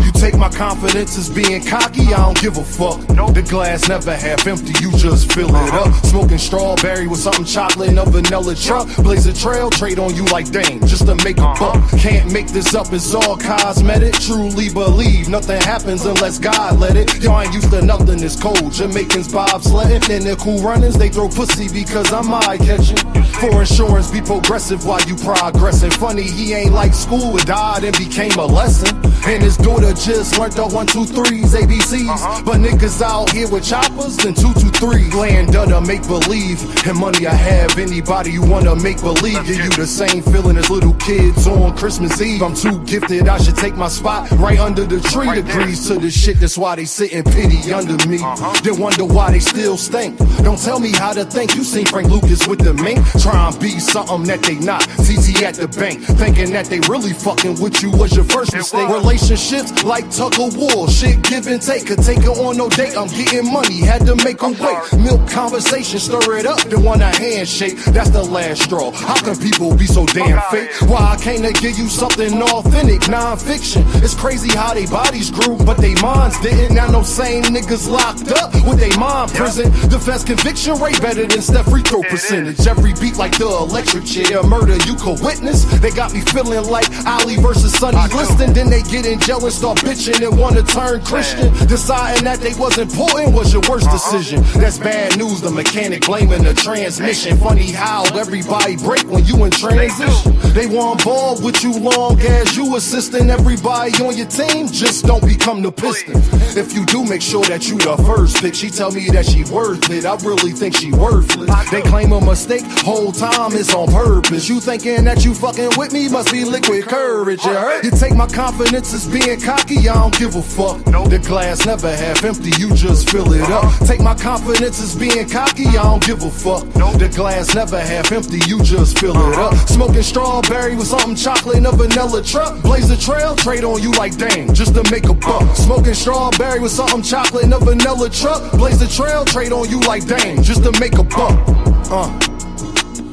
You take my confidence as being cocky, I don't give a fuck. The glass never half empty, you just fill it up. Smoking strawberry with something chocolate and a vanilla truck. Blaze a trail, trade on you like Dame, just to make a buck. Can't make this up, it's all cosmetic. Truly believe nothing happens unless God let it. Y'all ain't used to nothing, it's cold. Jamaicans bobsledding, and they're cool runners. They throw pussy because I'm eye-catching. For insurance, be progressive while you progressing. Funny, he ain't like school, it died and became a lesson. And his daughter just learned the 1, 2, 3s, ABCs. But niggas out here with choppers and 2, 2, 3. Land to make believe. And money I have, anybody you wanna make believe. Give you the same feeling as little kids on Christmas Eve. I'm too gifted, I should take my spot right under the tree. Degrees to the shit, that's why they sit in pity under me. They wonder why they still stink. Don't tell me how to think, you seen Frank Lucas with the mink. Try and be something that they not. TT at the bank, thinking that they really fucking with you was your first mistake. Relationships like tug of war, shit give and take. Could take her on no date, I'm getting money, had to make her wait. Milk conversation, stir it up, then want a handshake. That's the last straw. How can people be so damn fake? Why I came to give you something authentic, non-fiction. It's crazy how they bodies grew, but they minds didn't. Now no same niggas locked up with they mind prison. Defense conviction rate better than Steph free throw percentage. Every beat like the electric chair, murder you could witness. They got me feeling like Ali versus Sonny Liston. Then they get in jail and start bitching and wanna turn Christian. Deciding that they was important was your worst decision. That's bad news, the mechanic blaming the transmission. Funny how everybody break when you in transition. They want ball with you long as you assisting everybody on your team. Just don't become the Pistons. If you do, make sure that you the first pick. She tell me that she worth it, I really think she worthless. They claim a mistake, whole time it's on purpose. You thinking that you fucking with me, must be liquid courage, you heard? You take my confidence as being cocky, I don't give a fuck. The glass never half empty, you just fill it up. Take my confidence as being cocky, I don't give a fuck. The glass never half empty, you just fill it up. Smoking strawberry with something chocolate and a vanilla truck. Blaze a trail, trade on you like Dame, just to make a buck. Smoking strawberry with something chocolate and a vanilla truck. Blaze a trail, trade on you like Dame, just to make a buck.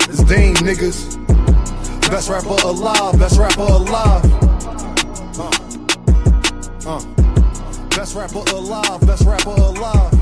It's Dame, niggas. Best rapper alive, best rapper alive. Best rapper alive, best rapper alive.